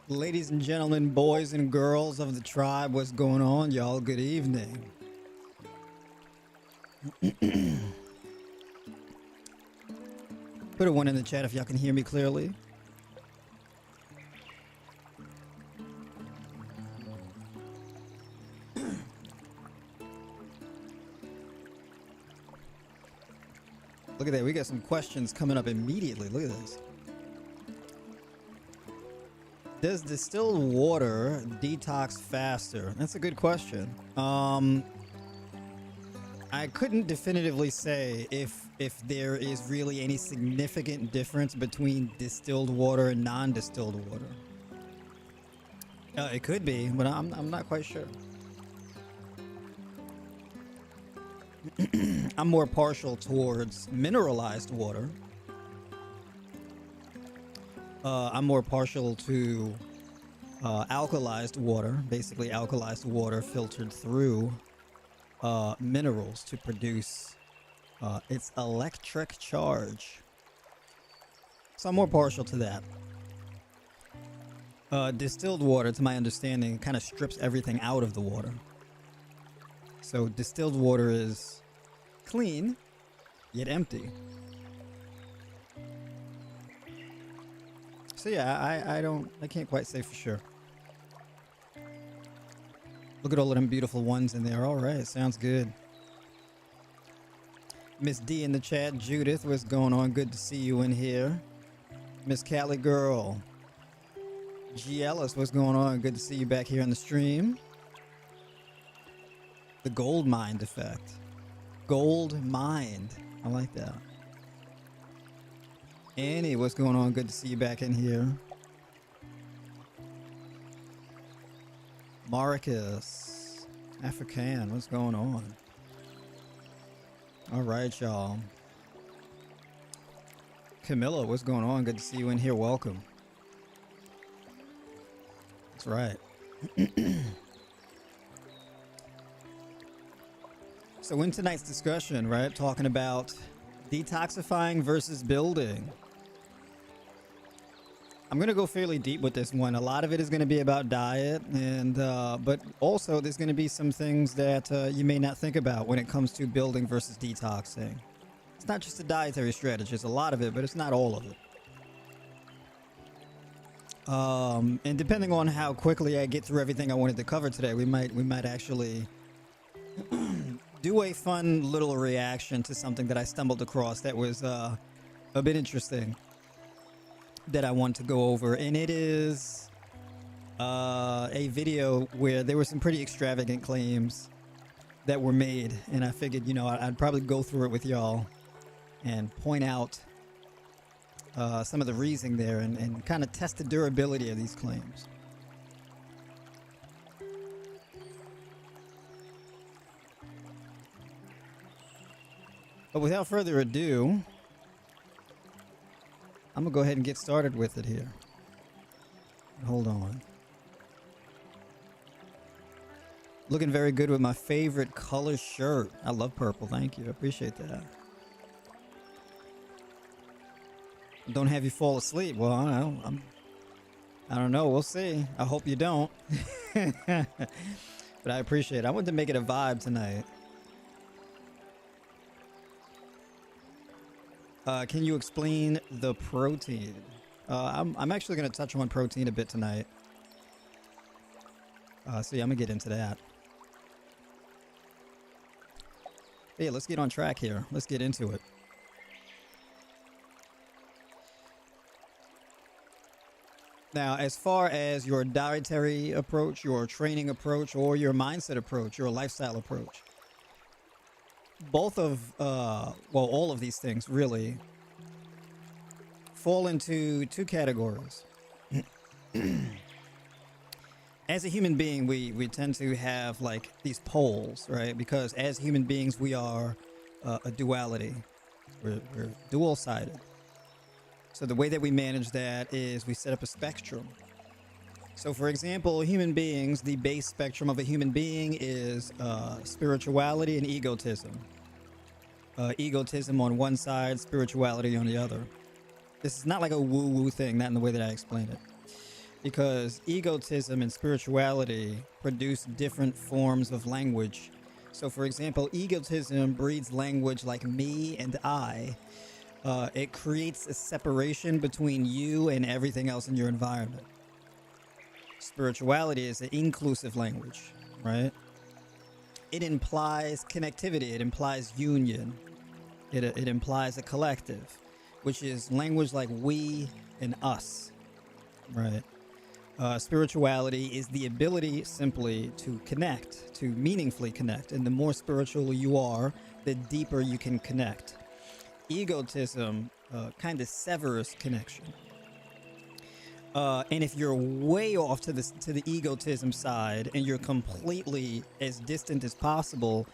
Ladies and gentlemen, boys and girls of the tribe, what's going on, y'all? Good evening. Put a one in the chat if y'all can hear me clearly. Look at that. We got some questions coming up immediately. Look at this. Does distilled water detox faster? That's a good question. I couldn't definitively say if there is really any significant difference between distilled water and non-distilled water. It could be, but I'm not quite sure. I'm more partial towards mineralized water. I'm more partial to alkalized water, basically alkalized water filtered through minerals to produce its electric charge. So I'm more partial to that. Distilled water, to my understanding, kind of strips everything out of the water. So distilled water is clean, yet empty. So yeah, I can't quite say for sure. Look at all of them beautiful ones in there. All right, sounds good. Miss D in the chat. Judith, what's going on? Good to see you in here. Miss Cali Girl. G. Ellis, what's going on? Good to see you back here on the stream. The gold mind effect. Gold mind. I like that. Annie, what's going on? Good to see you back in here. Marcus. African, what's going on? All right, y'all. Camilla, what's going on? Good to see you in here. Welcome. That's right. So in tonight's discussion, right, talking about detoxifying versus building. I'm going to go fairly deep with this one. A lot of it is going to be about diet, and but also there's going to be some things that you may not think about when it comes to building versus detoxing. It's not just a dietary strategy. It's a lot of it, but it's not all of it. And depending on how quickly I get through everything I wanted to cover today, we might actually do a fun little reaction to something that I stumbled across that was a bit interesting that I want to go over, and it is a video where there were some pretty extravagant claims that were made, and I figured, you know, I'd probably go through it with y'all and point out some of the reasoning there and kind of test the durability of these claims. But without further ado, I'm gonna go ahead and get started with it here. Hold on. Looking very good with my favorite color shirt. I love purple. Thank you. I appreciate that. Don't have you fall asleep. Well, I don't know. We'll see. I hope you don't. But I appreciate it. I wanted to make it a vibe tonight. Can you explain the protein? I'm actually going to touch on protein a bit tonight. So yeah, I'm going to get into that. Yeah, let's get on track here. Let's get into it. Now, as far as your dietary approach, your training approach, or your mindset approach, your lifestyle approach, both of, all of these things really fall into two categories. As a human being, we tend to have like these poles, right? Because as human beings, we are a duality. We're dual-sided. So the way that we manage that is we set up a spectrum. So for example, human beings, the base spectrum of a human being is spirituality and egotism. Egotism on one side, spirituality on the other. This is not like a woo-woo thing, not in the way that I explained it. because egotism and spirituality produce different forms of language. So, for example, egotism breeds language like me and I. It creates a separation between you and everything else in your environment. Spirituality is an inclusive language, right? It implies connectivity, it implies union, it implies a collective, which is language like we and us, right? Spirituality is the ability simply to connect, to meaningfully connect. And the more spiritual you are, the deeper you can connect. Egotism kind of severs connection. And if you're way off to the egotism side and you're completely as distant as possible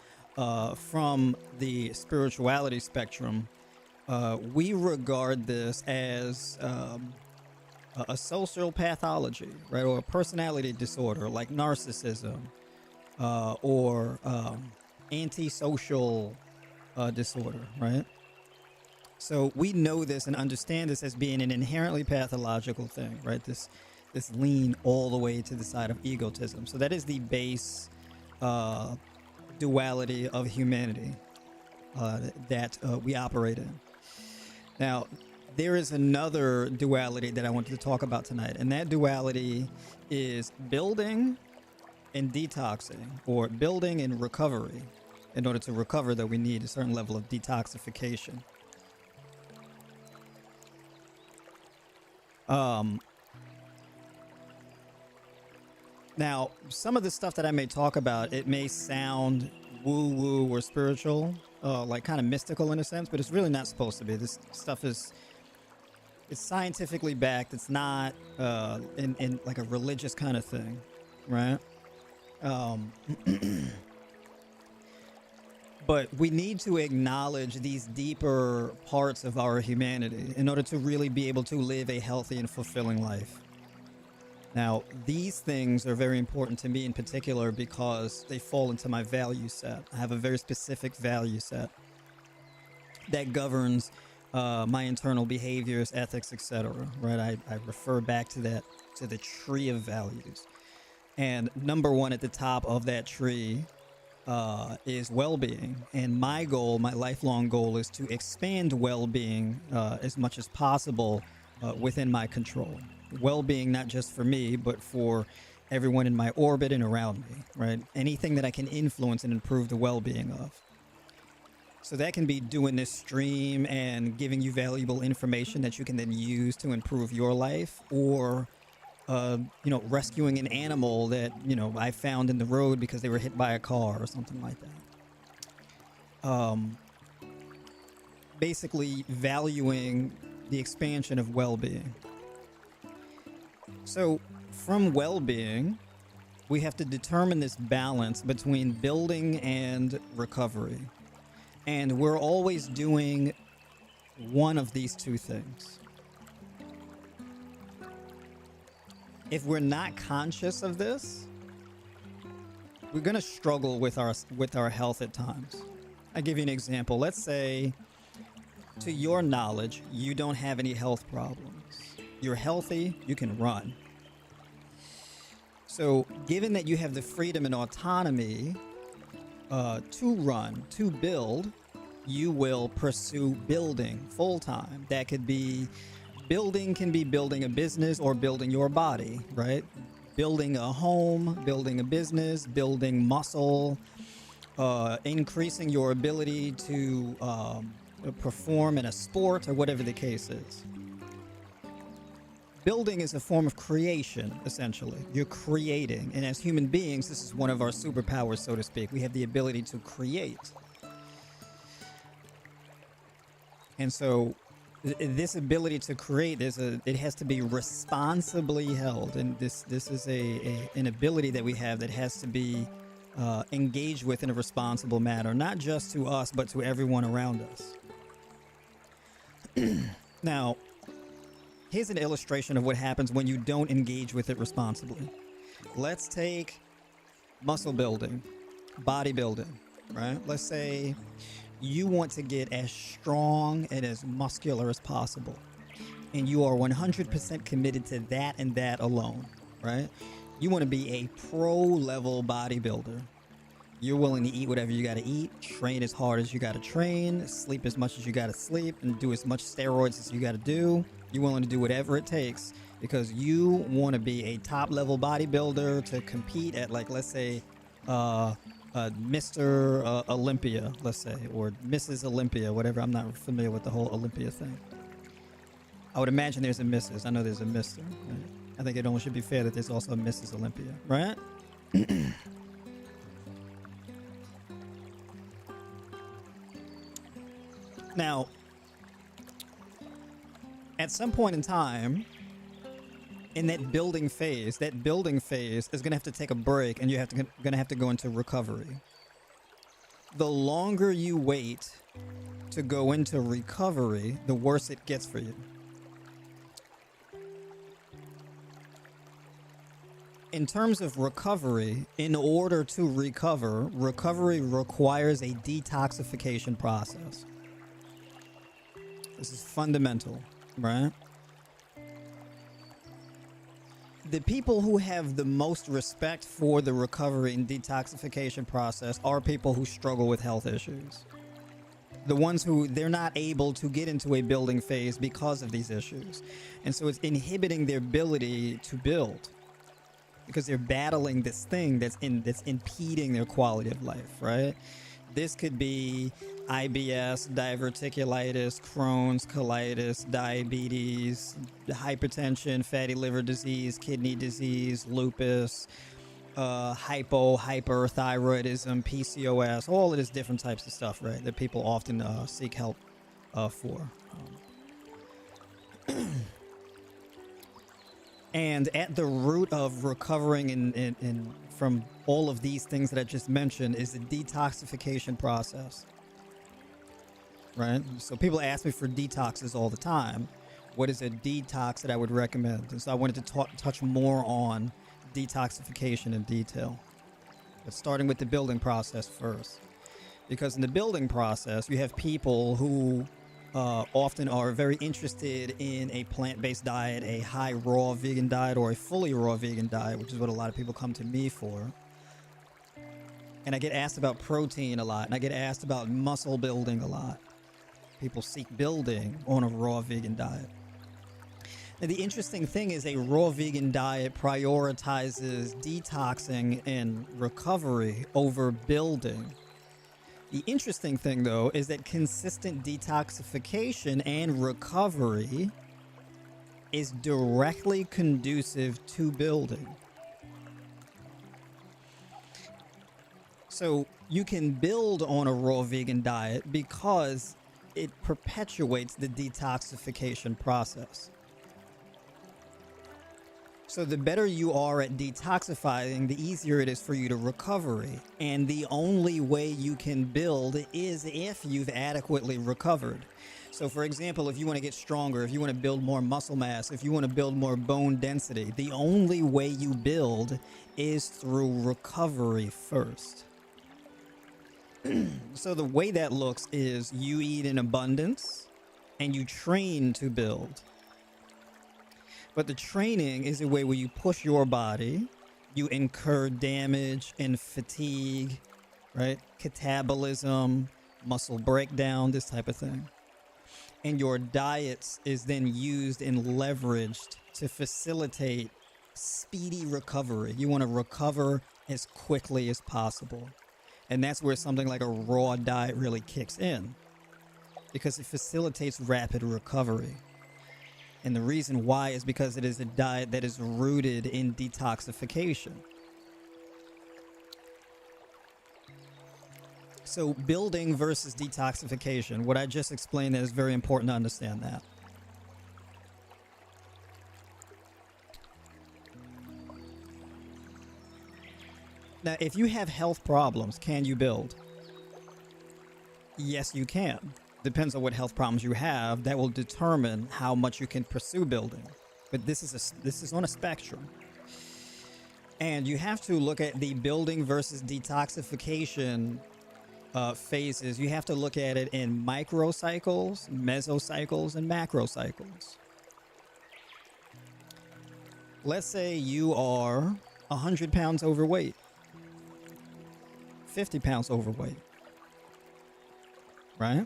from the spirituality spectrum, we regard this as a social pathology, right? Or a personality disorder like narcissism or antisocial disorder, right? So we know this and understand this as being an inherently pathological thing, right? This lean all the way to the side of egotism. So that is the base duality of humanity that we operate in. Now, there is another duality that I wanted to talk about tonight, and that duality is building and detoxing, or building and recovery. In order to recover, though, we need a certain level of detoxification. Now, some of the stuff that I may talk about, it may sound woo-woo or spiritual, like kind of mystical in a sense, but it's really not supposed to be. This stuff it's scientifically backed. It's not in like a religious kind of thing, right? But we need to acknowledge these deeper parts of our humanity in order to really be able to live a healthy and fulfilling life. Now, these things are very important to me in particular because they fall into my value set. I have a very specific value set that governs my internal behaviors, ethics, etc. Right? I refer back to that, to the tree of values. And number one at the top of that tree is well-being. And my goal, my lifelong goal, is to expand well-being as much as possible within my control. Well-being not just for me, but for everyone in my orbit and around me, right? Anything that I can influence and improve the well-being of. So that can be doing this stream and giving you valuable information that you can then use to improve your life, or rescuing an animal that, I found in the road because they were hit by a car or something like that. Basically valuing the expansion of well-being. So from well-being, we have to determine this balance between building and recovery. And we're always doing one of these two things. If we're not conscious of this, we're going to struggle with our health at times. I'll give you an example. Let's say, to your knowledge, you don't have any health problems. You're healthy, you can run. So, given that you have the freedom and autonomy to run, to build, you will pursue building full time. That could be building, can be building a business or building your body, right? Building a home, building a business, building muscle, increasing your ability to perform in a sport or whatever the case is. Building is a form of creation, essentially. You're creating. And as human beings, this is one of our superpowers, so to speak. We have the ability to create. And so this ability to create, it has to be responsibly held. And this is an ability that we have that has to be engaged with in a responsible manner, not just to us, but to everyone around us. Now, here's an illustration of what happens when you don't engage with it responsibly. Let's take muscle building, bodybuilding, right? Let's say you want to get as strong and as muscular as possible. and you are 100% committed to that and that alone, right? You want to be a pro level bodybuilder. You're willing to eat whatever you got to eat, train as hard as you got to train, sleep as much as you got to sleep, and do as much steroids as you got to do. You're willing to do whatever it takes because you want to be a top level bodybuilder to compete at, like, let's say, Mr. Olympia, let's say, or Mrs. Olympia, whatever. I'm not familiar with the whole Olympia thing. I would imagine there's a Mrs. I know there's a Mr. Right? I think it only should be fair that there's also a Mrs. Olympia, right? Now, at some point in time, in that building phase is going to have to take a break, and you're going to have to go into recovery. The longer you wait to go into recovery, the worse it gets for you. In terms of recovery, in order to recover, recovery requires a detoxification process. This is fundamental, right? The people who have the most respect for the recovery and detoxification process are people who struggle with health issues. The ones who they're not able to get into a building phase because of these issues. And so it's inhibiting their ability to build because they're battling this thing that's impeding their quality of life, right? This could be IBS, diverticulitis, Crohn's, colitis, diabetes, hypertension, fatty liver disease, kidney disease, lupus, hyperthyroidism, PCOS, all of these different types of stuff, right? That people often seek help for. And at the root of recovering in from all of these things that I just mentioned is the detoxification process, right? So people ask me for detoxes all the time. What is a detox that I would recommend? And so I wanted to touch more on detoxification in detail, but starting with the building process first. Because in the building process, you have people who often are very interested in a plant-based diet, a high raw vegan diet, or a fully raw vegan diet, which is what a lot of people come to me for. And I get asked about protein a lot, and I get asked about muscle building a lot. People seek building on a raw vegan diet. Now, the interesting thing is a raw vegan diet prioritizes detoxing and recovery over building. The interesting thing, though, is that consistent detoxification and recovery is directly conducive to building. So you can build on a raw vegan diet because it perpetuates the detoxification process. So the better you are at detoxifying, the easier it is for you to recovery. And the only way you can build is if you've adequately recovered. So for example, if you want to get stronger, if you want to build more muscle mass, if you want to build more bone density, the only way you build is through recovery first. So the way that looks is you eat in abundance and you train to build. But the training is a way where you push your body, you incur damage and fatigue, right? Catabolism, muscle breakdown, this type of thing. And your diets is then used and leveraged to facilitate speedy recovery. You want to recover as quickly as possible. And that's where something like a raw diet really kicks in, because it facilitates rapid recovery. And the reason why is because it is a diet that is rooted in detoxification. So building versus detoxification, what I just explained, that is very important to understand that. Now, if you have health problems, can you build? Yes, you can. Depends on what health problems you have. That will determine how much you can pursue building. But this is on a spectrum. And you have to look at the building versus detoxification phases. You have to look at it in microcycles, mesocycles, and macrocycles. Let's say you are 100 pounds overweight, 50 pounds overweight, right?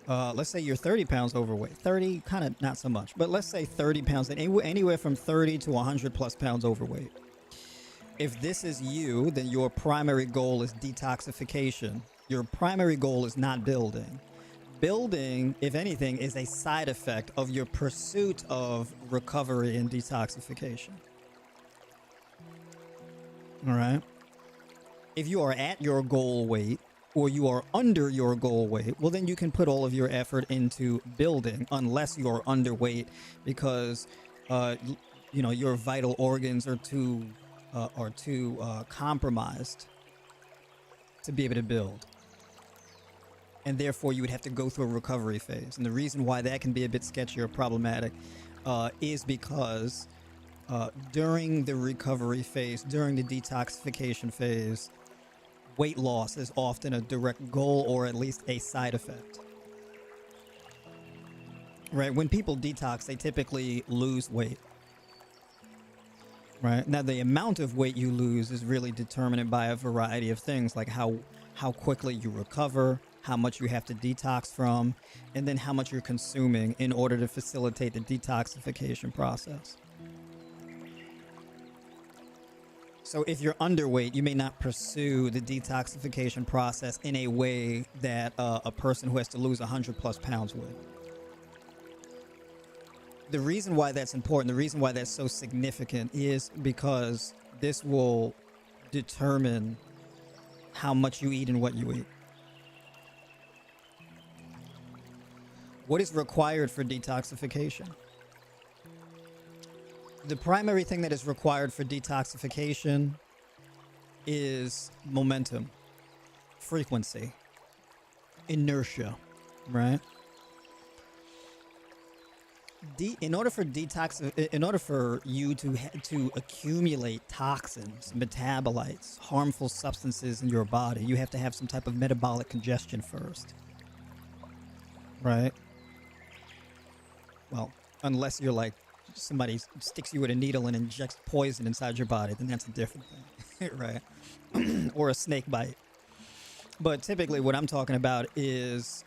Let's say you're 30 pounds overweight. 30, kind of not so much, but let's say 30 pounds, anywhere from 30 to 100 plus pounds overweight. If this is you, then your primary goal is detoxification. Your primary goal is not building. Building, if anything, is a side effect of your pursuit of recovery and detoxification. All right? If you are at your goal weight, or you are under your goal weight, well, then you can put all of your effort into building, unless you're underweight because, your vital organs are too compromised to be able to build. And therefore, you would have to go through a recovery phase. And the reason why that can be a bit sketchy or problematic is because during the recovery phase, during the detoxification phase, weight loss is often a direct goal or at least a side effect. Right? When people detox, they typically lose weight. Right? Now, the amount of weight you lose is really determined by a variety of things, like how quickly you recover, how much you have to detox from, and then how much you're consuming in order to facilitate the detoxification process. So if you're underweight, you may not pursue the detoxification process in a way that a person who has to lose 100 plus pounds would. The reason why that's important, the reason why that's so significant is because this will determine how much you eat and what you eat. What is required for detoxification? The primary thing that is required for detoxification is momentum, frequency, inertia, right? In order for you to accumulate toxins, metabolites, harmful substances in your body, you have to have some type of metabolic congestion first, right? Well, unless you're like somebody sticks you with a needle and injects poison inside your body, then that's a different thing, right? Or a snake bite. But typically what I'm talking about is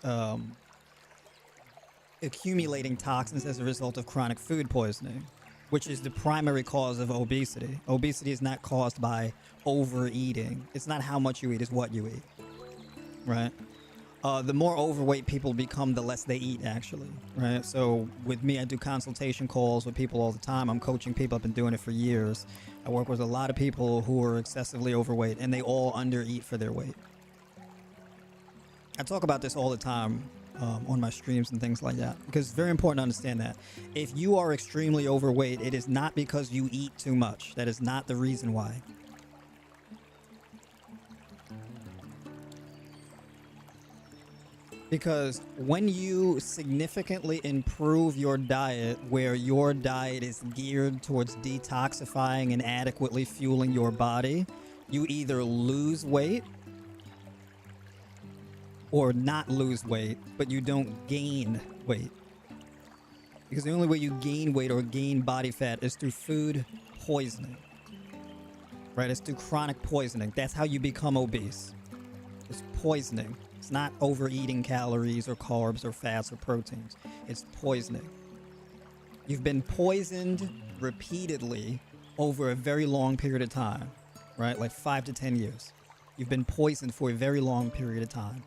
accumulating toxins as a result of chronic food poisoning, which is the primary cause of obesity. Obesity is not caused by overeating. It's not how much you eat, it's what you eat, right? The more overweight people become, the less they eat, actually, right? So with me, I do consultation calls with people all the time. I'm coaching people. I've been doing it for years. I work with a lot of people who are excessively overweight, and they all undereat for their weight. I talk about this all the time on my streams and things like that, because it's very important to understand that. If you are extremely overweight, it is not because you eat too much. That is not the reason why. Because when you significantly improve your diet, where your diet is geared towards detoxifying and adequately fueling your body, you either lose weight or not lose weight, but you don't gain weight. Because the only way you gain weight or gain body fat is through food poisoning. Right? It's through chronic poisoning. That's how you become obese. It's poisoning. It's not overeating calories or carbs or fats or proteins. It's poisoning. You've been poisoned repeatedly over a very long period of time, right? Like 5 to 10 years. You've been poisoned for a very long period of time.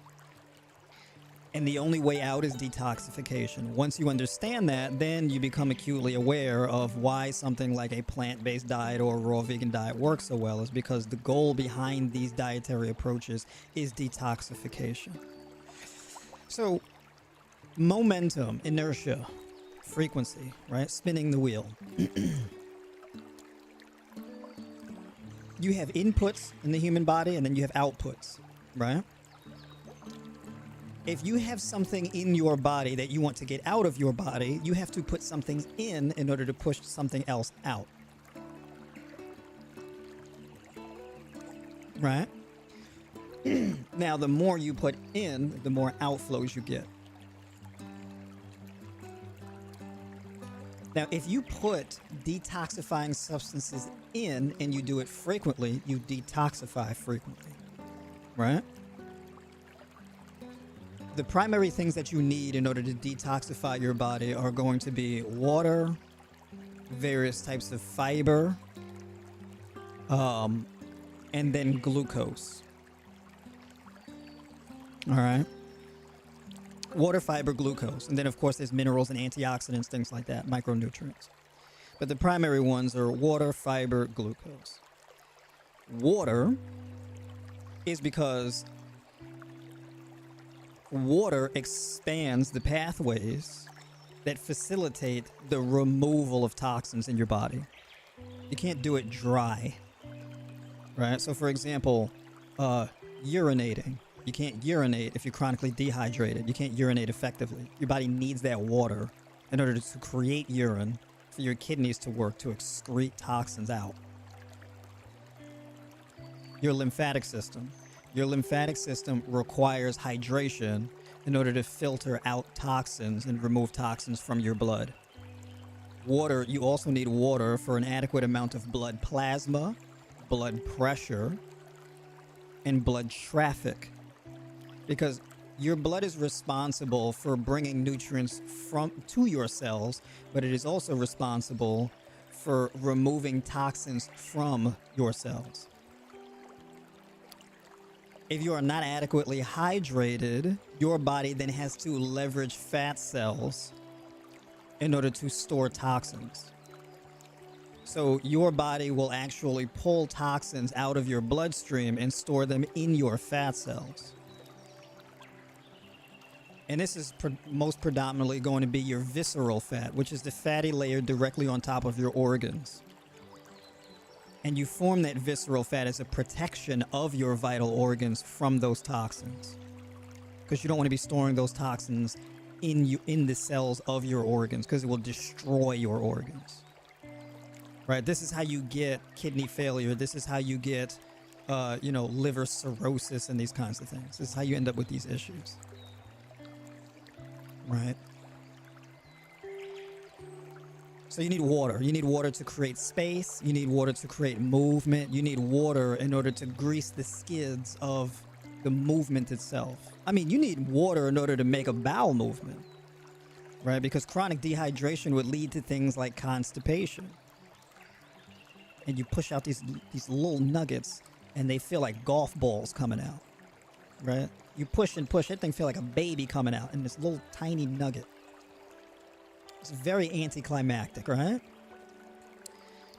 And the only way out is detoxification. Once you understand that, then you become acutely aware of why something like a plant-based diet or a raw vegan diet works so well, is because the goal behind these dietary approaches is detoxification. So, momentum, inertia, frequency, right? Spinning the wheel. You have inputs in the human body and then you have outputs, right? If you have something in your body that you want to get out of your body, you have to put something in order to push something else out. Right? Now, the more you put in, the more outflows you get. Now, if you put detoxifying substances in and you do it frequently, you detoxify frequently, right? The primary things that you need in order to detoxify your body are going to be water, various types of fiber, and then glucose. All right. Water, fiber, glucose. And then, of course, there's minerals and antioxidants, things like that, micronutrients. But the primary ones are water, fiber, glucose. Water is because water expands the pathways that facilitate the removal of toxins in your body. You can't do it dry, right? So, for example, urinating. You can't urinate if you're chronically dehydrated. You can't urinate effectively. Your body needs that water in order to create urine for your kidneys to work to excrete toxins out. Your lymphatic system. Your lymphatic system requires hydration in order to filter out toxins and remove toxins from your blood. Water, you also need water for an adequate amount of blood plasma, blood pressure, and blood traffic. Because your blood is responsible for bringing nutrients to your cells, but it is also responsible for removing toxins from your cells. If you are not adequately hydrated, your body then has to leverage fat cells in order to store toxins. So your body will actually pull toxins out of your bloodstream and store them in your fat cells. And this is most predominantly going to be your visceral fat, which is the fatty layer directly on top of your organs. And you form that visceral fat as a protection of your vital organs from those toxins. Because you don't want to be storing those toxins in the cells of your organs, because it will destroy your organs. Right? This is how you get kidney failure. This is how you get, liver cirrhosis and these kinds of things. This is how you end up with these issues. Right. So you need water. You need water to create space. You need water to create movement. You need water in order to grease the skids of the movement itself. I mean, you need water in order to make a bowel movement, right? Because chronic dehydration would lead to things like constipation. And you push out these little nuggets and they feel like golf balls coming out, right? You push and push, that thing feel like a baby coming out in this little tiny nugget. It's very anticlimactic, right?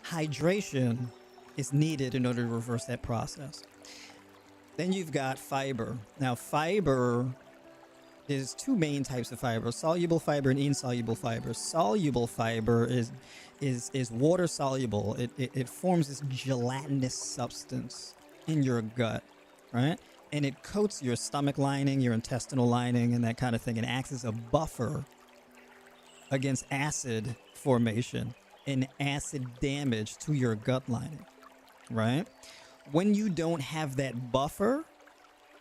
Hydration is needed in order to reverse that process. Then you've got fiber. Now, fiber is two main types of fiber: soluble fiber and insoluble fiber. Soluble fiber is water soluble. It forms this gelatinous substance in your gut, right? And it coats your stomach lining, your intestinal lining, and that kind of thing, and acts as a buffer against acid formation and acid damage to your gut lining, right? When you don't have that buffer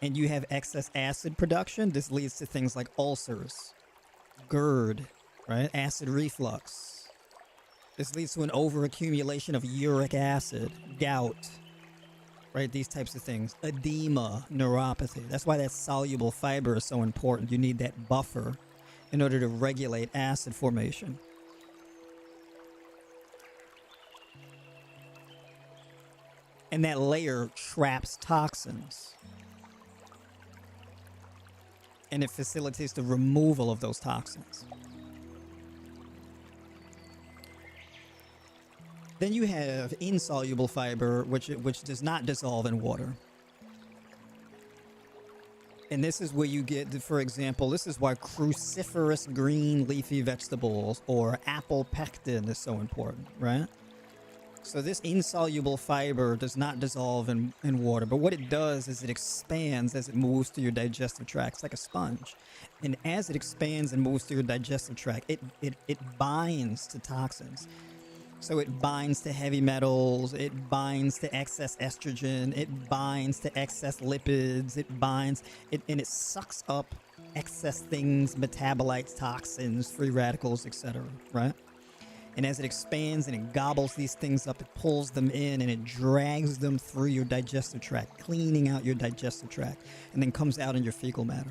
and you have excess acid production, this leads to things like ulcers, GERD, right? Acid reflux. This leads to an overaccumulation of uric acid, gout, right? These types of things. Edema, neuropathy. That's why that soluble fiber is so important. You need that buffer in order to regulate acid formation. And that layer traps toxins. And it facilitates the removal of those toxins. Then you have insoluble fiber, which does not dissolve in water. And this is where you get, for example, this is why cruciferous green leafy vegetables or apple pectin is so important, right? So this insoluble fiber does not dissolve in water, but what it does is it expands as it moves through your digestive tract. It's like a sponge. And as it expands and moves through your digestive tract, it binds to toxins. So it binds to heavy metals, it binds to excess estrogen, it binds to excess lipids, and it sucks up excess things, metabolites, toxins, free radicals, etc., right? And as it expands and it gobbles these things up, it pulls them in and it drags them through your digestive tract, cleaning out your digestive tract, and then comes out in your fecal matter.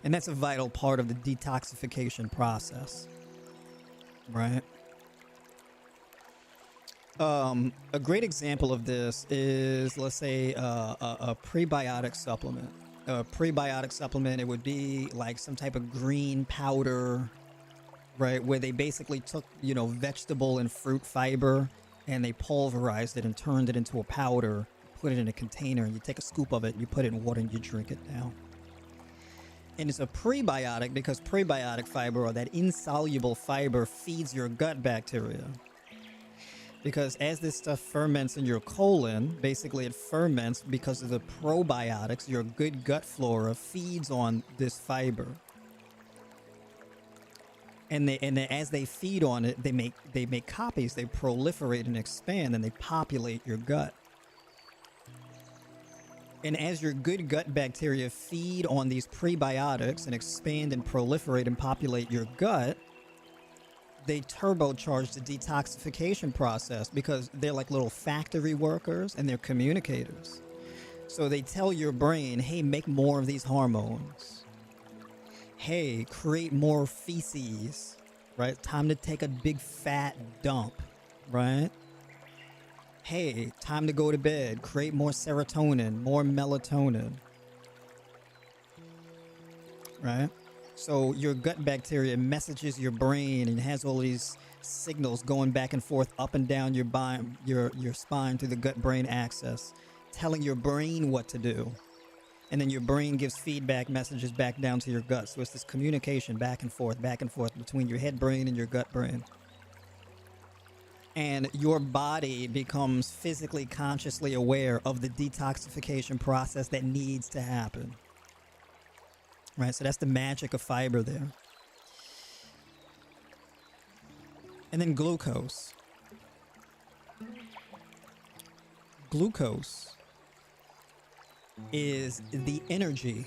And that's a vital part of the detoxification process, right? A great example of this is, let's say, a prebiotic supplement. A prebiotic supplement, it would be like some type of green powder, right? Where they basically took, vegetable and fruit fiber and they pulverized it and turned it into a powder, put it in a container, and you take a scoop of it, you put it in water, and you drink it now. And it's a prebiotic because prebiotic fiber, or that insoluble fiber, feeds your gut bacteria. Because as this stuff ferments in your colon, basically it ferments because of the probiotics. Your good gut flora feeds on this fiber. And as they feed on it, they make copies, they proliferate and expand, and they populate your gut. And as your good gut bacteria feed on these prebiotics and expand and proliferate and populate your gut, they turbocharge the detoxification process because they're like little factory workers and they're communicators. So they tell your brain, hey, make more of these hormones. Hey, create more feces, right? Time to take a big fat dump, right? Hey, time to go to bed. Create more serotonin, more melatonin, right? So your gut bacteria messages your brain and has all these signals going back and forth up and down your spine through the gut-brain axis, telling your brain what to do. And then your brain gives feedback messages back down to your gut. So it's this communication back and forth between your head brain and your gut brain. And your body becomes physically consciously aware of the detoxification process that needs to happen. Right, so that's the magic of fiber there. And then glucose. Glucose is the energy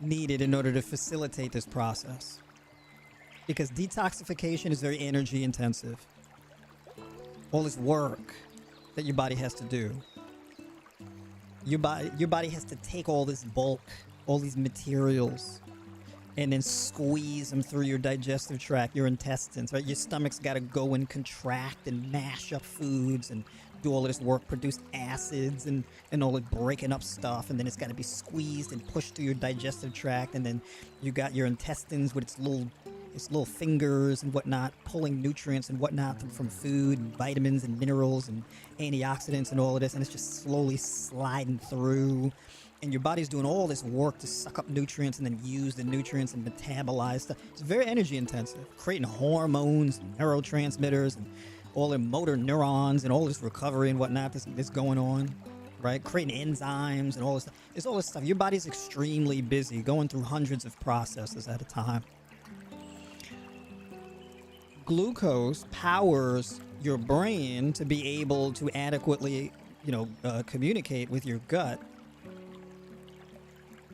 needed in order to facilitate this process. Because detoxification is very energy intensive. All this work that your body has to do. Your body has to take all this bulk, all these materials, and then squeeze them through your digestive tract, your intestines, right? Your stomach's got to go and contract and mash up foods and do all of this work, produce acids and all the breaking up stuff, and then it's got to be squeezed and pushed through your digestive tract, and then you got your intestines with its little fingers and whatnot, pulling nutrients and whatnot from food, and vitamins and minerals and antioxidants and all of this, and it's just slowly sliding through. And your body's doing all this work to suck up nutrients and then use the nutrients and metabolize stuff. It's very energy intensive, creating hormones and neurotransmitters and all the motor neurons and all this recovery and whatnot that's going on, right? Creating enzymes and all this stuff. It's all this stuff. Your body's extremely busy, going through hundreds of processes at a time. Glucose powers your brain to be able to adequately, communicate with your gut.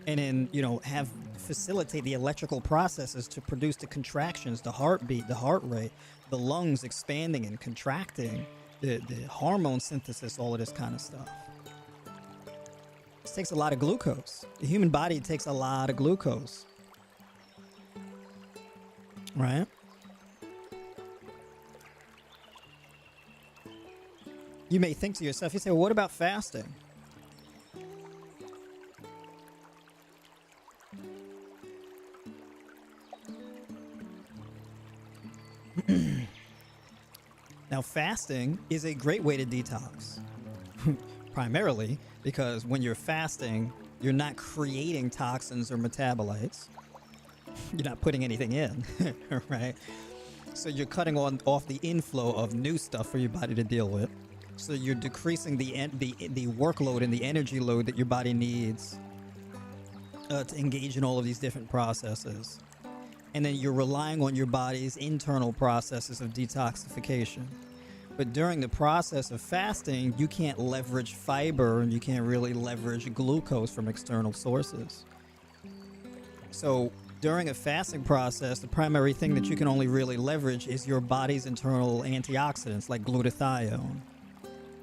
And then, facilitate the electrical processes to produce the contractions, the heartbeat, the heart rate, the lungs expanding and contracting, the hormone synthesis, all of this kind of stuff. This takes a lot of glucose. The human body takes a lot of glucose. Right? You may think to yourself, you say, well, what about fasting? Now, fasting is a great way to detox, primarily because when you're fasting, you're not creating toxins or metabolites. You're not putting anything in, right? So you're cutting off the inflow of new stuff for your body to deal with. So you're decreasing the workload and the energy load that your body needs to engage in all of these different processes. And then you're relying on your body's internal processes of detoxification. But during the process of fasting, you can't leverage fiber and you can't really leverage glucose from external sources. So during a fasting process, the primary thing that you can only really leverage is your body's internal antioxidants, like glutathione.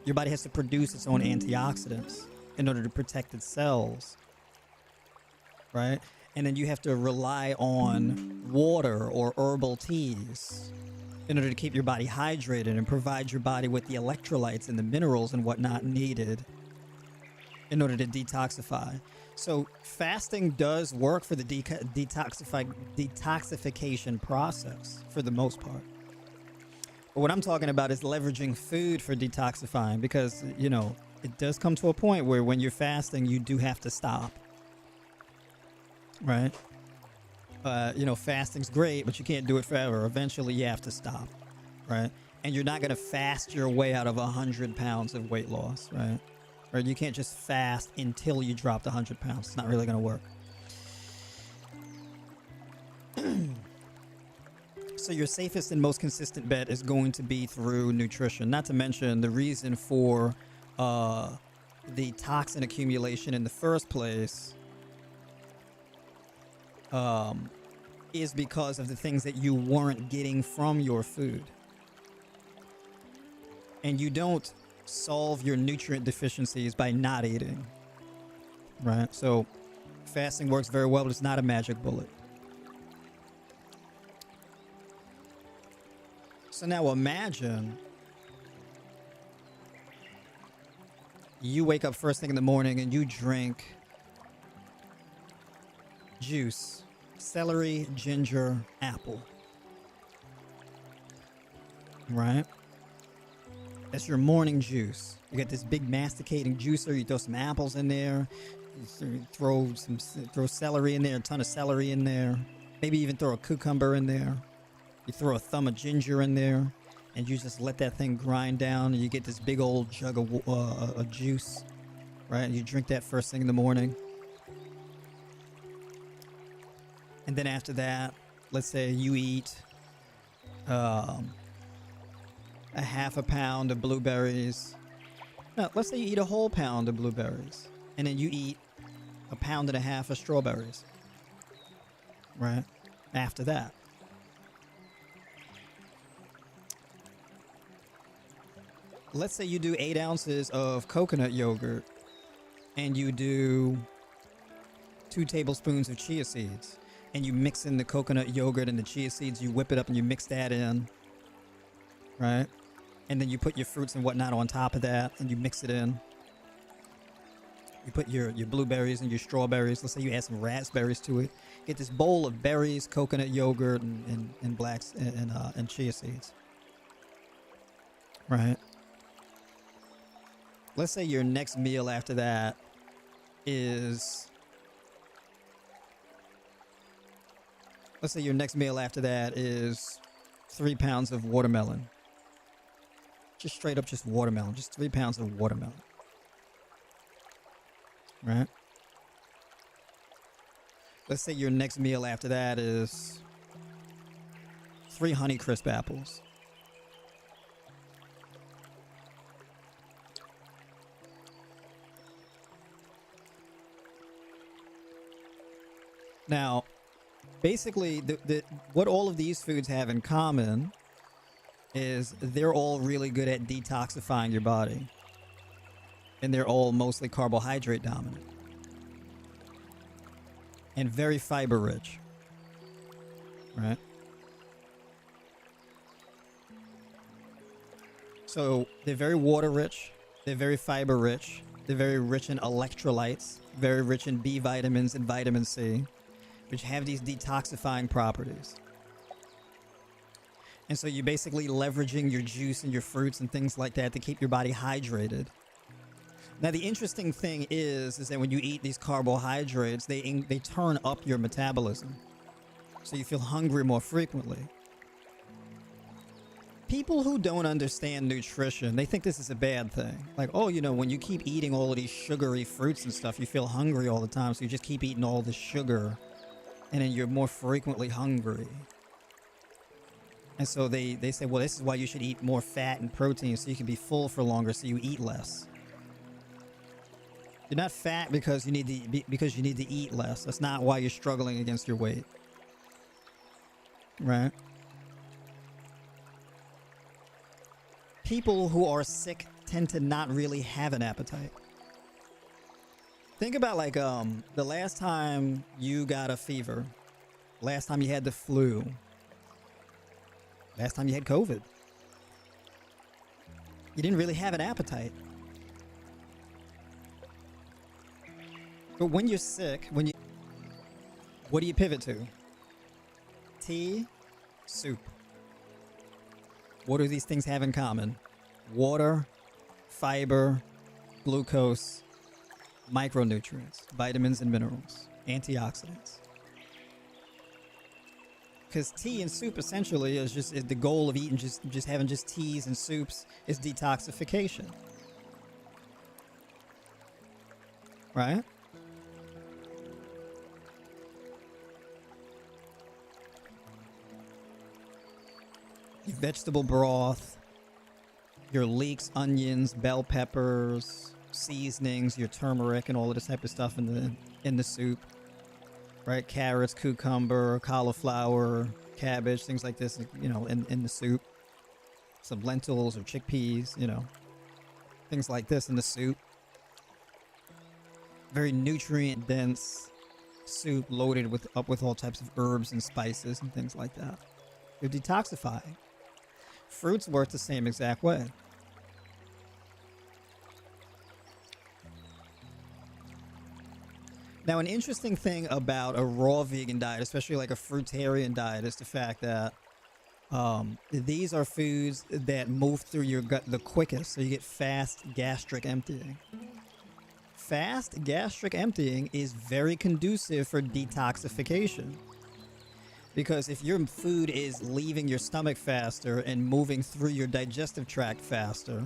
Your body has to produce its own antioxidants in order to protect its cells, right? And then you have to rely on water or herbal teas in order to keep your body hydrated and provide your body with the electrolytes and the minerals and whatnot needed in order to detoxify. So fasting does work for the detoxification process for the most part. But what I'm talking about is leveraging food for detoxifying, because, you know, it does come to a point where when you're fasting, you do have to stop, right? You know, fasting's great, but you can't do it forever. Eventually you have to stop, right? And you're not going to fast your way out of 100 pounds of weight loss, right? Or you can't just fast until you dropped 100 pounds. It's not really going to work. So your safest and most consistent bet is going to be through nutrition. Not to mention the reason for the toxin accumulation in the first place is because of the things that you weren't getting from your food. And you don't solve your nutrient deficiencies by not eating, right? So fasting works very well, but it's not a magic bullet. So now imagine you wake up first thing in the morning and you drink juice, celery, ginger, apple, right? That's your morning juice. You got this big masticating juicer. You throw some apples in there. You throw celery in there, a ton of celery in there. Maybe even throw a cucumber in there. You throw a thumb of ginger in there, and you just let that thing grind down, and you get this big old jug of juice, right? And you drink that first thing in the morning. And then after that, let's say you eat a half a pound of blueberries. No, let's say you eat a whole pound of blueberries, and then you eat a pound and a half of strawberries, right? After that. Let's say you do 8 ounces of coconut yogurt, and you do 2 tablespoons of chia seeds, and you mix in the coconut yogurt and the chia seeds, you whip it up and you mix that in, right? And then you put your fruits and whatnot on top of that, and you mix it in. You put your blueberries and your strawberries. Let's say you add some raspberries to it. Get this bowl of berries, coconut yogurt, and blacks and chia seeds. Right? Let's say your next meal after that is... Let's say your next meal after that is 3 pounds of watermelon. Just straight up just watermelon. Just 3 pounds of watermelon. Right? Let's say your next meal after that is 3 Honeycrisp apples. Now, basically, what all of these foods have in common is they're all really good at detoxifying your body. And they're all mostly carbohydrate dominant. And very fiber rich. Right? So they're very water rich. They're very fiber rich. They're very rich in electrolytes. Very rich in B vitamins and vitamin C, which have these detoxifying properties. And so you're basically leveraging your juice and your fruits and things like that to keep your body hydrated. Now, the interesting thing is that when you eat these carbohydrates, they turn up your metabolism. So you feel hungry more frequently. People who don't understand nutrition, they think this is a bad thing. Like, oh, you know, when you keep eating all of these sugary fruits and stuff, you feel hungry all the time. So you just keep eating all this sugar, and then you're more frequently hungry. And so they say, well, this is why you should eat more fat and protein so you can be full for longer, so you eat less. You're not fat because you need to eat less. That's not why you're struggling against your weight. right? People who are sick tend to not really have an appetite. Think about like the last time you got a fever, last time you had the flu, last time you had COVID. You didn't really have an appetite. But when you're sick, what do you pivot to? Tea, soup. What do these things have in common? Water, fiber, glucose, micronutrients, vitamins and minerals, antioxidants. Because tea and soup essentially is the goal of eating just having just teas and soups is detoxification. Right? Your vegetable broth, your leeks, onions, bell peppers, seasonings, your turmeric, and all of this type of stuff in the soup, right? Carrots, cucumber, cauliflower, cabbage, things like this, you know, in the soup. Some lentils or chickpeas, you know, things like this in the soup. Very nutrient dense soup loaded up with all types of herbs and spices and things like that. You're detoxifying. Fruits work the same exact way. Now, an interesting thing about a raw vegan diet, especially like a fruitarian diet, is the fact that these are foods that move through your gut the quickest, so you get fast gastric emptying. Fast gastric emptying is very conducive for detoxification. Because if your food is leaving your stomach faster and moving through your digestive tract faster,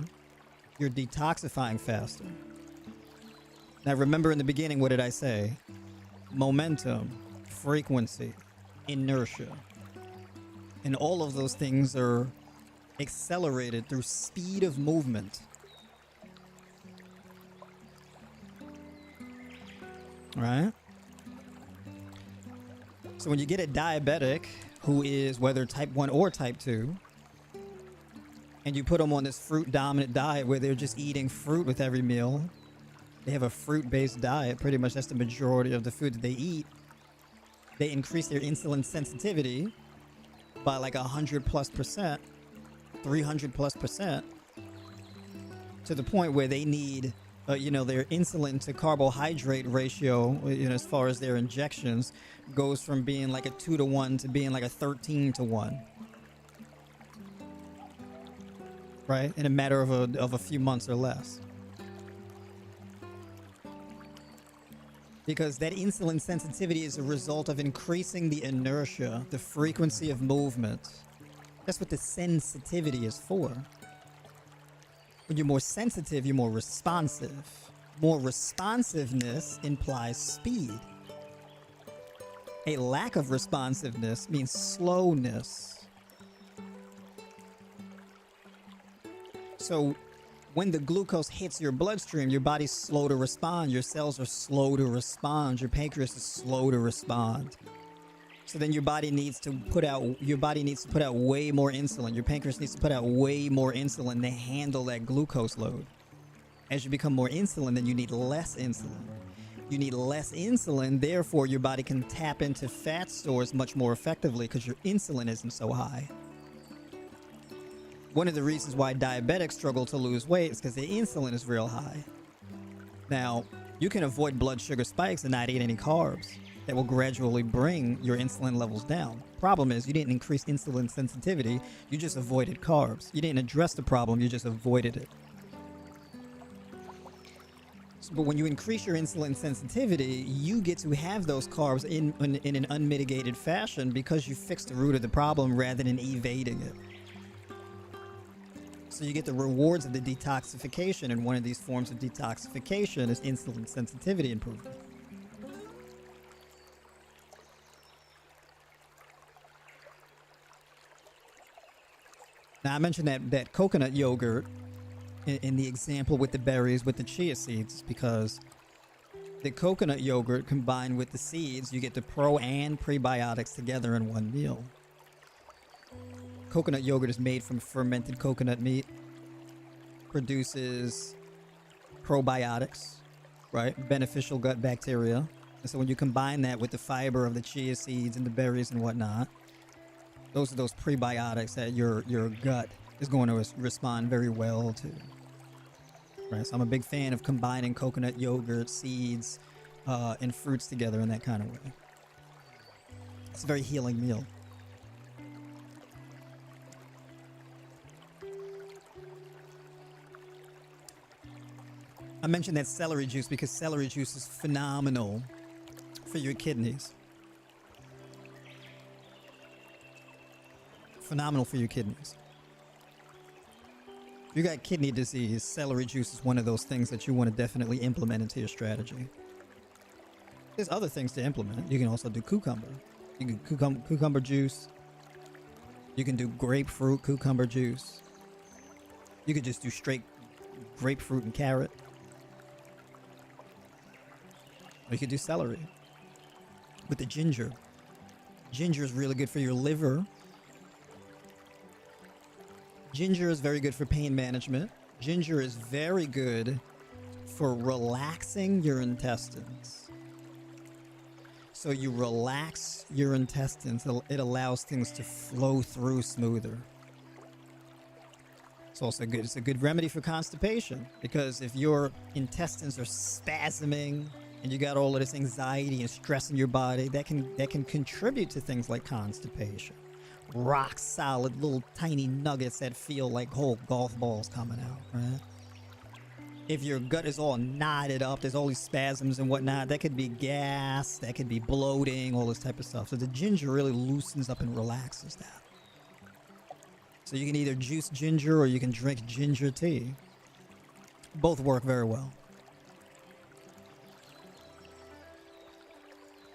you're detoxifying faster. Now remember in the beginning, what did I say? Momentum, frequency, inertia. And all of those things are accelerated through speed of movement. Right? So when you get a diabetic who is whether type 1 or type 2, and you put them on this fruit dominant diet where they're just eating fruit with every meal, they have a fruit-based diet, pretty much that's the majority of the food that they eat, they increase their insulin sensitivity by like 100+%, 300+%, to the point where they need their insulin to carbohydrate ratio, as far as their injections, goes from being like a 2-to-1 to being like a 13-to-1. Right? In a matter of a few months or less. Because that insulin sensitivity is a result of increasing the inertia, the frequency of movement. That's what the sensitivity is for. When you're more sensitive, you're more responsive. More responsiveness implies speed. A lack of responsiveness means slowness. So when the glucose hits your bloodstream, your body's slow to respond. Your cells are slow to respond. Your pancreas is slow to respond. So then your body needs to put out way more insulin. Your pancreas needs to put out way more insulin to handle that glucose load. As you become more insulin, then you need less insulin. You need less insulin, therefore your body can tap into fat stores much more effectively because your insulin isn't so high. One of the reasons why diabetics struggle to lose weight is because their insulin is real high. Now, you can avoid blood sugar spikes and not eat any carbs. That will gradually bring your insulin levels down. Problem is, you didn't increase insulin sensitivity, you just avoided carbs. You didn't address the problem, you just avoided it. But when you increase your insulin sensitivity, you get to have those carbs in an unmitigated fashion because you fixed the root of the problem rather than evading it. So you get the rewards of the detoxification, and one of these forms of detoxification is insulin sensitivity improvement. Now, I mentioned that coconut yogurt in the example with the berries, with the chia seeds, because the coconut yogurt combined with the seeds, you get the pro and prebiotics together in one meal. Coconut yogurt is made from fermented coconut meat, produces probiotics, right? Beneficial gut bacteria. And so when you combine that with the fiber of the chia seeds and the berries and whatnot, those are those prebiotics that your gut is going to respond very well to. Right? So I'm a big fan of combining coconut yogurt, seeds, and fruits together in that kind of way. It's a very healing meal. I mentioned that celery juice because celery juice is phenomenal for your kidneys. Phenomenal for your kidneys. If you got kidney disease, celery juice is one of those things that you want to definitely implement into your strategy. There's other things to implement. You can also do cucumber. You can cucumber juice. You can do grapefruit cucumber juice. You could just do straight grapefruit and carrot. Or you could do celery with the ginger. Ginger is really good for your liver. Ginger is very good for pain management. Ginger is very good for relaxing your intestines. So you relax your intestines, it allows things to flow through smoother. It's also good. It's a good remedy for constipation because if your intestines are spasming and you got all of this anxiety and stress in your body, that can contribute to things like constipation. Rock solid little tiny nuggets that feel like whole golf balls coming out, right? If your gut is all knotted up, there's all these spasms and whatnot, that could be gas, that could be bloating, all this type of stuff. So the ginger really loosens up and relaxes that. So you can either juice ginger or you can drink ginger tea. Both work very well.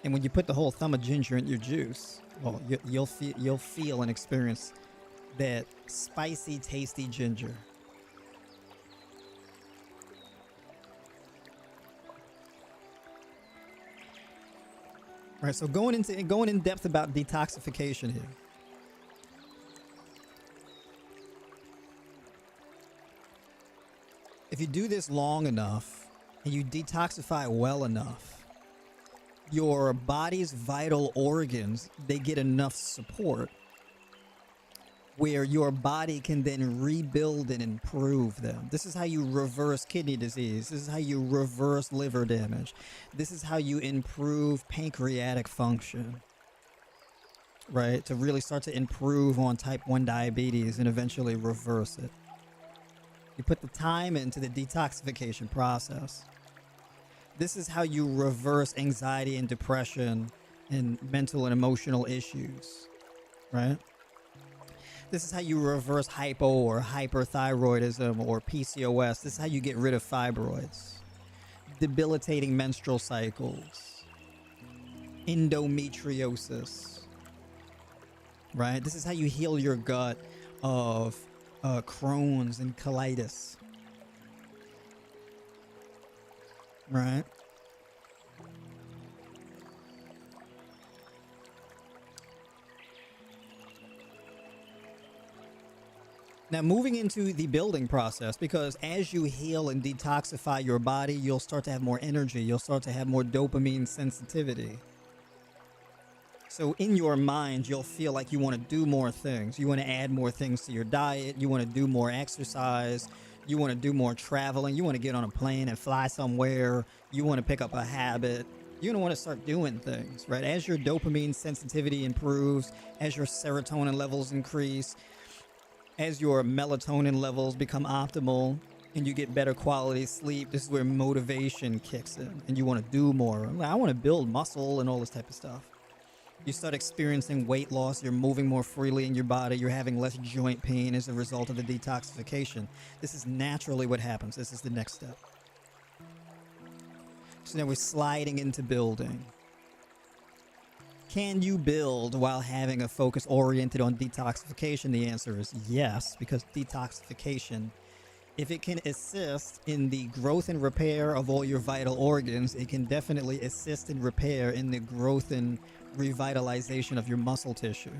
And when you put the whole thumb of ginger in your juice, well, you'll feel and experience that spicy, tasty ginger. All right, so going in depth about detoxification here. If you do this long enough and you detoxify well enough, your body's vital organs, they get enough support where your body can then rebuild and improve them. This is how you reverse kidney disease. This is how you reverse liver damage. This is how you improve pancreatic function, right? To really start to improve on type 1 diabetes and eventually reverse it. You put the time into the detoxification process. This is how you reverse anxiety and depression and mental and emotional issues, right? This is how you reverse hypo or hyperthyroidism or PCOS. This is how you get rid of fibroids, debilitating menstrual cycles, endometriosis, right? This is how you heal your gut of Crohn's and colitis, right? Now, moving into the building process, because as you heal and detoxify your body, you'll start to have more energy. You'll start to have more dopamine sensitivity. So in your mind, you'll feel like you want to do more things. You want to add more things to your diet. You want to do more exercise. You want to do more traveling. You want to get on a plane and fly somewhere. You want to pick up a habit. You're going to want to start doing things, right? As your dopamine sensitivity improves, as your serotonin levels increase, as your melatonin levels become optimal and you get better quality sleep, this is where motivation kicks in and you want to do more. I want to build muscle and all this type of stuff. You start experiencing weight loss. You're moving more freely in your body. You're having less joint pain as a result of the detoxification. This is naturally what happens. This is the next step. So now we're sliding into building. Can you build while having a focus oriented on detoxification? The answer is yes, because detoxification, if it can assist in the growth and repair of all your vital organs, it can definitely assist in repair in the growth and revitalization of your muscle tissue.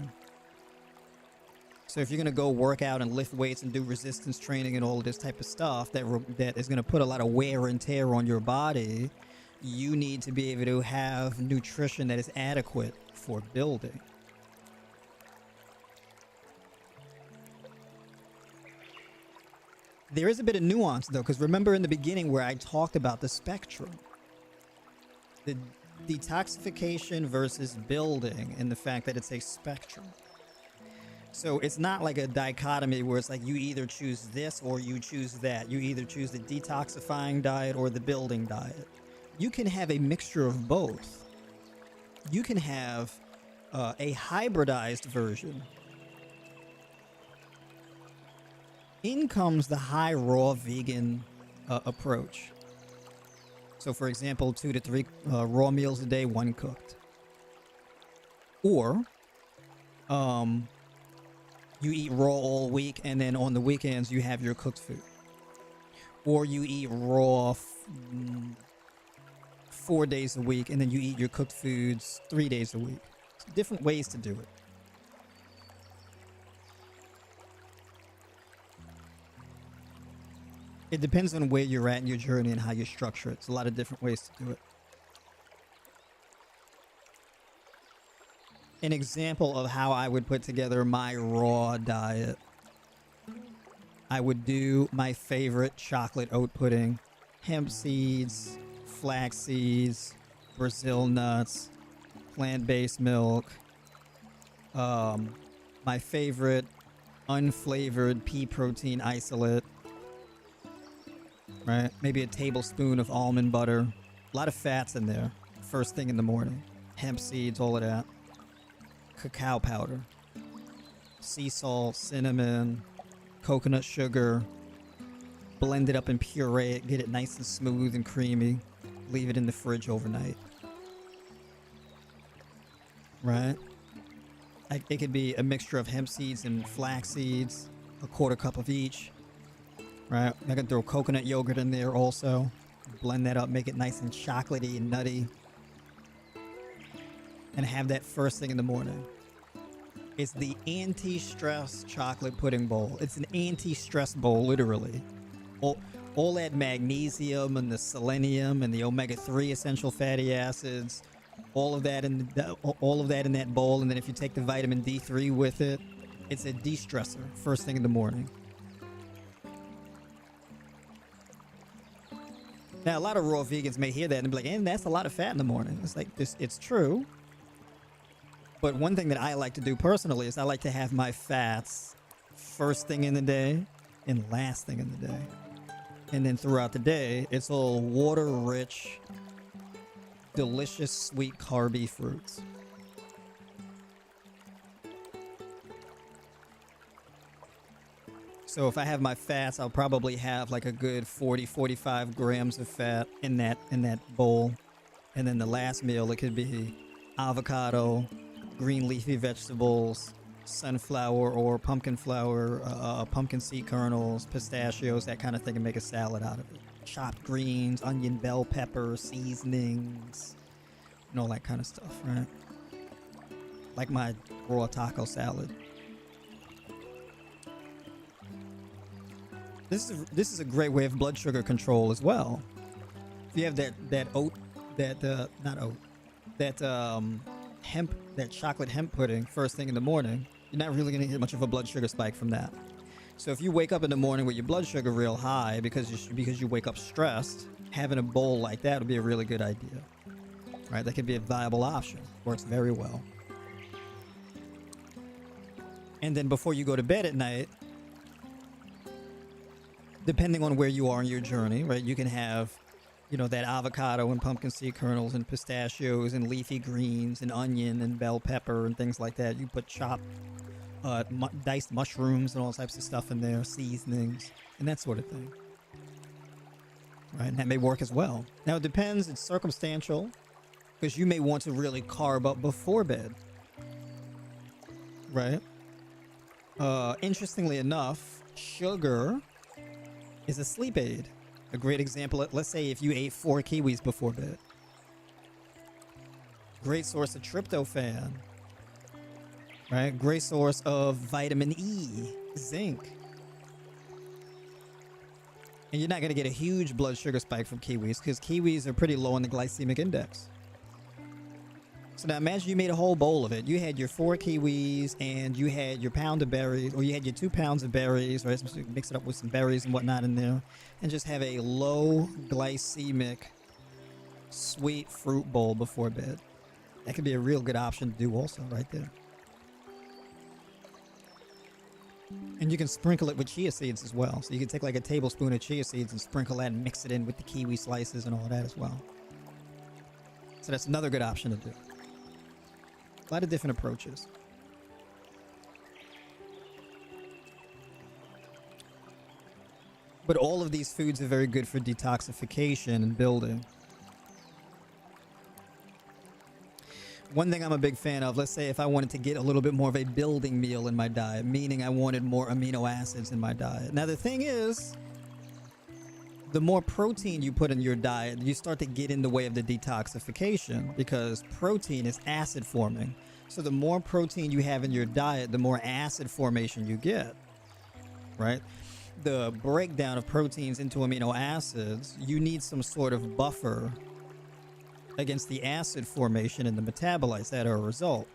So if you're going to go work out and lift weights and do resistance training and all of this type of stuff that is going to put a lot of wear and tear on your body, you need to be able to have nutrition that is adequate for building. There is a bit of nuance though, because remember in the beginning where I talked about the spectrum, the detoxification versus building, and the fact that it's a spectrum. So it's not like a dichotomy where it's like you either choose this or you choose that. You either choose the detoxifying diet or the building diet. You can have a mixture of both. You can have a hybridized version. In comes the high raw vegan approach. So for example, 2 to 3 raw meals a day, 1 cooked. Or you eat raw all week, and then on the weekends you have your cooked food. Or you eat raw 4 days a week, and then you eat your cooked foods 3 days a week. It's different ways to do it. It depends on where you're at in your journey and how you structure it. It's a lot of different ways to do it. An example of how I would put together my raw diet. I would do my favorite chocolate oat pudding, hemp seeds, flax seeds, Brazil nuts, plant-based milk, my favorite unflavored pea protein isolate, right? Maybe a tablespoon of almond butter, a lot of fats in there, first thing in the morning, hemp seeds, all of that. Cacao powder, sea salt, cinnamon, coconut sugar, blend it up and puree it, get it nice and smooth and creamy, leave it in the fridge overnight. Right? It could be a mixture of hemp seeds and flax seeds, a 1/4 cup of each. Right? I can throw coconut yogurt in there also, blend that up, make it nice and chocolatey and nutty, and have that first thing in the morning. It's the anti-stress chocolate pudding bowl. It's an anti-stress bowl, literally. All that magnesium and the selenium and the omega-3 essential fatty acids, all of that in that bowl. And then if you take the vitamin D3 with it, it's a de-stressor first thing in the morning. Now, a lot of raw vegans may hear that and be like, "And that's a lot of fat in the morning." It's like this. It's true. But one thing that I like to do personally is I like to have my fats first thing in the day and last thing in the day. And then throughout the day, it's all water-rich, delicious, sweet, carby fruits. So if I have my fats, I'll probably have like a good 40-45 grams of fat in that bowl. And then the last meal, it could be avocado, green leafy vegetables, sunflower or pumpkin flour, pumpkin seed kernels, pistachios, that kind of thing, and make a salad out of it. Chopped greens, onion, bell pepper, seasonings, and all that kind of stuff, right? Like my raw taco salad. This is a great way of blood sugar control as well. If you have that chocolate hemp pudding first thing in the morning, you're not really going to get much of a blood sugar spike from that. So if you wake up in the morning with your blood sugar real high because you wake up stressed, having a bowl like that would be a really good idea. Right? That could be a viable option. Works very well. And then before you go to bed at night, depending on where you are in your journey, right, you can have, that avocado and pumpkin seed kernels and pistachios and leafy greens and onion and bell pepper and things like that. You put chopped, diced mushrooms and all types of stuff in there, seasonings, and that sort of thing. Right, and that may work as well. Now, it depends. It's circumstantial, because you may want to really carb up before bed. Right? Interestingly enough, sugar is a sleep aid. A great example, let's say if you ate 4 kiwis before bed. Great source of tryptophan. right? Great source of vitamin E, zinc. And you're not going to get a huge blood sugar spike from kiwis because kiwis are pretty low on the glycemic index. So now imagine you made a whole bowl of it. You had your 4 kiwis and you had your pound of berries, or you had your 2 pounds of berries, right? So mix it up with some berries and whatnot in there, and just have a low glycemic sweet fruit bowl before bed. That could be a real good option to do also right there. And you can sprinkle it with chia seeds as well. So you can take like a tablespoon of chia seeds and sprinkle that and mix it in with the kiwi slices and all that as well. So that's another good option to do. A lot of different approaches. But all of these foods are very good for detoxification and building. One thing I'm a big fan of, let's say if I wanted to get a little bit more of a building meal in my diet, meaning I wanted more amino acids in my diet. Now the thing is, the more protein you put in your diet, you start to get in the way of the detoxification because protein is acid forming. So the more protein you have in your diet, the more acid formation you get, right? The breakdown of proteins into amino acids, you need some sort of buffer against the acid formation and the metabolites that are a result.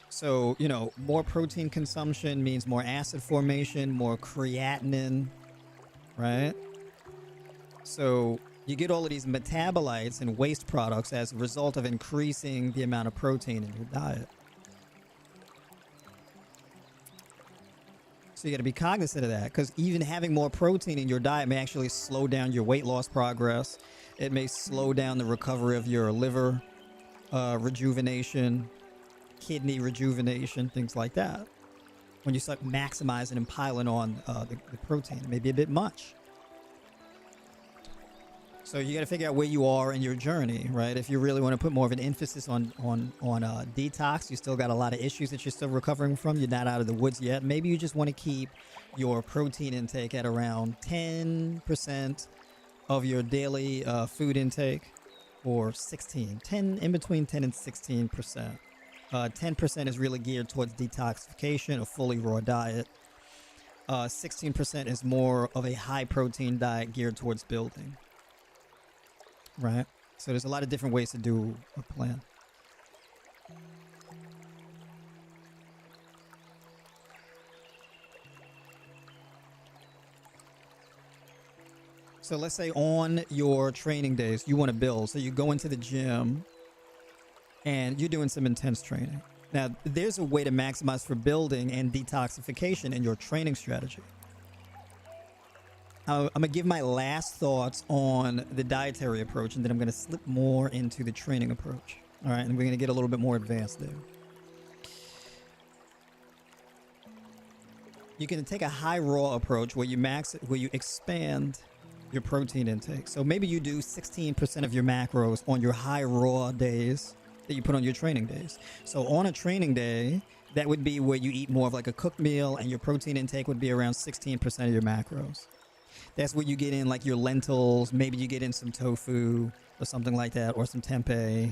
So, you know, more protein consumption means more acid formation, more creatinine, right? So you get all of these metabolites and waste products as a result of increasing the amount of protein in your diet. So you got to be cognizant of that, because even having more protein in your diet may actually slow down your weight loss progress. It may slow down the recovery of your liver rejuvenation, kidney rejuvenation, things like that. When you start maximizing and piling on the protein, it may be a bit much. So you got to figure out where you are in your journey, right? If you really want to put more of an emphasis on detox, you still got a lot of issues that you're still recovering from. You're not out of the woods yet. Maybe you just want to keep your protein intake at around 10% of your daily food intake, or 10 in between 10 and 16%. 10% is really geared towards detoxification, a fully raw diet. 16% is more of a high protein diet geared towards building. Right? So there's a lot of different ways to do a plan. So let's say on your training days, you want to build. So you go into the gym and you're doing some intense training. Now, there's a way to maximize for building and detoxification in your training strategy. I'm going to give my last thoughts on the dietary approach, and then I'm going to slip more into the training approach. All right, and we're going to get a little bit more advanced there. You can take a high raw approach where you expand your protein intake. So maybe you do 16% of your macros on your high raw days that you put on your training days. So on a training day, that would be where you eat more of like a cooked meal, and your protein intake would be around 16% of your macros. That's where you get in like your lentils, maybe you get in some tofu or something like that, or some tempeh,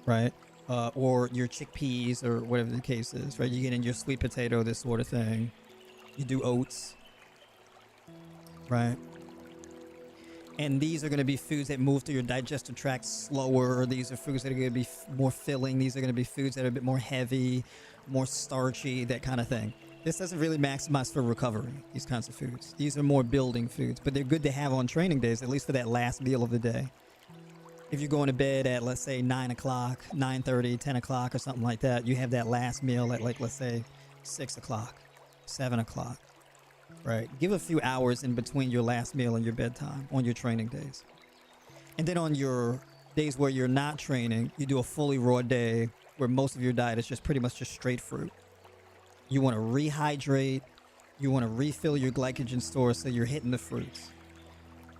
right? Or your chickpeas or whatever the case is, right? You get in your sweet potato, this sort of thing. You do oats, right? And these are going to be foods that move through your digestive tract slower. These are foods that are going to be more filling. These are going to be foods that are a bit more heavy, more starchy, that kind of thing. This doesn't really maximize for recovery, these kinds of foods. These are more building foods, but they're good to have on training days, at least for that last meal of the day. If you're going to bed at, let's say, 9 o'clock, 9:30, 10 o'clock or something like that, you have that last meal at, like, let's say, 6 o'clock, 7 o'clock, right? Give a few hours in between your last meal and your bedtime on your training days. And then on your days where you're not training, you do a fully raw day where most of your diet is just pretty much just straight fruit. You want to rehydrate. You want to refill your glycogen stores, so you're hitting the fruits.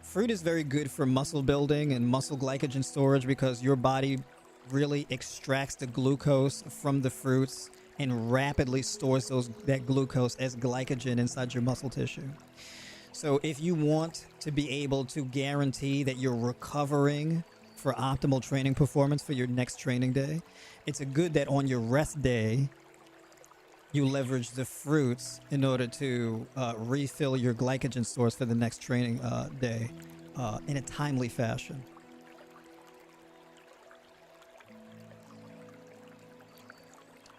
Fruit is very good for muscle building and muscle glycogen storage because your body really extracts the glucose from the fruits and rapidly stores that glucose as glycogen inside your muscle tissue. So if you want to be able to guarantee that you're recovering for optimal training performance for your next training day, it's a good that on your rest day, you leverage the fruits in order to refill your glycogen stores for the next training day in a timely fashion.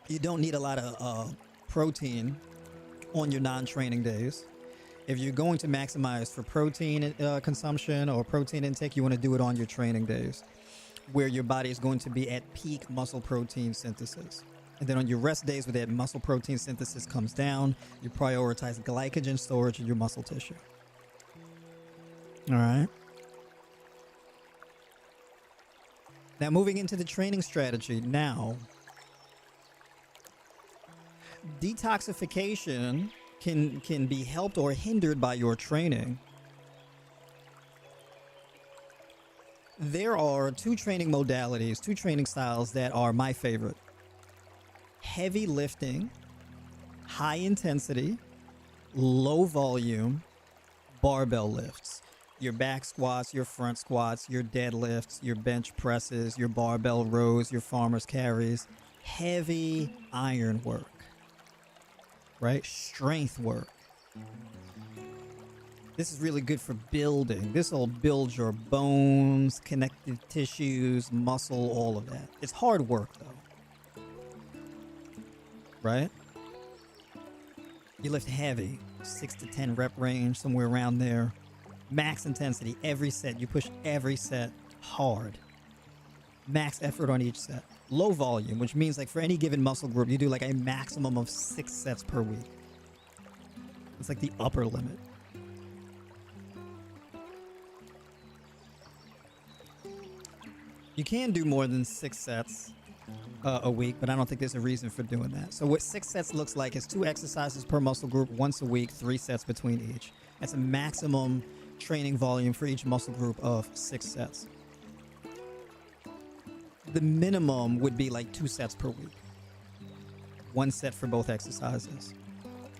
You don't need a lot of protein on your non-training days. If you're going to maximize for protein consumption or protein intake, you want to do it on your training days, where your body is going to be at peak muscle protein synthesis. And then on your rest days, where that muscle protein synthesis comes down, you prioritize glycogen storage in your muscle tissue. All right. Now, moving into the training strategy. Now, detoxification can be helped or hindered by your training. There are two training modalities, two training styles that are my favorite. Heavy lifting, high intensity, low volume, barbell lifts. Your back squats, your front squats, your deadlifts, your bench presses, your barbell rows, your farmer's carries. Heavy iron work, right? Strength work. This is really good for building. This will build your bones, connective tissues, muscle, all of that. It's hard work though, right? You lift heavy, 6 to 10 rep range, somewhere around there. Max intensity, every set. You push every set hard. Max effort on each set. Low volume, which means like for any given muscle group, you do like a maximum of 6 sets per week. It's like the upper limit. You can do more than 6 sets a week, but I don't think there's a reason for doing that. So what 6 sets looks like is 2 exercises per muscle group once a week, 3 sets between each. That's a maximum training volume for each muscle group of 6 sets. The minimum would be like 2 sets per week. 1 set for both exercises,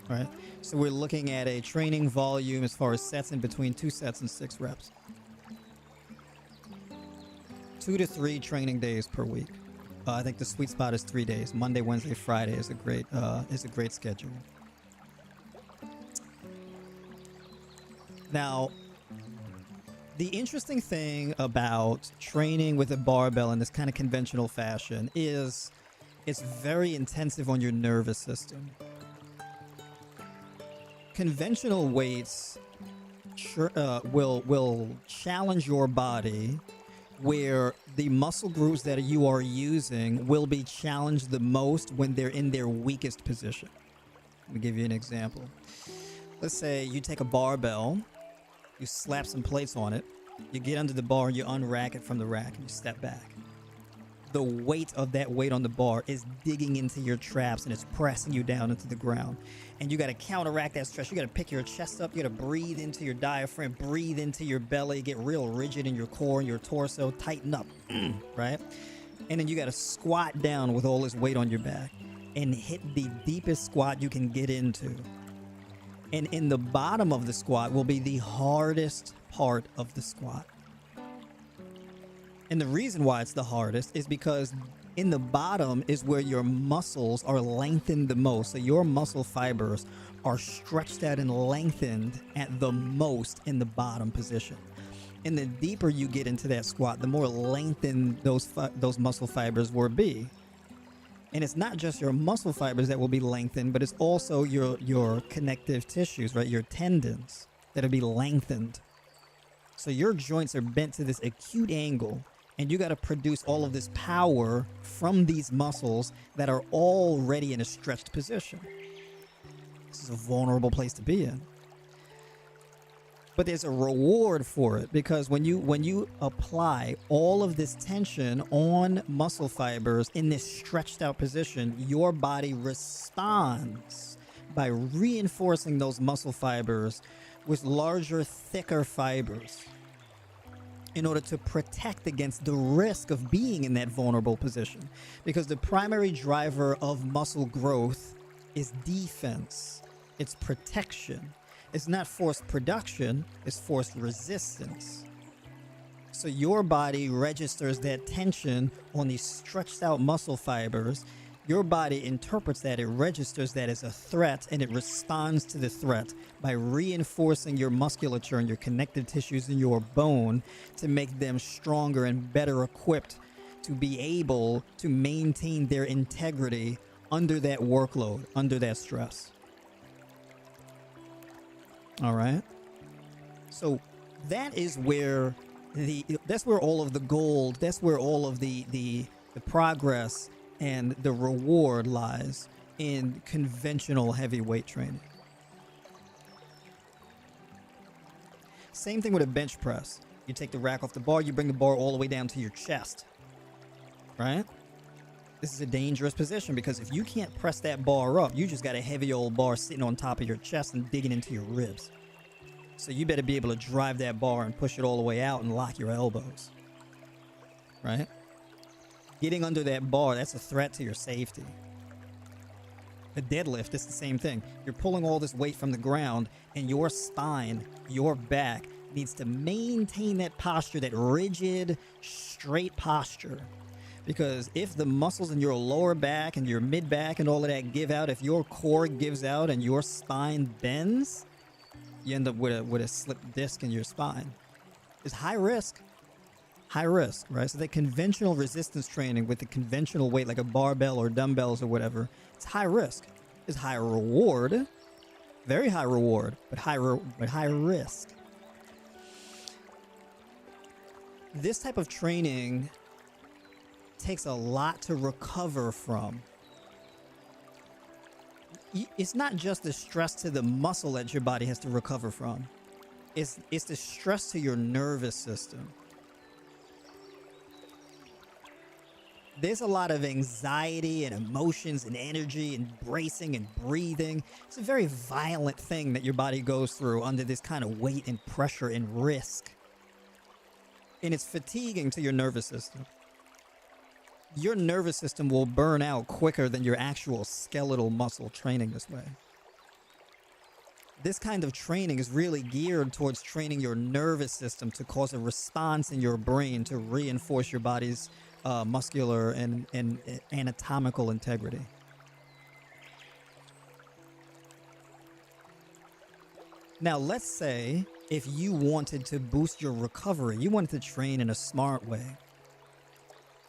right? So we're looking at a training volume as far as sets in between 2 sets and 6 reps. 2 to 3 training days per week. I think the sweet spot is 3 days. Monday, Wednesday, Friday is a great schedule. Now, the interesting thing about training with a barbell in this kind of conventional fashion is it's very intensive on your nervous system. Conventional weights will challenge your body, where the muscle groups that you are using will be challenged the most when they're in their weakest position. Let me give you an example. Let's say you take a barbell, you slap some plates on it, you get under the bar, you unrack it from the rack, and you step back. The weight of that weight on the bar is digging into your traps and it's pressing you down into the ground. And you got to counteract that stress. You got to pick your chest up. You got to breathe into your diaphragm, breathe into your belly, get real rigid in your core and your torso, tighten up, right? And then you got to squat down with all this weight on your back and hit the deepest squat you can get into. And in the bottom of the squat will be the hardest part of the squat. And the reason why it's the hardest is because in the bottom is where your muscles are lengthened the most. So your muscle fibers are stretched out and lengthened at the most in the bottom position. And the deeper you get into that squat, the more lengthened those muscle fibers will be. And it's not just your muscle fibers that will be lengthened, but it's also your connective tissues, right? Your tendons that'll be lengthened. So your joints are bent to this acute angle, and you got to produce all of this power from these muscles that are already in a stretched position. This is a vulnerable place to be in. But there's a reward for it, because when you apply all of this tension on muscle fibers in this stretched out position, your body responds by reinforcing those muscle fibers with larger, thicker fibers in order to protect against the risk of being in that vulnerable position. Because the primary driver of muscle growth is defense. It's protection. It's not forced production, it's forced resistance. So your body registers that tension on these stretched out muscle fibers your body interprets that, it registers that as a threat, and it responds to the threat by reinforcing your musculature and your connective tissues in your bone to make them stronger and better equipped to be able to maintain their integrity under that workload, under that stress. All right. So that is where that's where all of the gold, that's where all of the progress and the reward lies in conventional heavyweight training. Same thing with a bench press. You take the rack off the bar, you bring the bar all the way down to your chest, right? This is a dangerous position because if you can't press that bar up, you just got a heavy old bar sitting on top of your chest and digging into your ribs. So you better be able to drive that bar and push it all the way out and lock your elbows, right? Getting under that bar, that's a threat to your safety. A deadlift, it's the same thing. You're pulling all this weight from the ground, and your spine, your back, needs to maintain that posture, that rigid, straight posture. Because if the muscles in your lower back and your mid back and all of that give out, if your core gives out and your spine bends, you end up with a slipped disc in your spine. It's high risk. High risk, right? So that conventional resistance training with the conventional weight, like a barbell or dumbbells or whatever, it's high risk. It's high reward, very high reward, but high risk. This type of training takes a lot to recover from. It's not just the stress to the muscle that your body has to recover from. It's the stress to your nervous system. There's a lot of anxiety and emotions and energy and bracing and breathing. It's a very violent thing that your body goes through under this kind of weight and pressure and risk. And it's fatiguing to your nervous system. Your nervous system will burn out quicker than your actual skeletal muscle training this way. This kind of training is really geared towards training your nervous system to cause a response in your brain to reinforce your body's muscular and anatomical integrity. Now, let's say if you wanted to boost your recovery, you wanted to train in a smart way.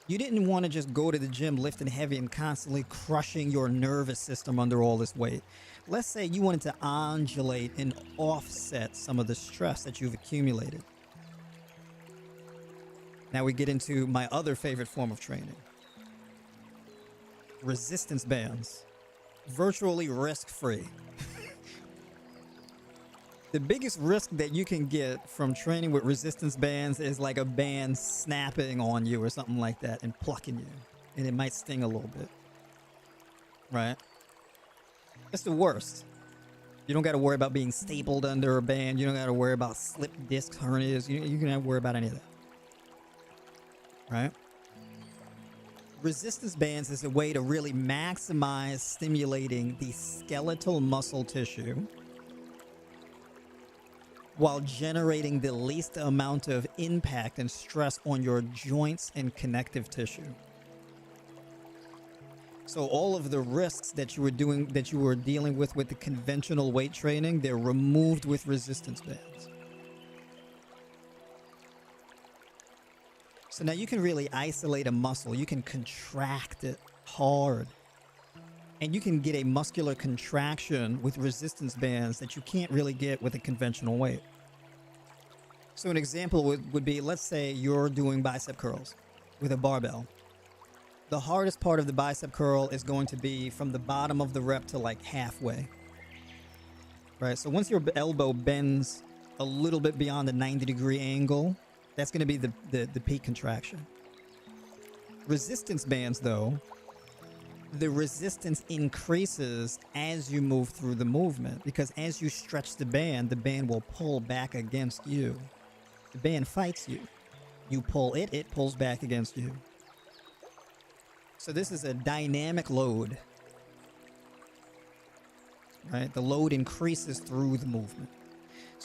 You didn't want to just go to the gym lifting heavy and constantly crushing your nervous system under all this weight. Let's say you wanted to undulate and offset some of the stress that you've accumulated. Now we get into my other favorite form of training. Resistance bands. Virtually risk-free. The biggest risk that you can get from training with resistance bands is like a band snapping on you or something like that and plucking you. And it might sting a little bit. Right? It's the worst. You don't got to worry about being stapled under a band. You don't got to worry about slip disc hernias. You don't have to worry about any of that. Right? Resistance bands is a way to really maximize stimulating the skeletal muscle tissue while generating the least amount of impact and stress on your joints and connective tissue. So all of the risks that you were dealing with the conventional weight training, they're removed with resistance bands. So now you can really isolate a muscle. You can contract it hard. And you can get a muscular contraction with resistance bands that you can't really get with a conventional weight. So an example would be, let's say you're doing bicep curls with a barbell. The hardest part of the bicep curl is going to be from the bottom of the rep to like halfway. Right? So once your elbow bends a little bit beyond the 90-degree angle, that's going to be the peak contraction. Resistance bands, though, the resistance increases as you move through the movement, because as you stretch the band will pull back against you. The band fights you. You pull it, it pulls back against you. So this is a dynamic load. Right? The load increases through the movement.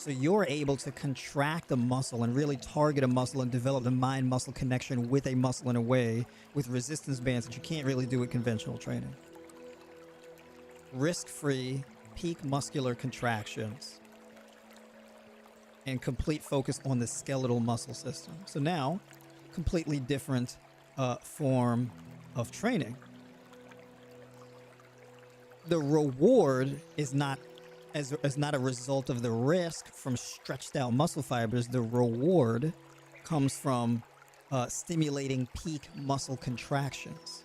So you're able to contract a muscle and really target a muscle and develop the mind-muscle connection with a muscle in a way with resistance bands that you can't really do with conventional training. Risk-free, peak muscular contractions, and complete focus on the skeletal muscle system. So now, completely different form of training. The reward is not a result of the risk from stretched out muscle fibers. The reward comes from stimulating peak muscle contractions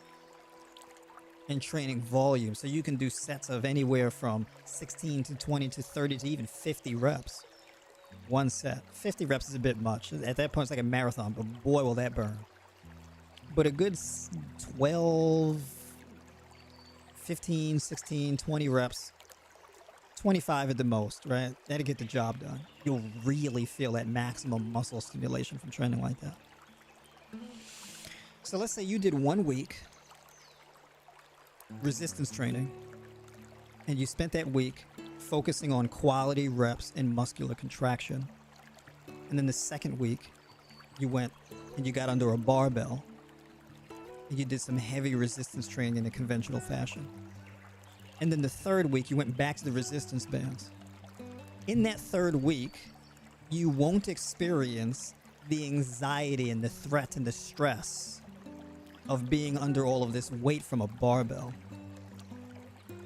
and training volume. So you can do sets of anywhere from 16 to 20 to 30 to even 50 reps. One set. 50 reps is a bit much. At that point, it's like a marathon, but boy, will that burn. But a good 12, 15, 16, 20 reps, 25 at the most, right? That'll get the job done. You'll really feel that maximum muscle stimulation from training like that. So let's say you did 1 week resistance training, and you spent that week focusing on quality reps and muscular contraction. And then the second week, you went and you got under a barbell, and you did some heavy resistance training in a conventional fashion. And then the third week, you went back to the resistance bands. In that third week, you won't experience the anxiety and the threat and the stress of being under all of this weight from a barbell.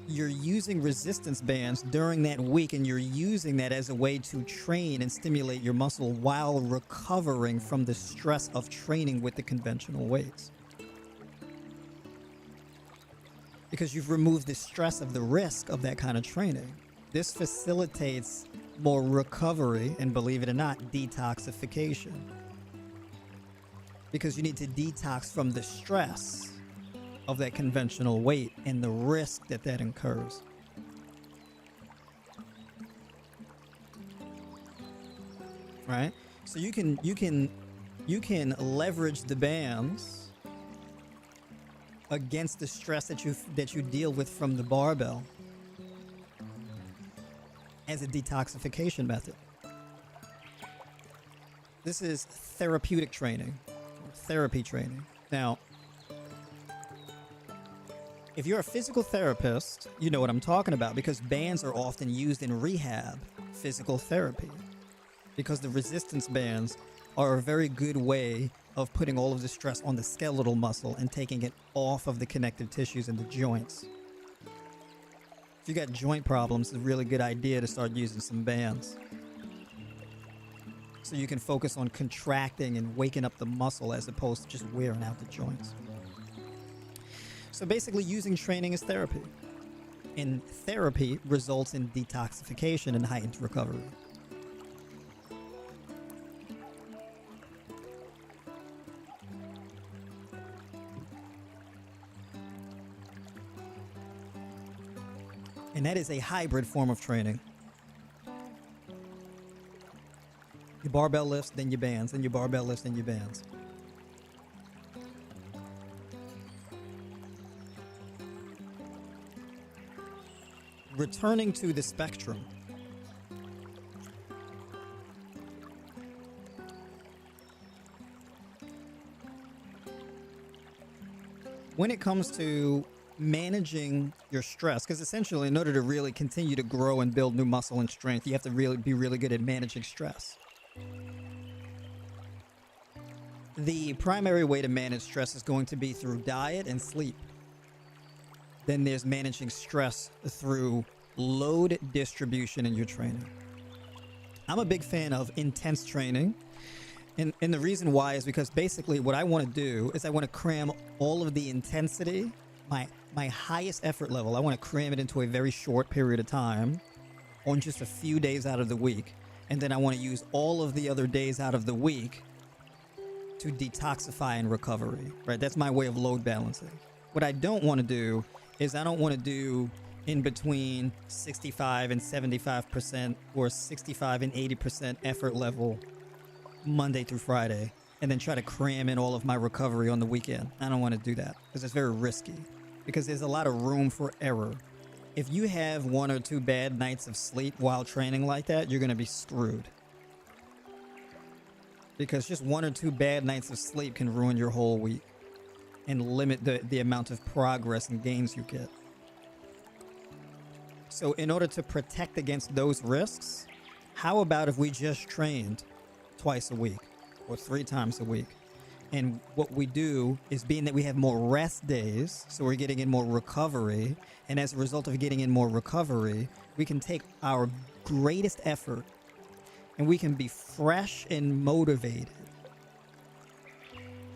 You're using resistance bands during that week, and you're using that as a way to train and stimulate your muscle while recovering from the stress of training with the conventional weights. Because you've removed the stress of the risk of that kind of training. This facilitates more recovery and, believe it or not, detoxification. Because you need to detox from the stress of that conventional weight and the risk that that incurs. Right? So you can leverage the bands against the stress that you deal with from the barbell as a detoxification method. This is therapeutic training, therapy training. Now, if you're a physical therapist, you know what I'm talking about, because bands are often used in rehab physical therapy, because the resistance bands are a very good way of putting all of the stress on the skeletal muscle and taking it off of the connective tissues and the joints. If you got joint problems, it's a really good idea to start using some bands, so you can focus on contracting and waking up the muscle as opposed to just wearing out the joints. So basically, using training as therapy. And therapy results in detoxification and heightened recovery. And that is a hybrid form of training. Your barbell lifts, then your bands, then your barbell lifts, then your bands. Returning to the spectrum. When it comes to managing your stress, because essentially in order to really continue to grow and build new muscle and strength, you have to really be really good at managing stress. The primary way to manage stress is going to be through diet and sleep. Then there's managing stress through load distribution in your training. I'm a big fan of intense training. And the reason why is because basically what I want to do is I want to cram all of the intensity, my highest effort level, I want to cram it into a very short period of time on just a few days out of the week. And then I want to use all of the other days out of the week to detoxify and recovery, right? That's my way of load balancing. What I don't want to do is I don't want to do in between 65 and 75% or 65 and 80% effort level Monday through Friday, and then try to cram in all of my recovery on the weekend. I don't want to do that because it's very risky, because there's a lot of room for error If you have 1 or 2 bad nights of sleep while training like that, you're going to be screwed. Because just 1 or 2 bad nights of sleep can ruin your whole week and limit the amount of progress and gains you get. So in order to protect against those risks, how about if we just trained twice a week or 3 times a week? And what we do is, being that we have more rest days, so we're getting in more recovery, and as a result of getting in more recovery, we can take our greatest effort and we can be fresh and motivated.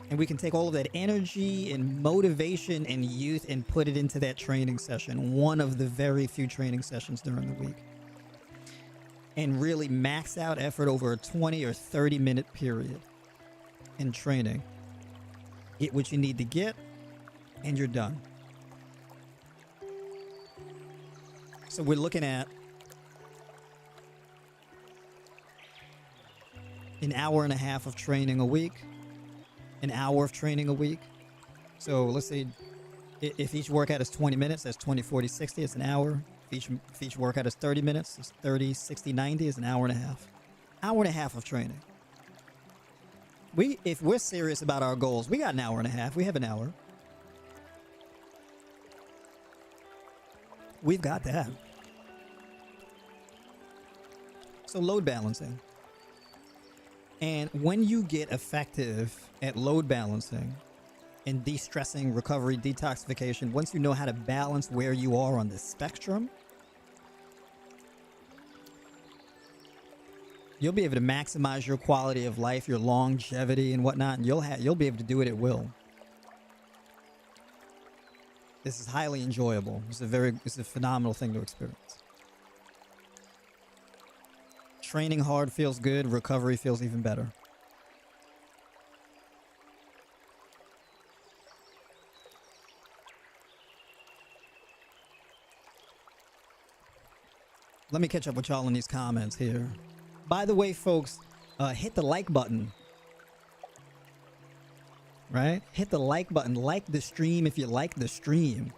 And we can take all of that energy and motivation and youth and put it into that training session, one of the very few training sessions during the week, and really max out effort over a 20 or 30-minute period in training. Get what you need to get, and you're done. So we're looking at an hour and a half of training a week, an hour of training a week. So let's say if each workout is 20 minutes, that's 20, 40, 60, it's an hour. If each workout is 30 minutes, it's 30, 60, 90, it's an hour and a half. Hour and a half of training. If we're serious about our goals, we got an hour and a half. We have an hour. We've got that. So load balancing. And when you get effective at load balancing and de-stressing, recovery, detoxification, once you know how to balance where you are on the spectrum, you'll be able to maximize your quality of life, your longevity and whatnot, and you'll be able to do it at will. This is highly enjoyable. It's a phenomenal thing to experience. Training hard feels good. Recovery feels even better. Let me catch up with y'all in these comments here. By the way, folks, hit the like button. Right? Hit the like button. Like the stream if you like the stream.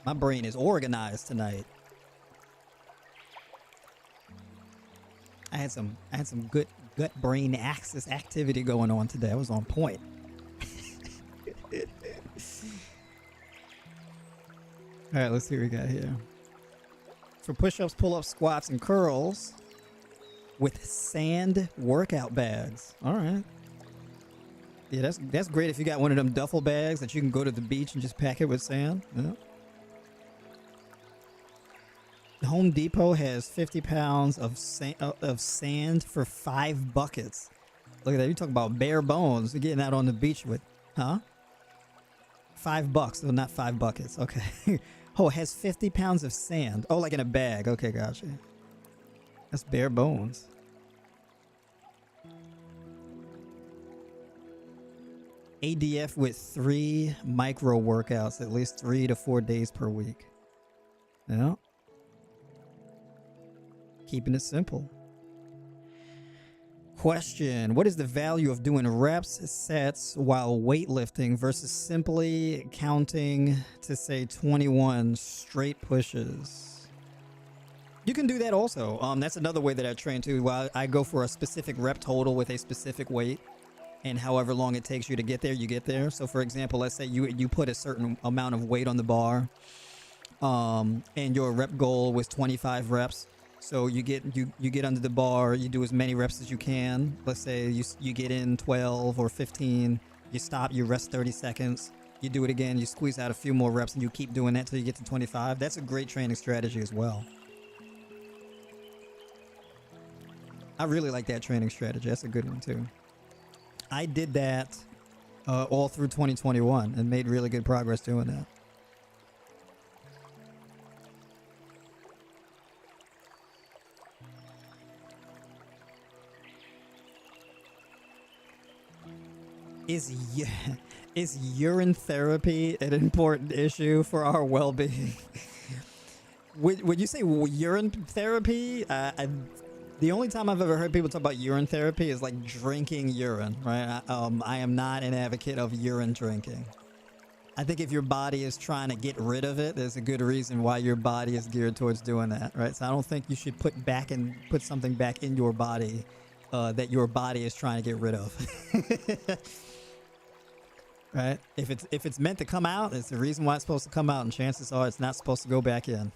My brain is organized tonight. I had some good gut brain axis activity going on today. I was on point. All right, let's see what we got here. For push-ups, pull-ups, squats, and curls with sand workout bags. All right. Yeah, that's great if you got one of them duffel bags that you can go to the beach and just pack it with sand. Yeah. Home Depot has 50 pounds of sand for 5 buckets. Look at that. You're talking about bare bones. You're getting out on the beach with, huh? $5. No, not 5 buckets. Okay. Oh, it has 50 pounds of sand. Oh, like in a bag. Okay, gotcha. That's bare bones. ADF with 3 micro workouts, at least 3 to 4 days per week. Yeah. Keeping it simple. Question: what is the value of doing reps, sets while weightlifting versus simply counting to say 21 straight pushes? You can do that also. That's another way that I train too. While I go for a specific rep total with a specific weight, and however long it takes you to get there, you get there. So for example, let's say you put a certain amount of weight on the bar, and your rep goal was 25 reps. So you get under the bar, you do as many reps as you can. Let's say you get in 12 or 15, you stop, you rest 30 seconds, you do it again, you squeeze out a few more reps, and you keep doing that till you get to 25. That's a great training strategy as well. I really like that training strategy. That's a good one too. I did that all through 2021 and made really good progress doing that. Is urine therapy an important issue for our well-being? Would you say urine therapy? The only time I've ever heard people talk about urine therapy is like drinking urine, right? I am not an advocate of urine drinking. I think if your body is trying to get rid of it, there's a good reason why your body is geared towards doing that, right? So I don't think you should put something back in your body that your body is trying to get rid of. Right? If it's meant to come out, it's the reason why it's supposed to come out, and chances are it's not supposed to go back in.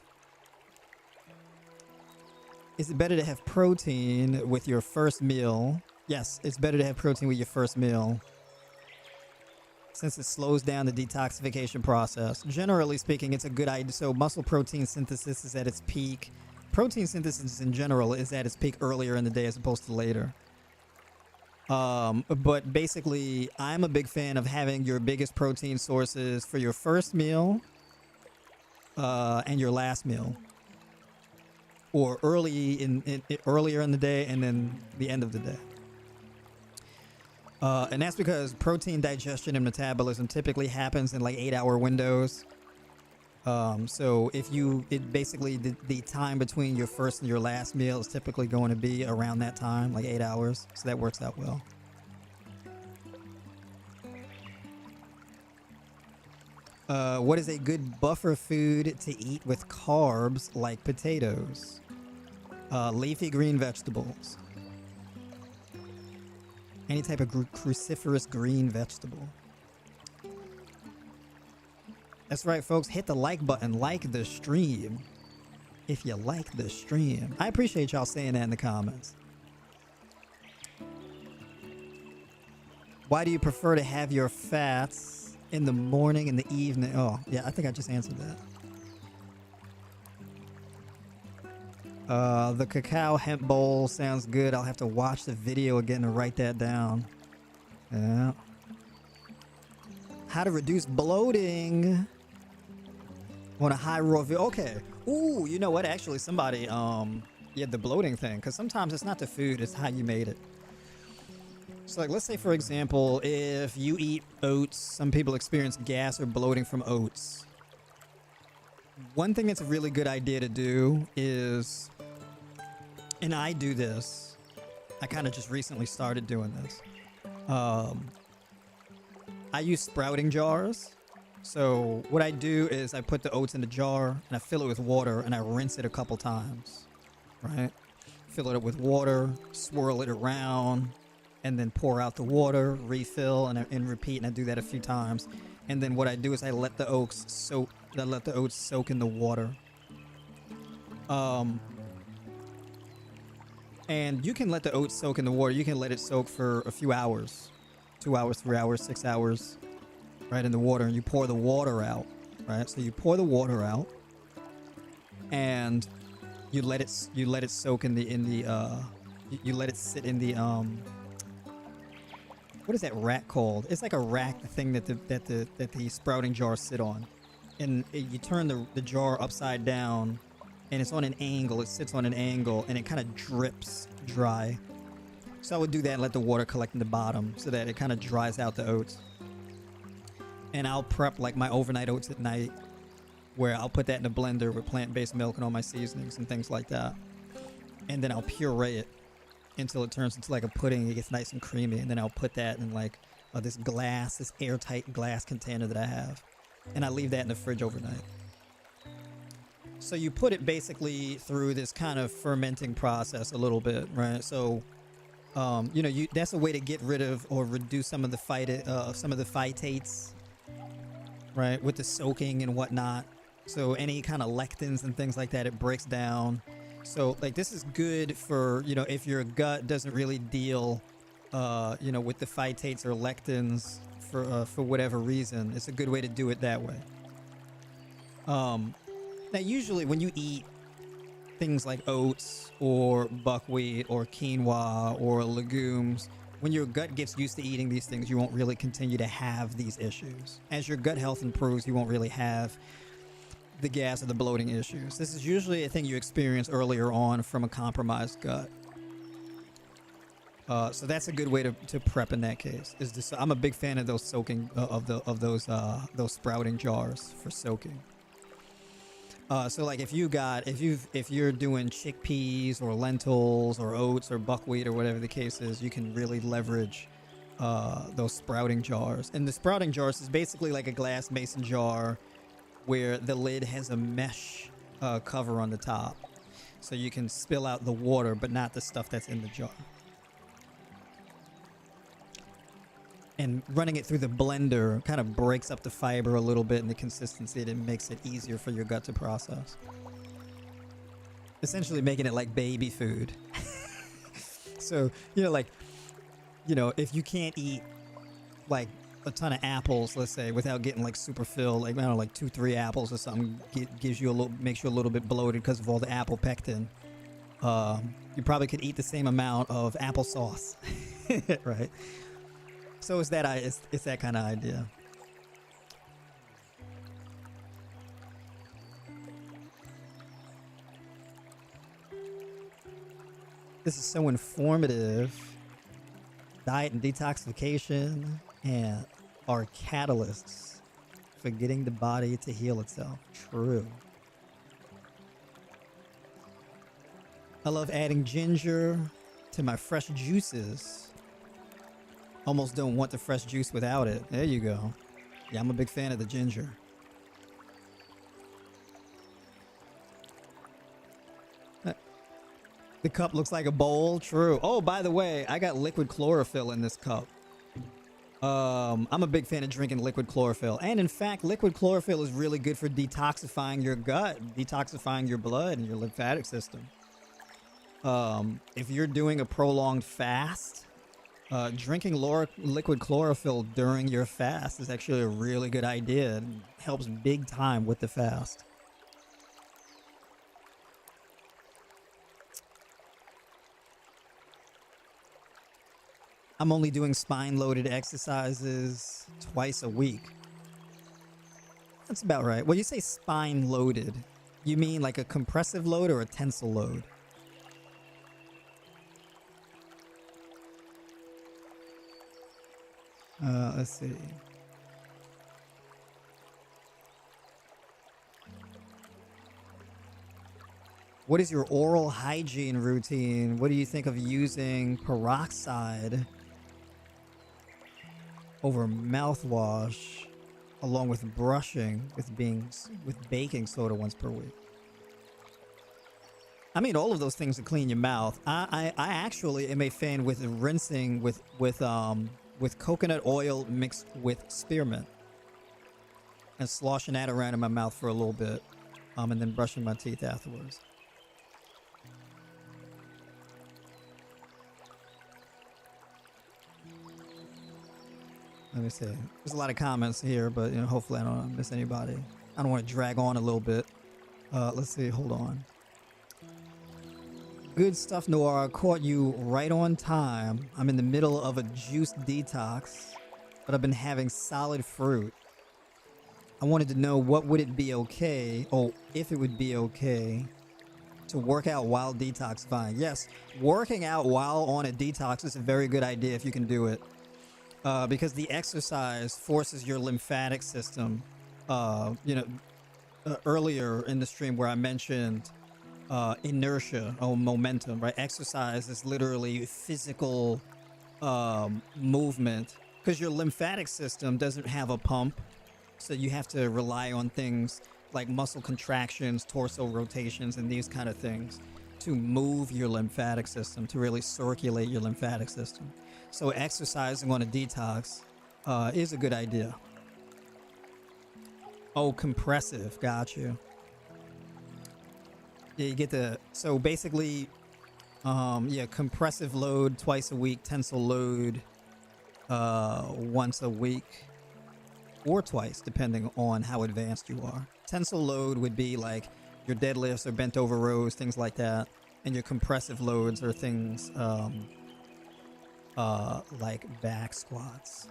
Is it better to have protein with your first meal? Yes, it's better to have protein with your first meal, since it slows down the detoxification process. Generally speaking, it's a good idea. So muscle protein synthesis is at its peak. Protein synthesis in general is at its peak earlier in the day as opposed to later. But basically, I'm a big fan of having your biggest protein sources for your first meal and your last meal, or earlier in the day and then the end of the day. And that's because protein digestion and metabolism typically happens in like 8-hour windows. So basically the time between your first and your last meal is typically going to be around that time, like 8 hours. So that works out well. What is a good buffer food to eat with carbs like potatoes? Leafy green vegetables. Any type of cruciferous green vegetable. That's right, folks. Hit the like button. Like the stream. If you like the stream. I appreciate y'all saying that in the comments. Why do you prefer to have your fats in the morning and the evening? Oh, yeah, I think I just answered that. The cacao hemp bowl sounds good. I'll have to watch the video again to write that down. Yeah. How to reduce bloating on a high raw view. Okay. Ooh, you know what? Actually, somebody, yeah, the bloating thing. Because sometimes it's not the food, it's how you made it. So, like, let's say, for example, if you eat oats, some people experience gas or bloating from oats. One thing that's a really good idea to do is, and I do this, I kind of just recently started doing this. I use sprouting jars. So what I do is I put the oats in the jar and I fill it with water and I rinse it a couple times, right? Fill it up with water, swirl it around, and then pour out the water, refill, and repeat. And I do that a few times. And then what I do is I let the oats soak. I let the oats soak in the water. And you can let the oats soak in the water. You can let it soak for a few hours, 2 hours, 3 hours, 6 hours, right in the water. And you pour the water out, right? So you pour the water out, and you let it soak you let it sit in the what is that rack called? It's like a rack, the thing that the sprouting jars sit on. And you turn the jar upside down, and it's on an angle. It sits on an angle, and it kind of drips dry. So I would do that and let the water collect in the bottom so that it kind of dries out the oats. And I'll prep like my overnight oats at night, where I'll put that in a blender with plant-based milk and all my seasonings and things like that. And then I'll puree it until it turns into like a pudding. It gets nice and creamy, and then I'll put that in like this airtight glass container that I have, and I leave that in the fridge overnight. So you put it basically through this kind of fermenting process a little bit, right? So that's a way to get rid of or reduce some of the phytates, right, with the soaking and whatnot. So any kind of lectins and things like that, it breaks down. So like this is good for, if your gut doesn't really deal, with the phytates or lectins for whatever reason. It's a good way to do it that way. Now usually when you eat things like oats or buckwheat or quinoa or legumes, when your gut gets used to eating these things, you won't really continue to have these issues. As your gut health improves, you won't really have the gas or the bloating issues. This is usually a thing you experience earlier on from a compromised gut. So that's a good way to prep in that case. I'm a big fan of those soaking those sprouting jars for soaking. So like if you're doing chickpeas or lentils or oats or buckwheat or whatever the case is, you can really leverage those sprouting jars. And the sprouting jars is basically like a glass mason jar where the lid has a mesh cover on the top, so you can spill out the water but not the stuff that's in the jar. And running it through the blender kind of breaks up the fiber a little bit and the consistency, and it makes it easier for your gut to process. Essentially making it like baby food. So, if you can't eat like a ton of apples, let's say, without getting like super filled, like, I don't know, like 2-3 apples or something, makes you a little bit bloated because of all the apple pectin. You probably could eat the same amount of applesauce, right? So it's that kind of idea. This is so informative. Diet and detoxification and are catalysts for getting the body to heal itself. True. I love adding ginger to my fresh juices. Almost don't want the fresh juice without it. There you go. Yeah, I'm a big fan of the ginger. The cup looks like a bowl. True. Oh, by the way, I got liquid chlorophyll in this cup. I'm a big fan of drinking liquid chlorophyll. And in fact, liquid chlorophyll is really good for detoxifying your gut, detoxifying your blood and your lymphatic system. If you're doing a prolonged fast, drinking liquid chlorophyll during your fast is actually a really good idea. It helps big time with the fast. I'm only doing spine-loaded exercises twice a week. That's about right. Well, you say spine-loaded. You mean like a compressive load or a tensile load? Let's see. What is your oral hygiene routine? What do you think of using peroxide over mouthwash, along with brushing with baking soda once per week? I mean, all of those things to clean your mouth. I actually am a fan with rinsing with coconut oil mixed with spearmint and sloshing that around in my mouth for a little bit, and then brushing my teeth afterwards. Let me see. There's a lot of comments here, but hopefully I don't miss anybody. I don't want to drag on a little bit. Let's see. Hold on. Good stuff, Noir. Caught you right on time. I'm in the middle of a juice detox, but I've been having solid fruit. I wanted to know what would it be okay, or if it would be okay, to work out while detoxifying. Yes, working out while on a detox is a very good idea if you can do it. Because the exercise forces your lymphatic system. Earlier in the stream where I mentioned inertia or momentum, right? Exercise is literally physical movement, because your lymphatic system doesn't have a pump, so you have to rely on things like muscle contractions, torso rotations, and these kind of things to move your lymphatic system, to really circulate your lymphatic system. So exercising on a detox is a good idea. Oh, compressive. Got you. Yeah, you get so basically, compressive load twice a week, tensile load once a week, or twice, depending on how advanced you are. Tensile load would be like your deadlifts or bent over rows, things like that. And your compressive loads are things like back squats.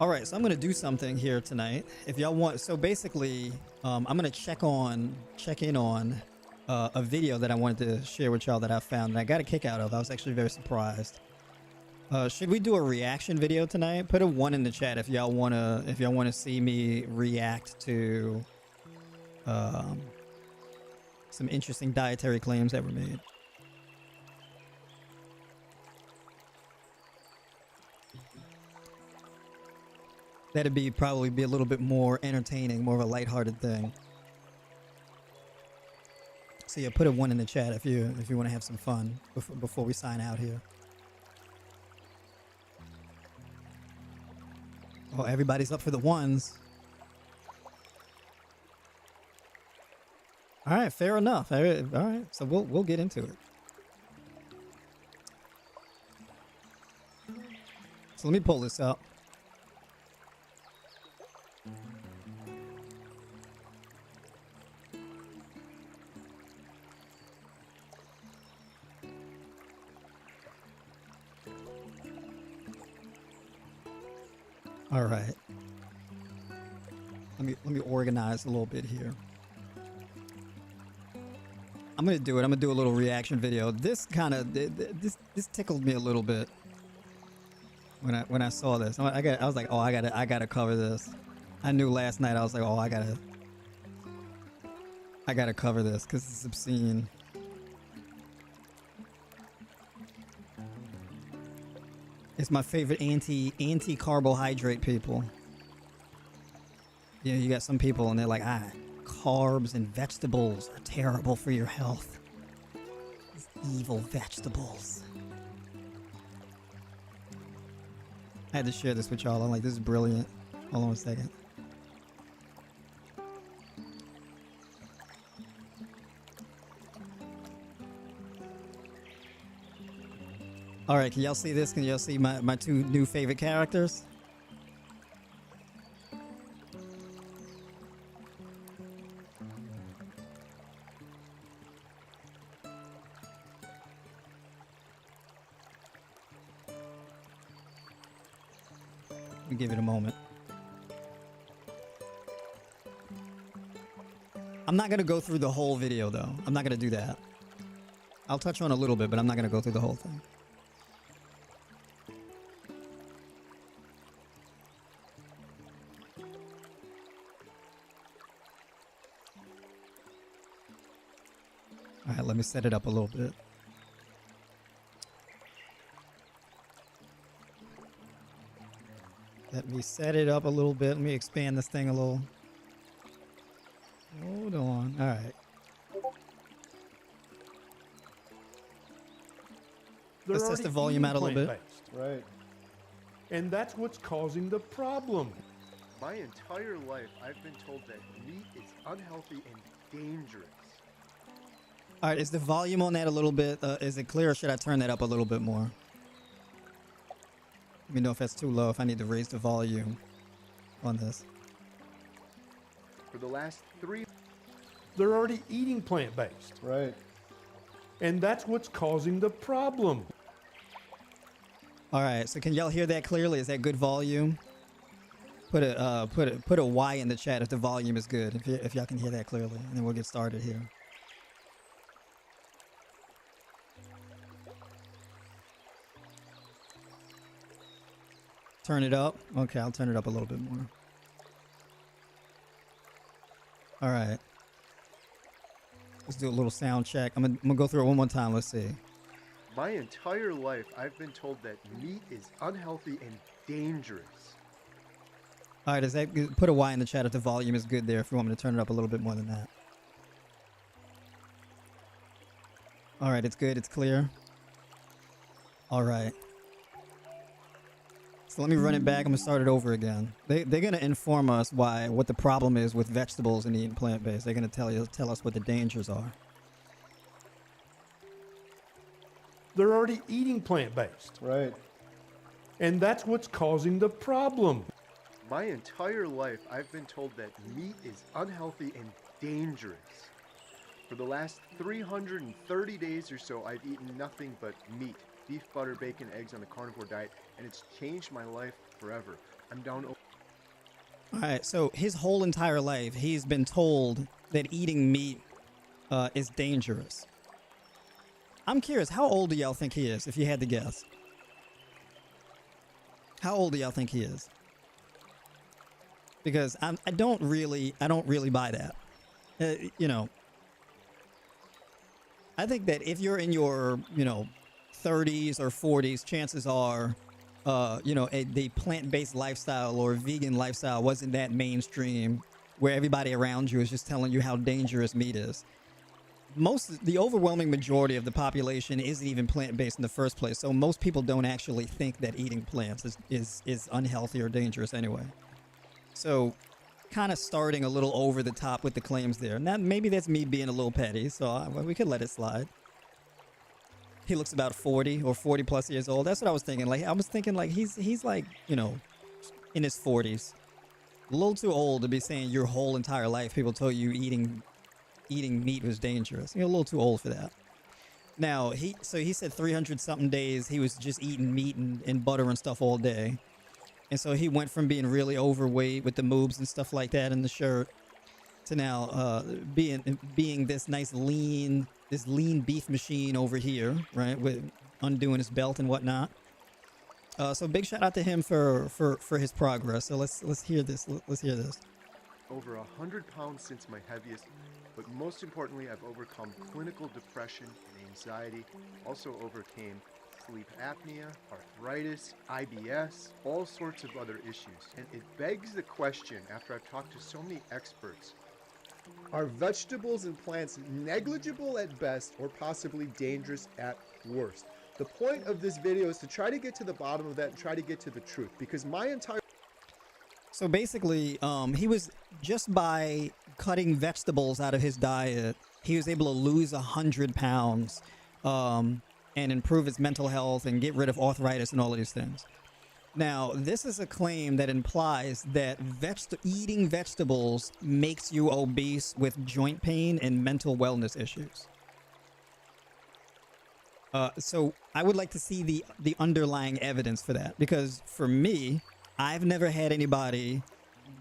All right, so I'm going to do something here tonight. If y'all want, so basically, I'm going to check in on a video that I wanted to share with y'all that I found and I got a kick out of. I was actually very surprised. Should we do a reaction video tonight? Put a 1 in the chat if y'all wanna see me react to some interesting dietary claims that were made. That'd be probably be a little bit more entertaining, more of a lighthearted thing. So yeah, put a 1 in the chat if you want to have some fun before we sign out here. Oh, everybody's up for the 1s. All right, fair enough. All right, so we'll get into it. So let me pull this up. All right. Let me organize a little bit here. I'm gonna do it. I'm gonna do a little reaction video. This kind of this tickled me a little bit when I saw this. I was like, oh, I gotta cover this. I knew last night. I was like, oh, I gotta cover this because it's obscene. It's my favorite anti-carbohydrate people. Yeah, you got some people and they're like, carbs and vegetables are terrible for your health. These evil vegetables. I had to share this with y'all. I'm like, this is brilliant. Hold on a second. All right, can y'all see this? Can y'all see my 2 new favorite characters? Let me give it a moment. I'm not gonna go through the whole video though. I'm not gonna do that. I'll touch on a little bit, but I'm not gonna go through the whole thing. All right, let me set it up a little bit. Let me set it up a little bit. Let me expand this thing a little. Hold on. All right. Let's test the volume out a little bit. Right. And that's what's causing the problem. My entire life, I've been told that meat is unhealthy and dangerous. All right, is the volume on that a little bit? Is it clear or should I turn that up a little bit more? Let me know if that's too low, if I need to raise the volume on this. For the last 3... They're already eating plant-based. Right. And that's what's causing the problem. All right, so can y'all hear that clearly? Is that good volume? Put a Y in the chat if the volume is good, if y'all can hear that clearly, and then we'll get started here. Turn it up. Okay, I'll turn it up a little bit more. All right. Let's do a little sound check. I'm gonna go through it one more time. Let's see. My entire life, I've been told that meat is unhealthy and dangerous. All right, put a Y in the chat if the volume is good there, if you want me to turn it up a little bit more than that. All right, it's good. It's clear. All right. So let me run it back. I'm gonna start it over again. They're gonna inform us what the problem is with vegetables and eating plant-based. They're gonna tell us what the dangers are. They're already eating plant-based. Right. And that's what's causing the problem. My entire life, I've been told that meat is unhealthy and dangerous. For the last 330 days or so, I've eaten nothing but meat. Beef, butter, bacon, eggs on a carnivore diet, and it's changed my life forever. I'm down. All right, so his whole entire life, he's been told that eating meat is dangerous. I'm curious, how old do y'all think he is, if you had to guess? How old do y'all think he is? Because I don't really buy that. You know, I think that if you're in your, 30s or 40s, chances are the plant-based lifestyle or vegan lifestyle wasn't that mainstream, where everybody around you is just telling you how dangerous meat is. The overwhelming majority of the population isn't even plant-based in the first place, so most people don't actually think that eating plants is unhealthy or dangerous anyway. So kind of starting a little over the top with the claims there. Now maybe that's me being a little petty, so we could let it slide. He looks about 40 or 40 plus years old. That's what I was thinking. Like, I was thinking like he's like, in his 40s. A little too old to be saying your whole entire life people told you eating meat was dangerous. You're a little too old for that. Now, he said 300 something days he was just eating meat and butter and stuff all day. And so he went from being really overweight with the moobs and stuff like that in the shirt to now being this nice lean beef machine over here, right? With undoing his belt and whatnot. So big shout out to him for his progress. So let's hear this. Let's hear this. Over 100 pounds since my heaviest, but most importantly, I've overcome clinical depression and anxiety. Also overcame sleep apnea, arthritis, IBS, all sorts of other issues. And it begs the question, after I've talked to so many experts, are vegetables and plants negligible at best or possibly dangerous at worst? The point of this video is to try to get to the bottom of that and try to get to the truth, because my entire... So basically, he was, just by cutting vegetables out of his diet, he was able to lose 100 pounds and improve his mental health and get rid of arthritis and all of these things. Now, this is a claim that implies that eating vegetables makes you obese with joint pain and mental wellness issues. So I would like to see the underlying evidence for that, because for me, I've never had anybody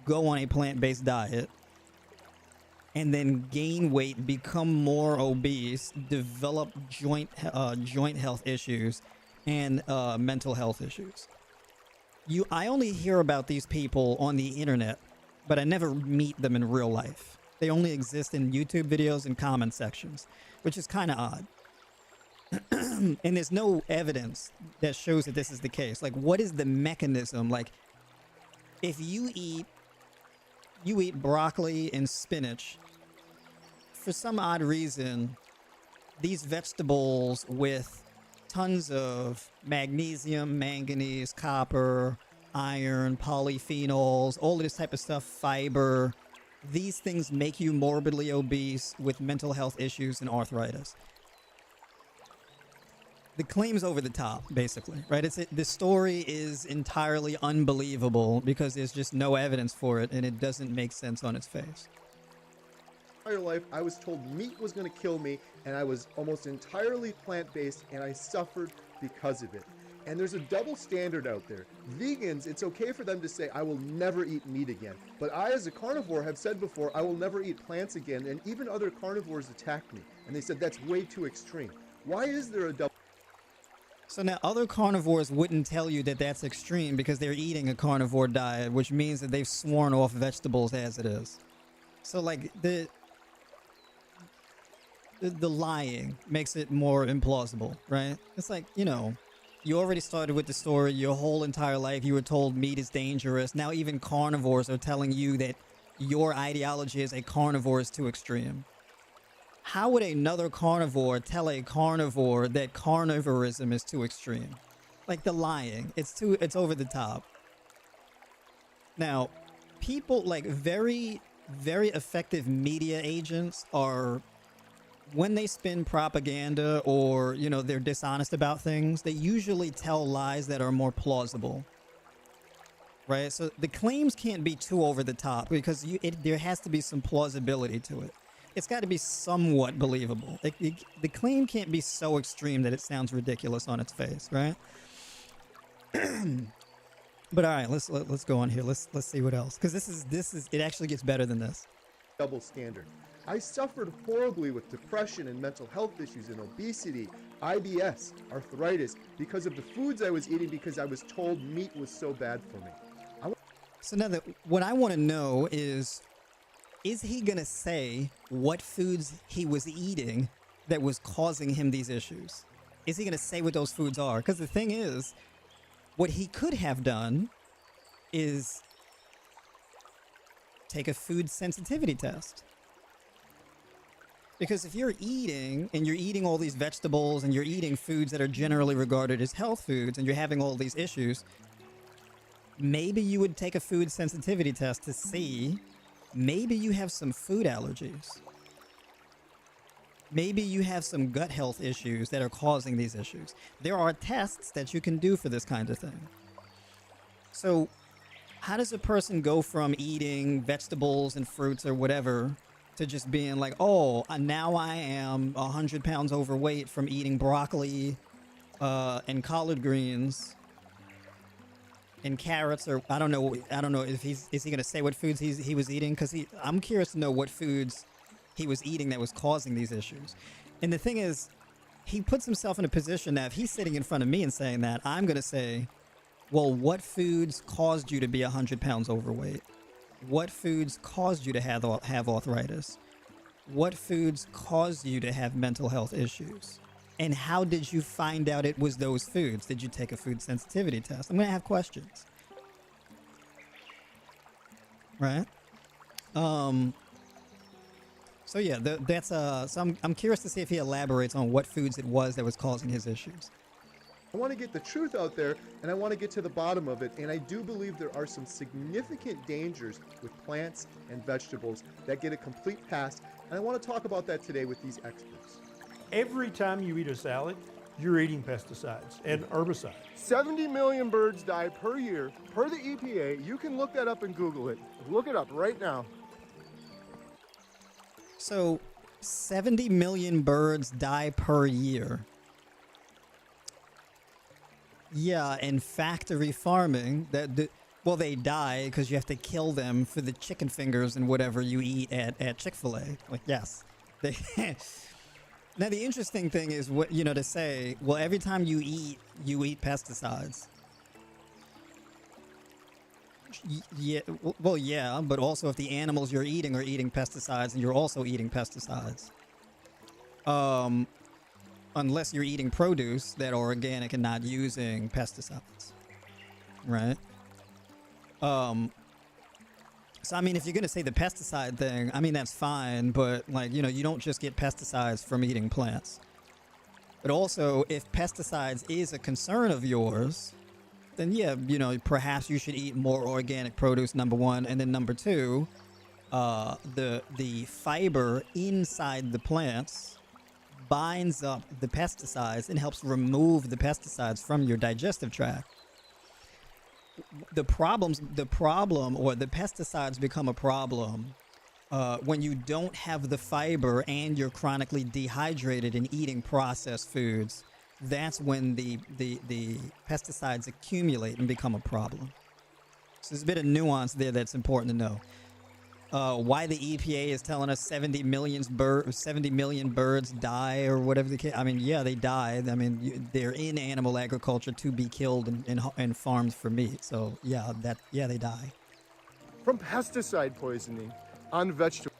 go on a plant-based diet and then gain weight, become more obese, develop joint health issues, and mental health issues. I only hear about these people on the internet, but I never meet them in real life. They only exist in YouTube videos and comment sections, which is kind of odd. And there's no evidence that shows that this is the case. Like, what is the mechanism? Like, if you eat broccoli and spinach, for some odd reason, these vegetables with tons of magnesium, manganese, copper, iron, polyphenols, all of this type of stuff, fiber, these things make you morbidly obese with mental health issues and arthritis. The claim's over the top, basically, right? The story is entirely unbelievable because there's just no evidence for it, and it doesn't make sense on its face. entire life, I was told meat was going to kill me, and I was almost entirely plant-based, and I suffered because of it. And there's a double standard out there. Vegans, it's okay for them to say, I will never eat meat again. But I, as a carnivore, have said before, I will never eat plants again, and even other carnivores attacked me. And they said, that's way too extreme. Why is there a double... So now other carnivores wouldn't tell you that that's extreme because they're eating a carnivore diet, which means that they've sworn off vegetables as it is. So like the lying makes it more implausible, right? It's like, you know, you already started with the story. Your whole entire life you were told meat is dangerous. Now even carnivores are telling you that your ideology as a carnivore is too extreme. How would another carnivore tell a carnivore that carnivorism is too extreme? Like the lying, it's over the top. Now, people like very, very effective media agents are, when they spin propaganda or, you know, they're dishonest about things, they usually tell lies that are more plausible. Right? So the claims can't be too over the top because there has to be some plausibility to it. It's got to be somewhat believable. The claim can't be so extreme that it sounds ridiculous on its face, right? But all right, let's go on here. Let's see what else, because this is it actually gets better than this. double standard. I suffered horribly with depression and mental health issues and obesity, IBS, arthritis, because of the foods I was eating because I was told meat was so bad for me. So now what I want to know is he going to say what foods he was eating that was causing him these issues? Is he going to say what those foods are? Because the thing is, What he could have done is take a food sensitivity test. Because if you're eating and you're eating all these vegetables and you're eating foods that are generally regarded as health foods and you're having all these issues, maybe you would take a food sensitivity test to see maybe you have some food allergies. Maybe you have some gut health issues that are causing these issues. There are tests that you can do for this kind of thing. So how does a person go from eating vegetables and fruits or whatever to just being like, oh, now I am 100 pounds overweight from eating broccoli and collard greens and carrots, or I don't know if is he going to say what foods he was eating, because I'm curious to know what foods he was eating that was causing these issues. And the thing is, he puts himself in a position that if he's sitting in front of me and saying that, I'm going to say, well, what foods caused you to be 100 pounds overweight? What foods caused you to have arthritis? What foods caused you to have mental health issues? And how did you find out it was those foods? Did you take a food sensitivity test? I'm going to have questions. Right? So yeah, that's so I'm curious to see if he elaborates on what foods it was that was causing his issues. I want to get the truth out there, and I want to get to the bottom of it, and I do believe there are some significant dangers with plants and vegetables that get a complete pass, and I want to talk about that today with these experts. Every time you eat a salad, you're eating pesticides and herbicides. 70 million birds die per year, per the EPA. You can look that up and Google it. Look it up right now. So 70 million birds die per year. Yeah, in factory farming, well, they die because you have to kill them for the chicken fingers and whatever you eat at Chick-fil-A. Like, yes. Now, the interesting thing is, what to say, well, every time you eat pesticides. Yeah, well, yeah, but also if the animals you're eating are eating pesticides and you're also eating pesticides. Unless you're eating produce that are organic and not using pesticides, right? So I mean, if you're gonna say the pesticide thing, I mean that's fine, but like you don't just get pesticides from eating plants. But also, if pesticides is a concern of yours, then yeah, perhaps you should eat more organic produce. Number one, and then number two, the fiber inside the plants binds up the pesticides and helps remove the pesticides from your digestive tract. The pesticides become a problem when you don't have the fiber and you're chronically dehydrated and eating processed foods. That's when the pesticides accumulate and become a problem. So there's a bit of nuance there that's important to know. Why the EPA is telling us 70 million birds die or whatever the case. I mean, yeah, they die. I mean, they're in animal agriculture to be killed and farmed for meat. So yeah, they die. From pesticide poisoning on vegetables.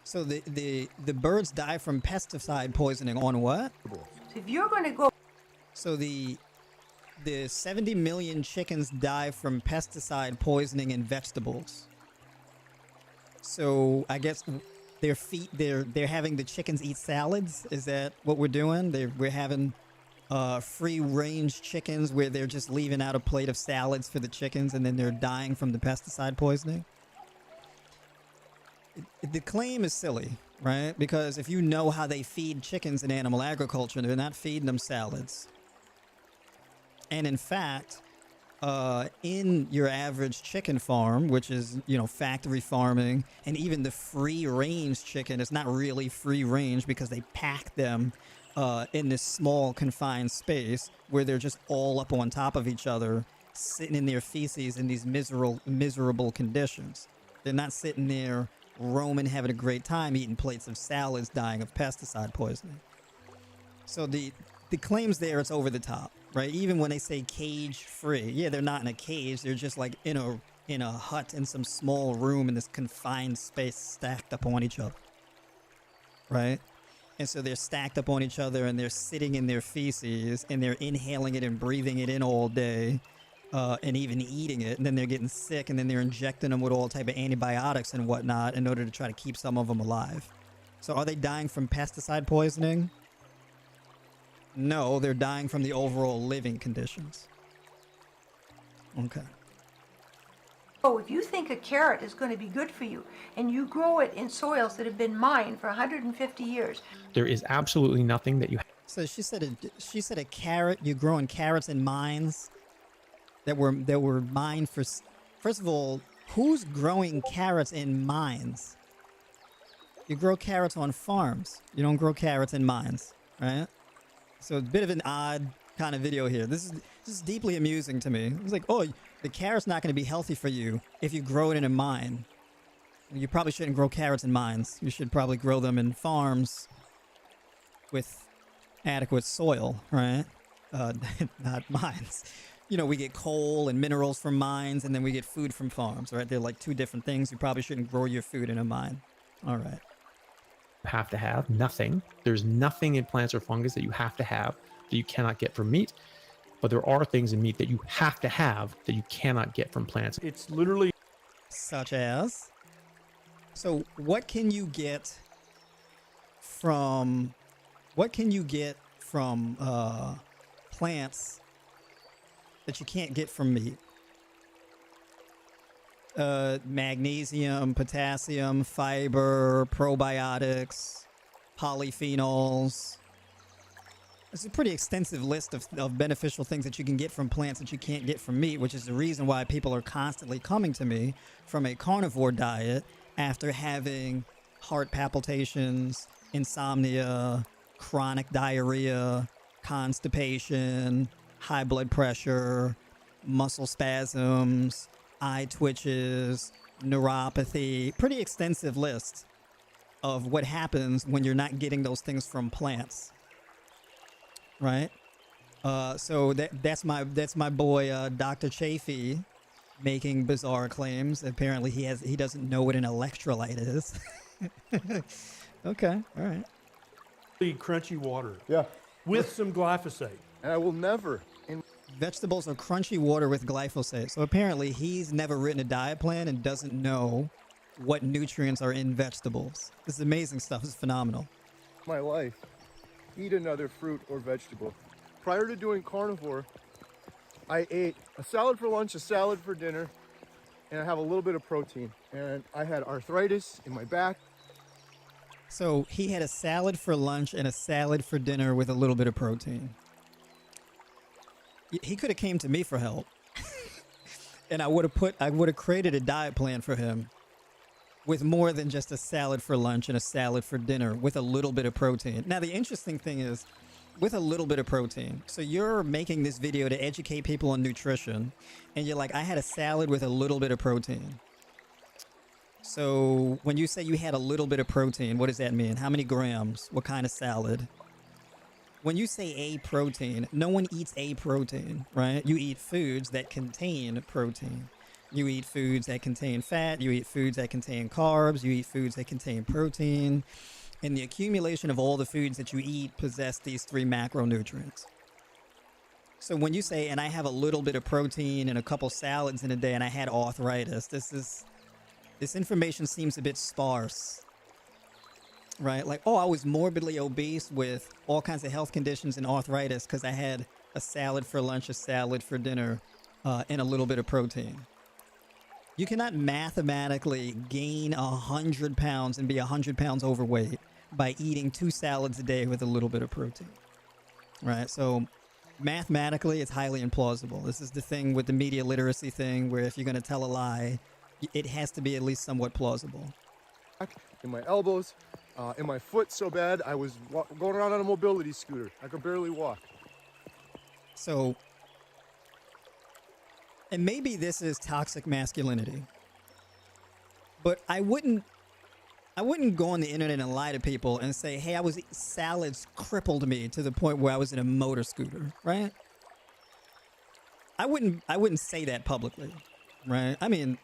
So the birds die from pesticide poisoning on what? If you're going to go... So the 70 million chickens die from pesticide poisoning in vegetables. So I guess they're having the chickens eat salads. Is that what we're doing? We're having free range chickens where they're just leaving out a plate of salads for the chickens and then they're dying from the pesticide poisoning. The claim is silly, right? Because if you know how they feed chickens in animal agriculture, they're not feeding them salads. And in fact, in your average chicken farm, which is, factory farming, and even the free range chicken is not really free range because they pack them in this small confined space where they're just all up on top of each other, sitting in their feces in these miserable conditions. They're not sitting there roaming, having a great time, eating plates of salads, dying of pesticide poisoning. So the claims there, it's over the top, right? Even when they say cage free, yeah, they're not in a cage. They're just like in a hut in some small room in this confined space, stacked up on each other, right? And so they're stacked up on each other and they're sitting in their feces and they're inhaling it and breathing it in all day. and even eating it, and then they're getting sick, and then they're injecting them with all type of antibiotics and whatnot in order to try to keep some of them alive. So are they dying from pesticide poisoning? No, they're dying from the overall living conditions. Okay. Oh, if you think a carrot is going to be good for you and you grow it in soils that have been mined for 150 years. There is absolutely nothing that you So she said a carrot, you're growing carrots in mines that were mined for. First of all, who's growing carrots in mines? You grow carrots on farms. You don't grow carrots in mines, right? So it's a bit of an odd kind of video here. This is deeply amusing to me. It's like, oh, the carrot's not going to be healthy for you if you grow it in a mine. You probably shouldn't grow carrots in mines. You should probably grow them in farms with adequate soil, right? Not mines. You know, we get coal and minerals from mines, and then we get food from farms, right? They're like two different things. You probably shouldn't grow your food in a mine. All right. have to have. Nothing. There's nothing in plants or fungus that you have to have that you cannot get from meat. But there are things in meat that you have to have that you cannot get from plants. It's literally Such as? So what can you get from plants that you can't get from meat? Magnesium, potassium, fiber, probiotics, polyphenols. It's a pretty extensive list of beneficial things that you can get from plants that you can't get from meat, which is the reason why people are constantly coming to me from a carnivore diet after having heart palpitations, insomnia, chronic diarrhea, constipation, high blood pressure, muscle spasms, eye twitches, neuropathy. Pretty extensive list of what happens when you're not getting those things from plants. Right? So that's my boy Dr. Chafee making bizarre claims. Apparently he doesn't know what an electrolyte is. Okay, all right. crunchy water Yeah. with some glyphosate. And I will never. Vegetables are crunchy water with glyphosate. So apparently he's never written a diet plan and doesn't know what nutrients are in vegetables. This is amazing stuff. This is phenomenal. My life, eat another fruit or vegetable. Prior to doing carnivore, I ate a salad for lunch, a salad for dinner, and I have a little bit of protein. And I had arthritis in my back. So he had a salad for lunch and a salad for dinner with a little bit of protein. He could have came to me for help. And I would have created a diet plan for him with more than just a salad for lunch and a salad for dinner with a little bit of protein. Now, the interesting thing is with a little bit of protein. So you're making this video to educate people on nutrition, and you're like, I had a salad with a little bit of protein. So when you say you had a little bit of protein, what does that mean? How many grams? What kind of salad? When you say a protein, no one eats a protein, right? You eat foods that contain protein. You eat foods that contain fat. You eat foods that contain carbs. You eat foods that contain protein. And the accumulation of all the foods that you eat possess these three macronutrients. So when you say, and I have a little bit of protein and a couple salads in a day and I had arthritis, this information seems a bit sparse. Right? Like, oh, I was morbidly obese with all kinds of health conditions and arthritis because I had a salad for lunch, a salad for dinner, and a little bit of protein. You cannot mathematically gain 100 pounds and be 100 pounds overweight by eating 2 salads a day with a little bit of protein. Right? So mathematically, it's highly implausible. This is the thing with the media literacy thing where if you're going to tell a lie, it has to be at least somewhat plausible. In my elbows, in my foot so bad, I was going around on a mobility scooter. I could barely walk. So, and maybe this is toxic masculinity, but I wouldn't go on the internet and lie to people and say, hey, salads crippled me to the point where I was in a motor scooter, right? I wouldn't say that publicly, right? I mean,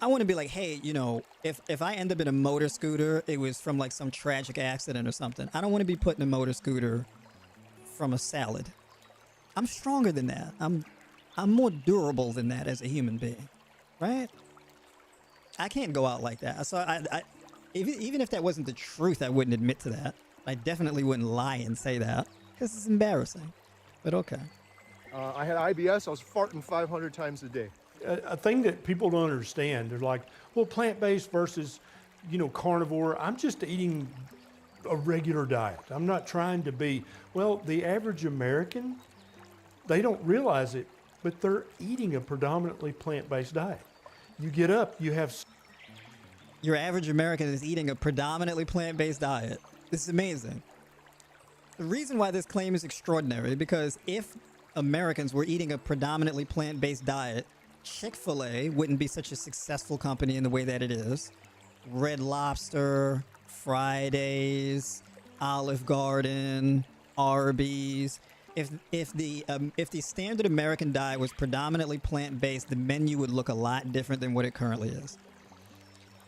I want to be like, hey, you know, if I end up in a motor scooter, it was from like some tragic accident or something. I don't want to be put in a motor scooter from a salad. I'm stronger than that. I'm I'm more durable than that as a human being, right? I can't go out like that. So even if that wasn't the truth, I wouldn't admit to that. I definitely wouldn't lie and say that because it's embarrassing. But okay. I had IBS. I was farting 500 times a day. A thing that people don't understand, they're like, well, plant-based versus, carnivore. I'm just eating a regular diet. I'm not trying to be, well, the average American, they don't realize it, but they're eating a predominantly plant-based diet. You get up, you have... Your average American is eating a predominantly plant-based diet. This is amazing. The reason why this claim is extraordinary, because if Americans were eating a predominantly plant-based diet, Chick-fil-A wouldn't be such a successful company in the way that it is. Red Lobster, Fridays, Olive Garden, Arby's. If the standard American diet was predominantly plant-based, the menu would look a lot different than what it currently is.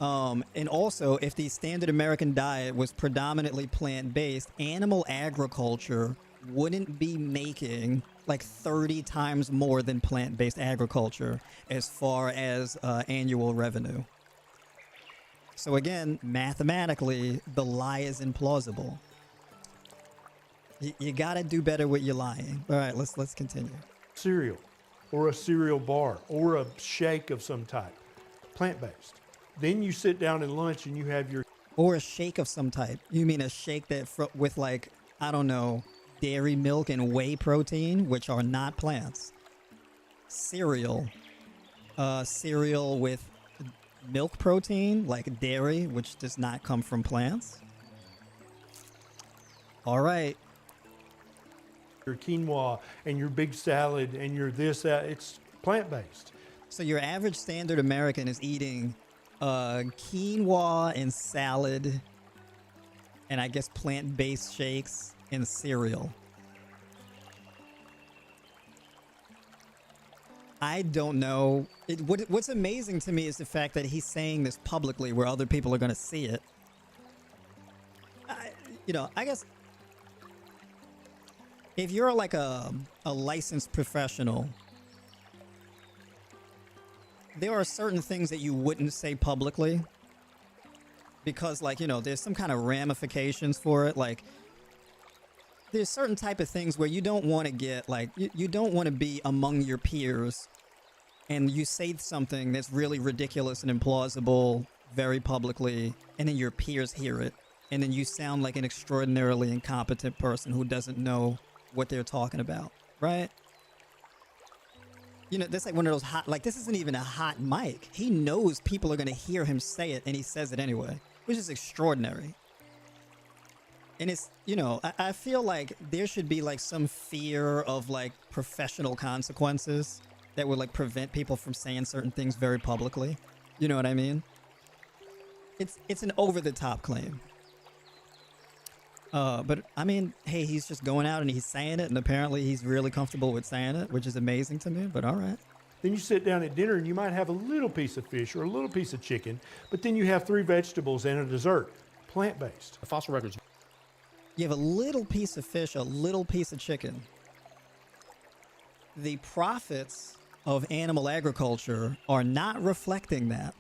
And also, if the standard American diet was predominantly plant-based, animal agriculture wouldn't be making like 30 times more than plant-based agriculture as far as annual revenue. So again, mathematically, the lie is implausible. You gotta do better with your lying. All right, let's continue. cereal or a cereal bar or a shake of some type, plant-based. Then you sit down at lunch and you have your... Or a shake of some type. You mean a shake that with like, I don't know, dairy milk and whey protein, which are not plants. Cereal. Cereal with milk protein, like dairy, which does not come from plants. All right. Your quinoa and your big salad and your this, that, it's plant-based. So your average standard American is eating quinoa and salad and I guess plant-based shakes and cereal. I don't know. What's amazing to me is the fact that he's saying this publicly where other people are going to see it. I guess if you're like a licensed professional, there are certain things that you wouldn't say publicly because, like, there's some kind of ramifications for it. Like, there's certain type of things where you don't want to get, like, you don't want to be among your peers and you say something that's really ridiculous and implausible very publicly, and then your peers hear it, and then you sound like an extraordinarily incompetent person who doesn't know what they're talking about, right? That's like one of those hot, like, this isn't even a hot mic. He knows people are going to hear him say it, and he says it anyway, which is extraordinary. And it's, I feel like there should be like some fear of like professional consequences that would like prevent people from saying certain things very publicly. You know what I mean? It's an over-the-top claim. But I mean, hey, he's just going out and he's saying it, and apparently he's really comfortable with saying it, which is amazing to me, but all right. Then you sit down at dinner and you might have a little piece of fish or a little piece of chicken, but then you have 3 vegetables and a dessert, plant-based. The fossil records. You have a little piece of fish, a little piece of chicken. The profits of animal agriculture are not reflecting that.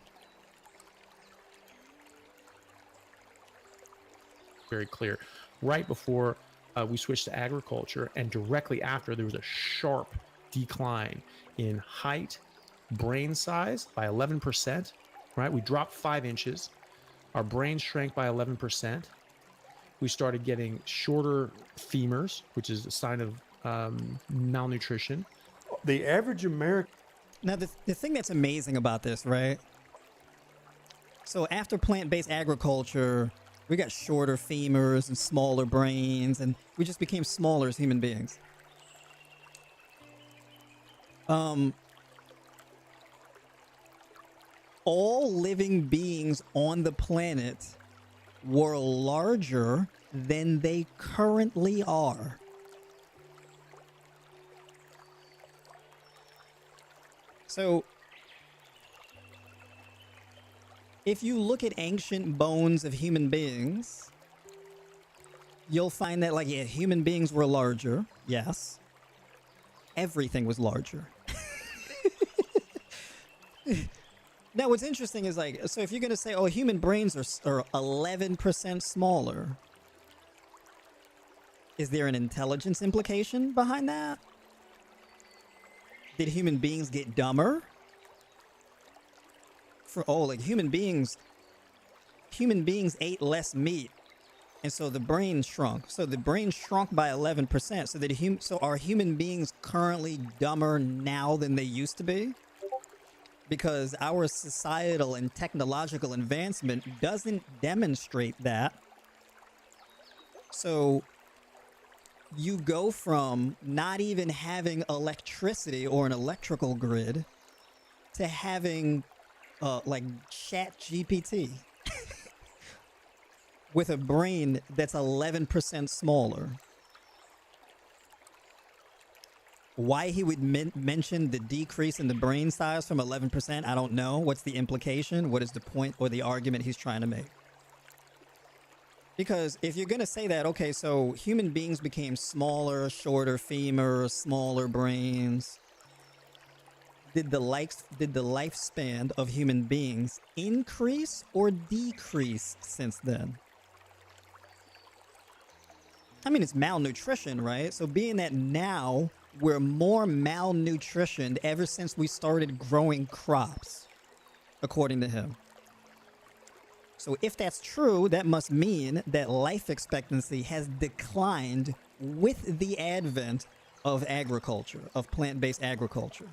Very clear. Right before we switched to agriculture, and directly after, there was a sharp decline in height, brain size by 11%. Right, we dropped 5 inches. Our brain shrank by 11%. We started getting shorter femurs, which is a sign of malnutrition. The average American... Now, the thing that's amazing about this, right? So after plant-based agriculture, we got shorter femurs and smaller brains, and we just became smaller as human beings. All living beings on the planet were larger than they currently are. So, if you look at ancient bones of human beings, you'll find that, like, yeah, human beings were larger. Yes. Everything was larger. Now, what's interesting is like, so if you're gonna say, oh, human brains are 11% smaller, is there an intelligence implication behind that? Did human beings get dumber? Like human beings ate less meat, and so the brain shrunk. So the brain shrunk by 11%. So are human beings currently dumber now than they used to be? Because our societal and technological advancement doesn't demonstrate that. So you go from not even having electricity or an electrical grid to having like Chat GPT with a brain that's 11% smaller. Why he would mention the decrease in the brain size from 11%, I don't know. What's the implication? What is the point or the argument he's trying to make? Because if you're going to say that, okay, so human beings became smaller, shorter femurs, smaller brains. Did the lifespan of human beings increase or decrease since then? I mean, it's malnutrition, right? So being that now we're more malnutritioned ever since we started growing crops, according to him. So if that's true, that must mean that life expectancy has declined with the advent of agriculture, of plant-based agriculture.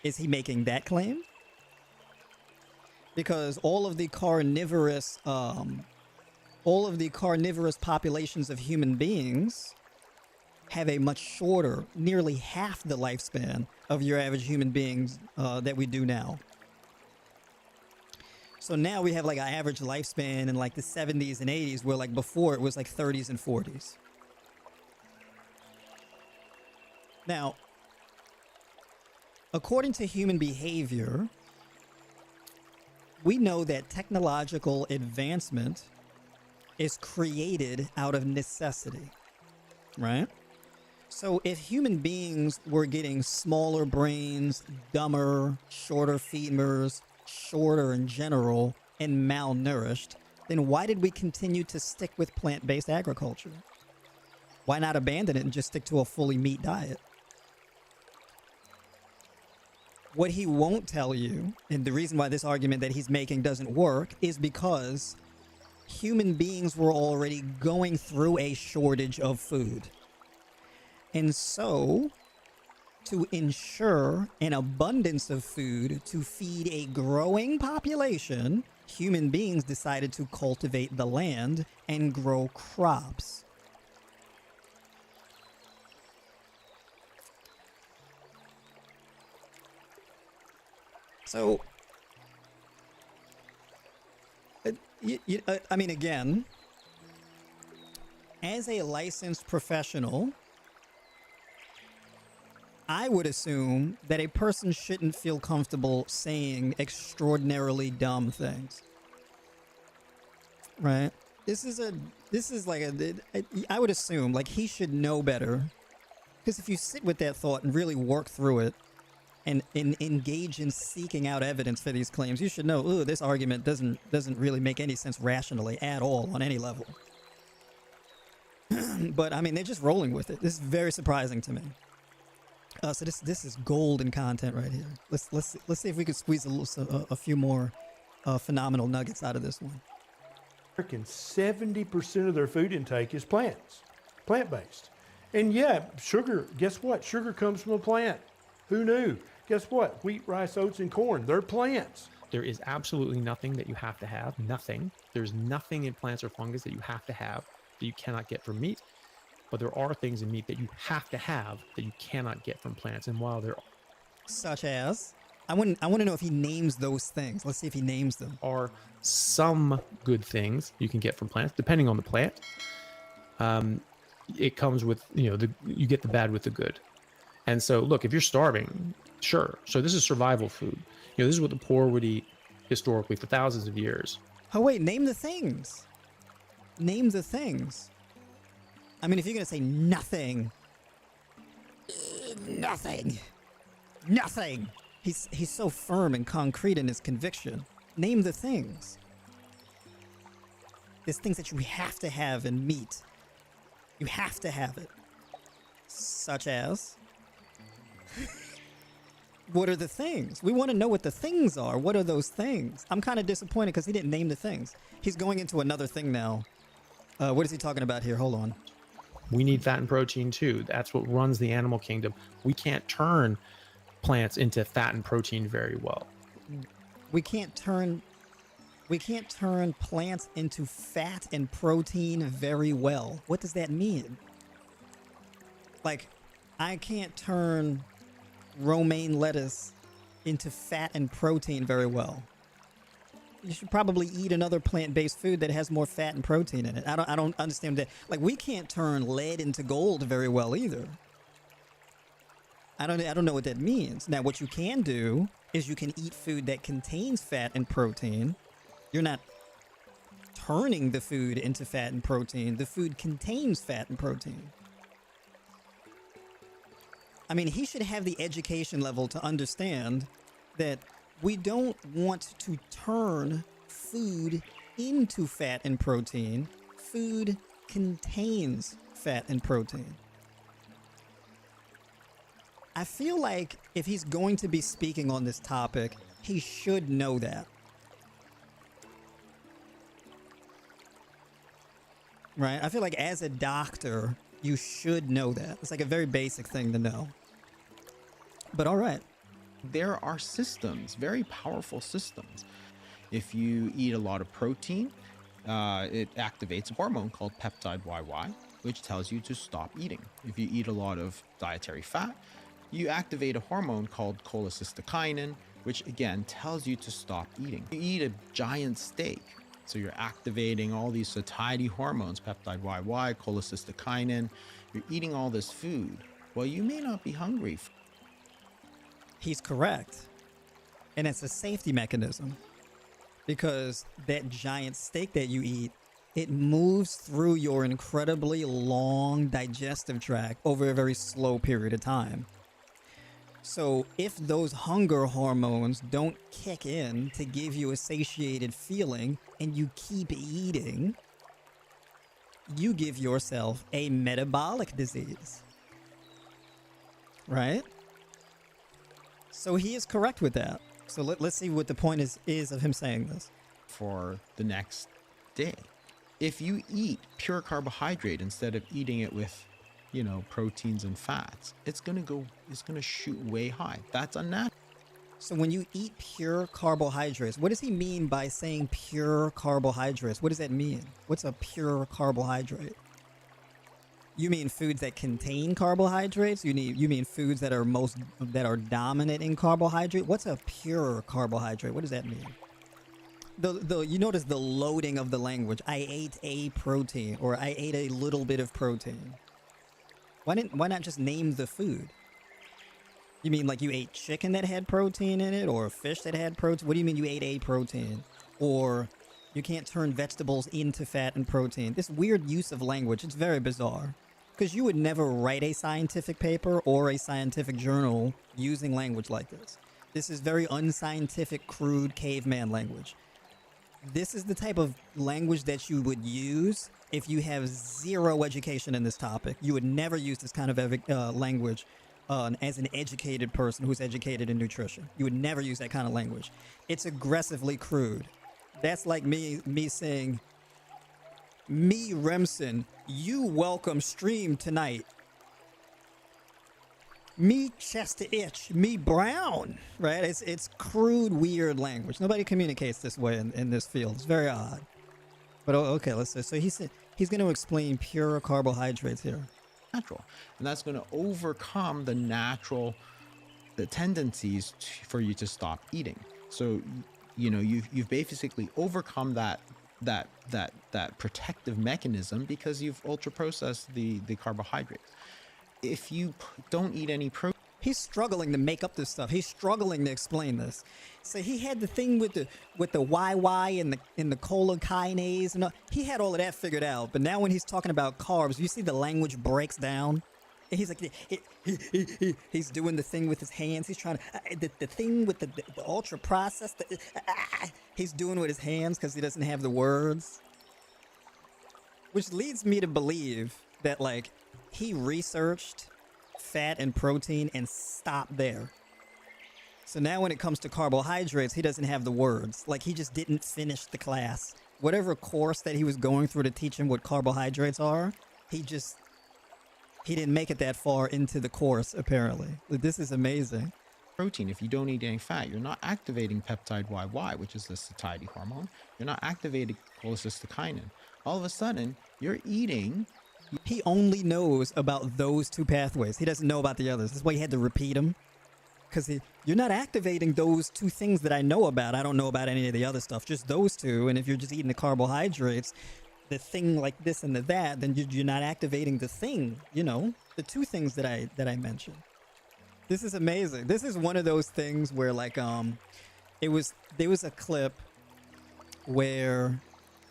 Is he making that claim? Because all of the carnivorous populations of human beings have a much shorter, nearly half the lifespan of your average human beings that we do now. So now we have like an average lifespan in like the 70s and 80s, where like before it was like 30s and 40s. Now, according to human behavior, we know that technological advancement is created out of necessity, right? So if human beings were getting smaller brains, dumber, shorter femurs, shorter in general, and malnourished, then why did we continue to stick with plant-based agriculture? Why not abandon it and just stick to a fully meat diet? What he won't tell you, and the reason why this argument that he's making doesn't work, is because human beings were already going through a shortage of food. And so, to ensure an abundance of food to feed a growing population, human beings decided to cultivate the land and grow crops. So, I mean, again, as a licensed professional, I would assume that a person shouldn't feel comfortable saying extraordinarily dumb things. Right? I would assume like he should know better. Because if you sit with that thought and really work through it and engage in seeking out evidence for these claims, you should know, ooh, this argument doesn't really make any sense rationally at all on any level. But I mean, they're just rolling with it. This is very surprising to me. So this is golden content right here. Let's see if we could squeeze a few more phenomenal nuggets out of this one. 70% of their food intake is plant-based. And yeah, sugar, guess what? Sugar comes from a plant. Who knew? Guess what? Wheat, rice, oats, and corn, they're plants. There is absolutely nothing that you have to have. Nothing. There's nothing in plants or fungus that you have to have that you cannot get from meat. But there are things in meat that you have to have that you cannot get from plants. And while there such as, I want to know if he names those things. Let's see if he names them. are some good things you can get from plants, depending on the plant. It comes with, you get the bad with the good. And so, look, if you're starving, sure. So this is survival food. This is what the poor would eat historically for thousands of years. Oh, wait, name the things. Name the things. I mean, if you're going to say nothing. He's so firm and concrete in his conviction. Name the things. There's things that you have to have in meat. You have to have it. Such as? What are the things? We want to know what the things are. What are those things? I'm kind of disappointed because he didn't name the things. He's going into another thing now. What is he talking about here? Hold on. We need fat and protein too. That's what runs the animal kingdom. We can't turn plants into fat and protein very well. We can't turn plants into fat and protein very well. What does that mean? Like, I can't turn romaine lettuce into fat and protein very well. You should probably eat another plant-based food that has more fat and protein in it. I don't understand that. Like, we can't turn lead into gold very well either. I don't know what that means. Now, what you can do is you can eat food that contains fat and protein. You're not turning the food into fat and protein. The food contains fat and protein. I mean, he should have the education level to understand that we don't want to turn food into fat and protein. Food contains fat and protein. I feel like if he's going to be speaking on this topic, he should know that. Right? I feel like as a doctor, you should know that. It's like a very basic thing to know. But all right. There are systems, very powerful systems. If you eat a lot of protein, it activates a hormone called peptide YY, which tells you to stop eating. If you eat a lot of dietary fat, you activate a hormone called cholecystokinin, which again tells you to stop eating. You eat a giant steak, so you're activating all these satiety hormones, peptide YY, cholecystokinin. You're eating all this food. Well, you may not be hungry. He's correct. And it's a safety mechanism. Because that giant steak that you eat, it moves through your incredibly long digestive tract over a very slow period of time. So if those hunger hormones don't kick in to give you a satiated feeling and you keep eating, you give yourself a metabolic disease. Right? So he is correct with that. So let's see what the point is of him saying this. For the next day. If you eat pure carbohydrate instead of eating it with, proteins and fats, it's going to shoot way high. That's unnatural. So when you eat pure carbohydrates, what does he mean by saying pure carbohydrates? What does that mean? What's a pure carbohydrate? You mean foods that contain carbohydrates? You mean foods that are dominant in carbohydrate? What's a pure carbohydrate? What does that mean? You notice the loading of the language. I ate a protein, or I ate a little bit of protein. Why not just name the food? You mean like you ate chicken that had protein in it, or fish that had protein? What do you mean you ate a protein? Or you can't turn vegetables into fat and protein. This weird use of language, it's very bizarre. Because you would never write a scientific paper or a scientific journal using language like this. This is very unscientific, crude caveman language. This is the type of language that you would use if you have zero education in this topic. You would never use this kind of language as an educated person who's educated in nutrition. You would never use that kind of language. It's aggressively crude. That's like me saying, me, Remsen, you welcome stream tonight. Me chest to itch, me brown, right? It's crude, weird language. Nobody communicates this way in this field. It's very odd. But okay, let's say. So he's going to explain pure carbohydrates here. Natural, and that's going to overcome the tendencies for you to stop eating. So, you've basically overcome that protective mechanism because you've ultra processed the carbohydrates. If you don't eat any protein, he's struggling to make up this stuff. He's struggling to explain this. So he had the thing with the YY and the cholecystokinase, and he had all of that figured out. But now when he's talking about carbs, you see the language breaks down. And he's like, he's doing the thing with his hands. He's trying to, the thing with the ultra processed. He's doing with his hands because he doesn't have the words. Which leads me to believe that, like, he researched fat and protein and stopped there. So now when it comes to carbohydrates, he doesn't have the words. Like, he just didn't finish the class. Whatever course that he was going through to teach him what carbohydrates are, he didn't make it that far into the course, apparently. This is amazing. Protein, if you don't eat any fat, you're not activating peptide YY, which is the satiety hormone. You're not activating cholecystokinin. All of a sudden, you're eating. He only knows about those two pathways. He doesn't know about the others. That's why he had to repeat them. Because you're not activating those two things that I know about. I don't know about any of the other stuff, just those two. And if you're just eating the carbohydrates, the thing like this and that, then you're not activating the thing, you know, the two things that I mentioned. This is amazing. This is one of those things where, like, there was a clip where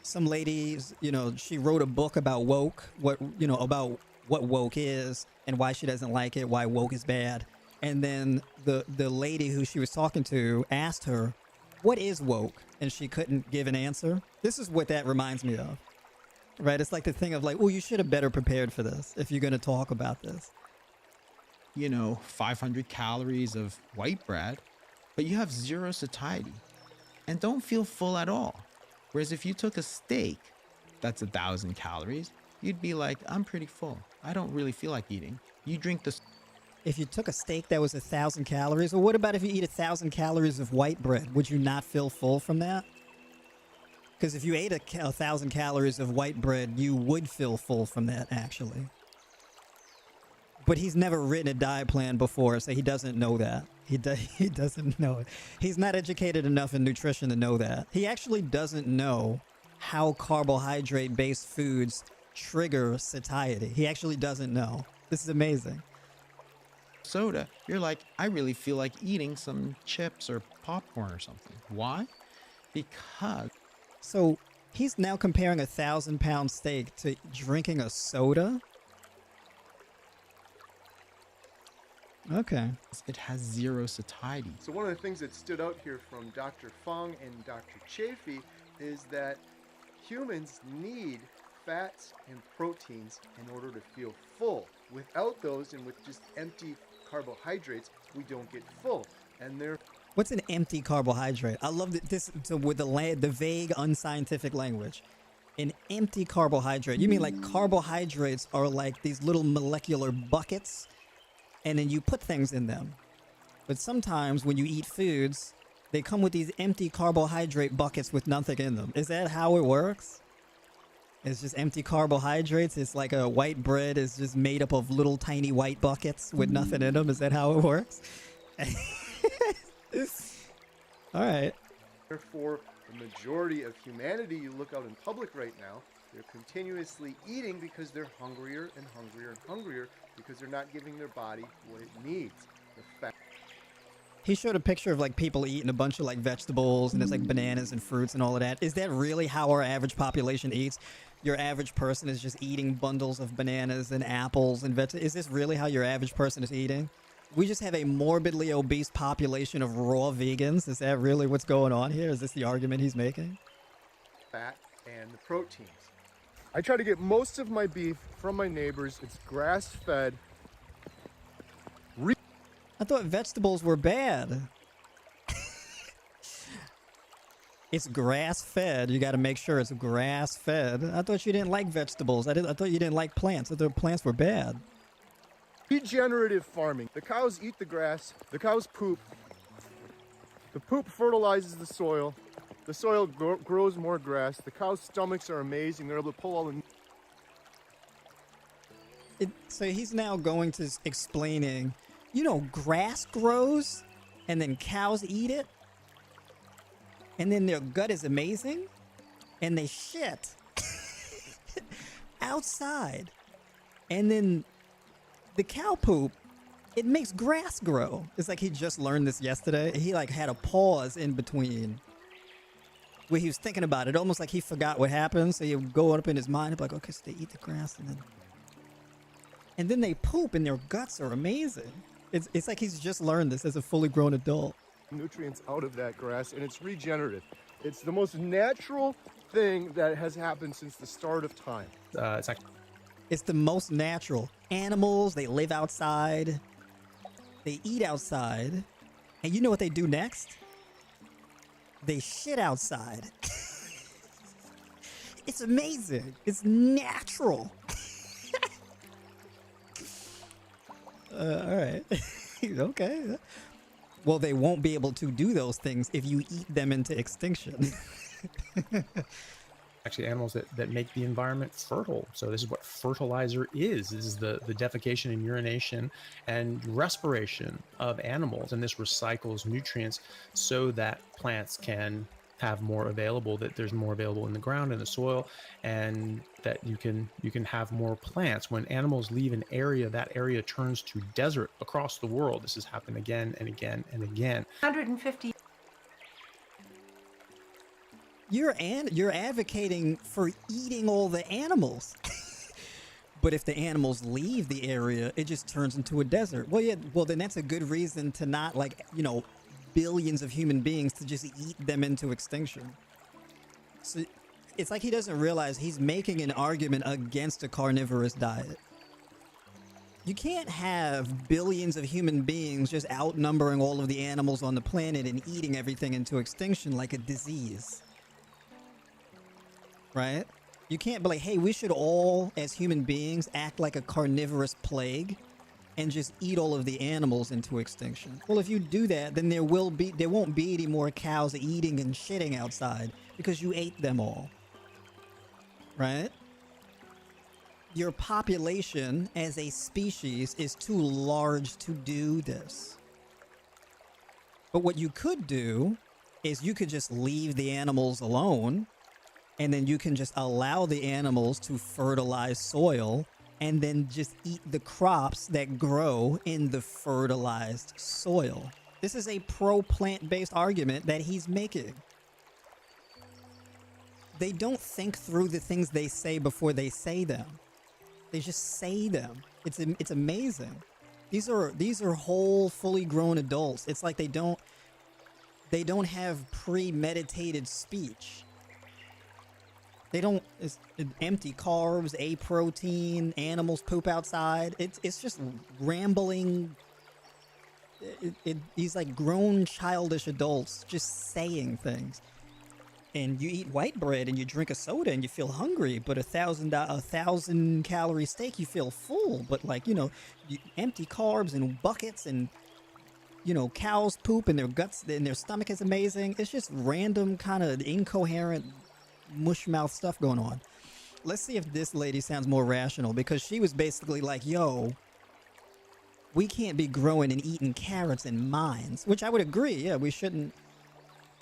some ladies, you know, she wrote a book about woke, about what woke is and why she doesn't like it, why woke is bad. And then the lady who she was talking to asked her, what is woke? And she couldn't give an answer. This is what that reminds me of, right? It's like the thing of like, well, you should have better prepared for this if you're going to talk about this. 500 calories of white bread, but you have zero satiety and don't feel full at all. Whereas if you took a steak that's 1,000 calories, you'd be like, I'm pretty full. I don't really feel like eating. You drink the. If you took a steak that was 1,000 calories, or what about if you eat 1,000 calories of white bread? Would you not feel full from that? Because if you ate 1,000 calories of white bread, you would feel full from that, actually. But he's never written a diet plan before, so he doesn't know that. He doesn't know it. He's not educated enough in nutrition to know that. He actually doesn't know how carbohydrate-based foods trigger satiety. He actually doesn't know. This is amazing. Soda, you're like, I really feel like eating some chips or popcorn or something. Why? Because. So he's now comparing 1,000-pound steak to drinking a soda? Okay. It has zero satiety. So one of the things that stood out here from Dr. Fung and Dr. Chafee is that humans need fats and proteins in order to feel full. Without those and with just empty carbohydrates, we don't get full. And they're What's an empty carbohydrate? I love this so with the vague, unscientific language. An empty carbohydrate. You mean like carbohydrates are like these little molecular buckets, and then you put things in them. But sometimes when you eat foods, they come with these empty carbohydrate buckets with nothing in them. Is that how it works? It's just empty carbohydrates. It's like a white bread is just made up of little tiny white buckets with nothing in them. Is that how it works? All right. therefore the majority of humanity, you look out in public right now, they're continuously eating because they're hungrier and hungrier and hungrier because they're not giving their body what it needs. The fact He showed a picture of like people eating a bunch of like vegetables and it's like bananas and fruits and all of that. Is that really how our average population eats? Your average person is just eating bundles of bananas and apples and vegetables. Is this really how your average person is eating? We just have a morbidly obese population of raw vegans. Is that really what's going on here? Is this the argument he's making? fat and the proteins. I try to get most of my beef from my neighbors. It's grass-fed. I thought vegetables were bad. It's grass-fed. You got to make sure it's grass-fed. I thought you didn't like vegetables. I thought you didn't like plants. I thought plants were bad. Regenerative farming. The cows eat the grass. The cows poop. The poop fertilizes the soil. The soil grows more grass. The cows' stomachs are amazing. They're able to pull all the... So he's now going to explaining, grass grows and then cows eat it. And then their gut is amazing. And they shit outside. And then the cow poop, it makes grass grow. It's like he just learned this yesterday. He like had a pause in between where he was thinking about it, almost like he forgot what happened. So he would go up in his mind and be like, okay, so they eat the grass and then... And then they poop and their guts are amazing. It's like he's just learned this as a fully grown adult. Nutrients out of that grass, and it's regenerative. It's the most natural thing that has happened since the start of time. It's the most natural. Animals, they live outside. They eat outside. And you know what they do next? They shit outside. It's amazing. It's natural. All right. Okay. Well, they won't be able to do those things if you eat them into extinction. Actually, animals that make the environment fertile. So this is what fertilizer is. This is the defecation and urination and respiration of animals. And this recycles nutrients so that plants can have more available, that there's more available in the ground, in the soil, and that you can have more plants. When animals leave an area, that area turns to desert across the world. This has happened again and again and again. 150. You're advocating for eating all the animals. But if the animals leave the area, it just turns into a desert. Well, yeah, well then that's a good reason to not, like, you know, billions of human beings to just eat them into extinction. So it's like he doesn't realize he's making an argument against a carnivorous diet. You can't have billions of human beings just outnumbering all of the animals on the planet and eating everything into extinction like a disease. Right? You can't be like, hey, we should all, as human beings, act like a carnivorous plague and just eat all of the animals into extinction. Well, if you do that, then there won't be any more cows eating and shitting outside because you ate them all. Right? Your population as a species is too large to do this. But what you could do is you could just leave the animals alone, and then you can just allow the animals to fertilize soil and then just eat the crops that grow in the fertilized soil. This is a pro-plant-based argument that he's making. They don't think through the things they say before they say them. They just say them. It's amazing. These are whole, fully grown adults. It's like they don't have premeditated speech. It's empty carbs, a protein, animals poop outside. It's just rambling. These like grown childish adults just saying things. And you eat white bread and you drink a soda and you feel hungry, but a 1,000 calorie steak, you feel full. But like, you know, empty carbs and buckets and, you know, cows poop and their guts and their stomach is amazing. It's just random kind of incoherent mushmouth stuff going on. Let's see if this lady sounds more rational, because she was basically like, yo, we can't be growing and eating carrots in mines, which I would agree. Yeah, we shouldn't.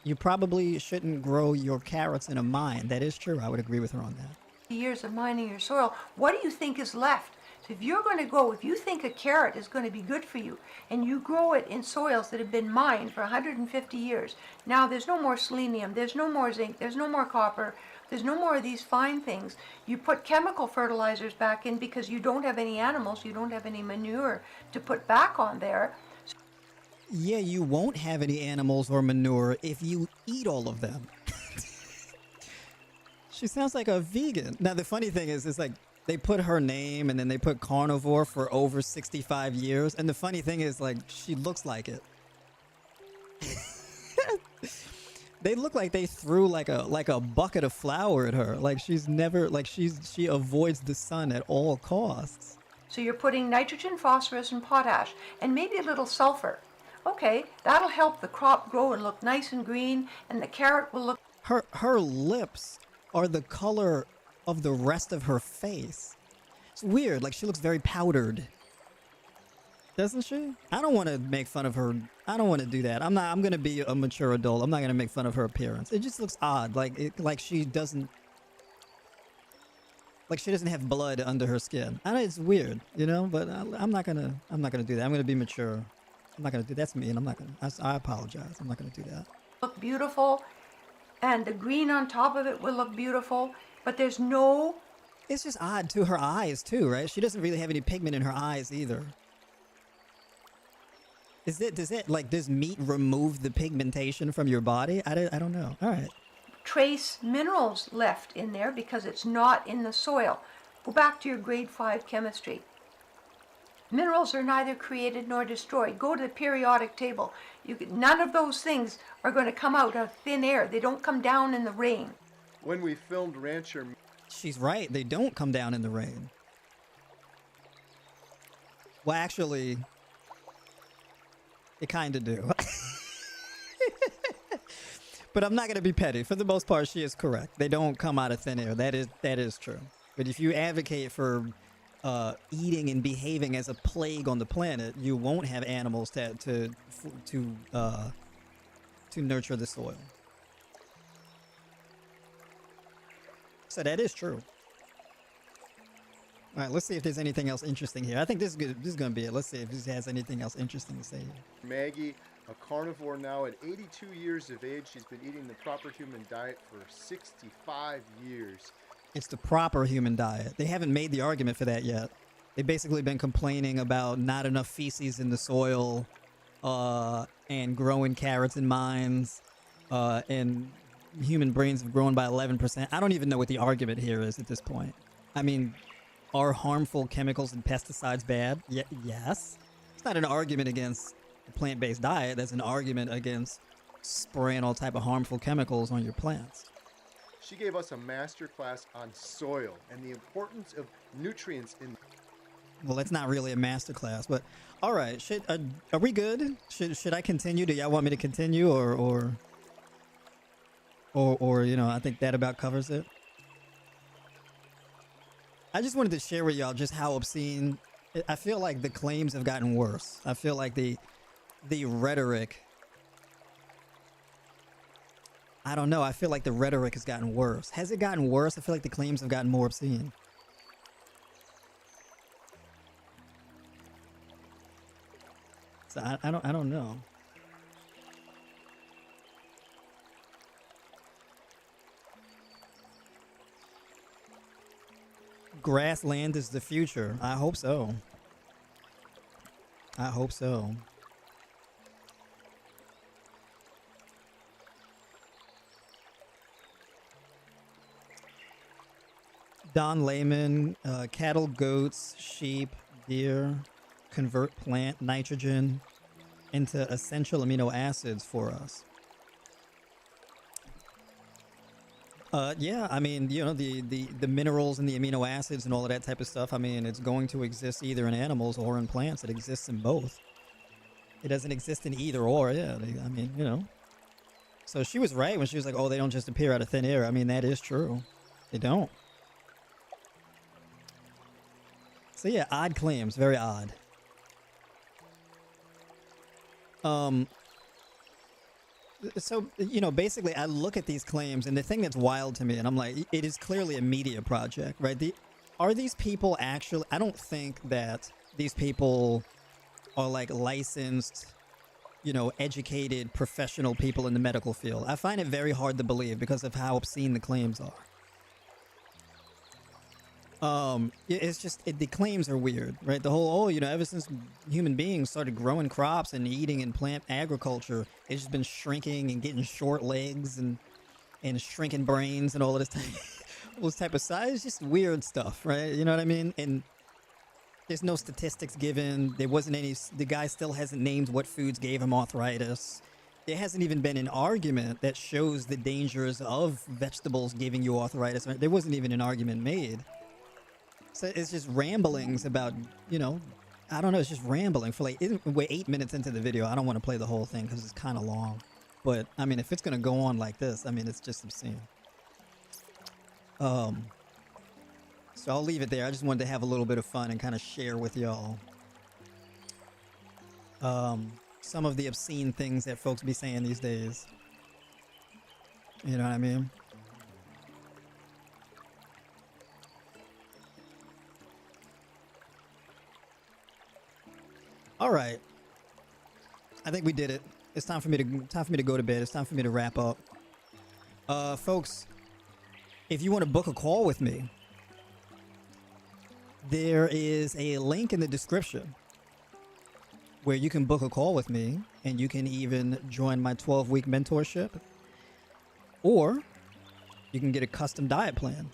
You probably shouldn't grow your carrots in a mine. That is true. I would agree with her on that. Years of mining your soil, what do you think is left? So if you think a carrot is going to be good for you, and you grow it in soils that have been mined for 150 years, now there's no more selenium, there's no more zinc, there's no more copper, there's no more of these fine things. You put chemical fertilizers back in because you don't have any animals, you don't have any manure to put back on there. Yeah, you won't have any animals or manure if you eat all of them. She sounds like a vegan. Now, the funny thing is, it's like, they put her name and then they put carnivore for over 65 years. And the funny thing is, like, she looks like it. They look like they threw like a bucket of flour at her. Like she's never, like she avoids the sun at all costs. So you're putting nitrogen, phosphorus, and potash, and maybe a little sulfur. Okay, that'll help the crop grow and look nice and green, and the carrot will look... Her lips are the color of the rest of her face. It's weird, like she looks very powdered. Doesn't she? I don't want to make fun of her. I don't want to do that. I'm going to be a mature adult. I'm not going to make fun of her appearance. It just looks odd, like she doesn't have blood under her skin. I know it's weird, you know, but I'm not going to do that. I'm going to be mature. I'm not going to do that's me, and I apologize. I'm not going to do that. Look beautiful, and the green on top of it will look beautiful, but there's no... It's just odd to her eyes too, right? She doesn't really have any pigment in her eyes either. Does meat remove the pigmentation from your body? I don't know. All right. Trace minerals left in there because it's not in the soil. Go back to your grade 5 chemistry. Minerals are neither created nor destroyed. Go to the periodic table. None of those things are going to come out of thin air. They don't come down in the rain. When we filmed Rancher, She's right. They don't come down in the rain. Well, actually, they kind of do. But I'm not going to be petty. For the most part, she is correct. They don't come out of thin air. That is true. But if you advocate for eating and behaving as a plague on the planet, you won't have animals to nurture the soil. So that is true. All right, let's see if there's anything else interesting here. I think this is good. This is going to be it. Let's see if this has anything else interesting to say here. Maggie, a carnivore now at 82 years of age, she's been eating the proper human diet for 65 years. It's the proper human diet. They haven't made the argument for that yet. They've basically been complaining about not enough feces in the soil, and growing carrots in mines, and human brains have grown by 11%. I don't even know what the argument here is at this point. I mean, are harmful chemicals and pesticides bad? Yes. It's not an argument against a plant-based diet. That's an argument against spraying all type of harmful chemicals on your plants. She gave us a master class on soil and the importance of nutrients in. Well, that's not really a master class, but all right. Are we good? Should I continue? Do y'all want me to continue, or I think that about covers it. I just wanted to share with y'all just how obscene. I feel like the claims have gotten worse. I feel like the rhetoric. I don't know. I feel like the rhetoric has gotten worse. Has it gotten worse? I feel like the claims have gotten more obscene. So I don't know. Grassland is the future. I hope so. I hope so. Don Layman, cattle, goats, sheep, deer convert plant nitrogen into essential amino acids for us. Yeah, I mean, the minerals and the amino acids and all of that type of stuff, I mean, it's going to exist either in animals or in plants. It exists in both. It doesn't exist in either or, yeah. I mean, So she was right when she was like, oh, they don't just appear out of thin air. I mean, that is true. They don't. So yeah, odd claims, very odd. So, basically I look at these claims and the thing that's wild to me, and I'm like, it is clearly a media project, right? Are these people actually, I don't think that these people are like licensed, educated professional people in the medical field. I find it very hard to believe because of how obscene the claims are. It's just, the claims are weird, right? The whole, ever since human beings started growing crops and eating and plant agriculture, it's just been shrinking and getting short legs and shrinking brains and all of this type of size. It's just weird stuff, right? You know what I mean? And there's no statistics given. There wasn't any, the guy still hasn't named what foods gave him arthritis. There hasn't even been an argument that shows the dangers of vegetables giving you arthritis. There wasn't even an argument made. So it's just ramblings about, I don't know, it's just rambling for we're 8 minutes into the video. I don't want to play the whole thing because it's kind of long. But, I mean, if it's going to go on like this, I mean, it's just obscene. So I'll leave it there. I just wanted to have a little bit of fun and kind of share with y'all some of the obscene things that folks be saying these days. You know what I mean? All right. I think we did it. It's time for me to go to bed. It's time for me to wrap up. Folks, if you want to book a call with me, there is a link in the description where you can book a call with me, and you can even join my 12-week mentorship, or you can get a custom diet plan.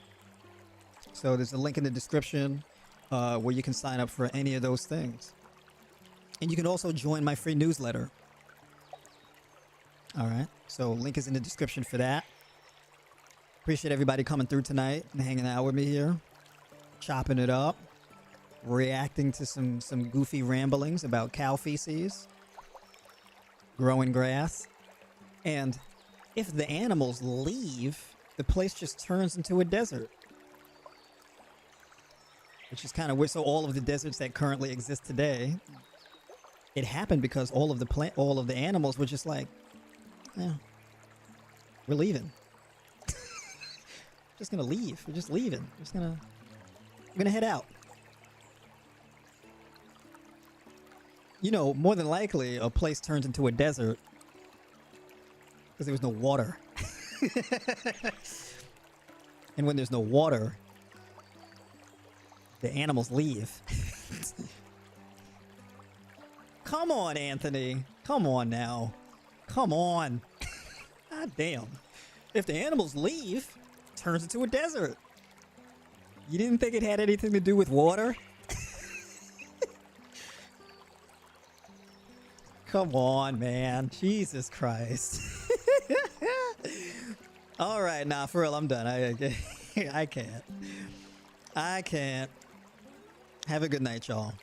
So there's a link in the description where you can sign up for any of those things. And you can also join my free newsletter. All right, so link is in the description for that. Appreciate everybody coming through tonight and hanging out with me here, chopping it up, reacting to some goofy ramblings about cow feces, growing grass. And if the animals leave, the place just turns into a desert. Which is kind of weird. So all of the deserts that currently exist today, it happened because all of the animals were just like, yeah, we're leaving. Just gonna leave. We're just leaving. We're gonna head out. You know, more than likely, a place turns into a desert because there was no water. And when there's no water, the animals leave. Come on, Anthony. Come on now. Come on. God damn. If the animals leave, it turns into a desert. You didn't think it had anything to do with water? Come on, man. Jesus Christ. All right, nah, for real, I'm done. I can't. I can't. Have a good night, y'all.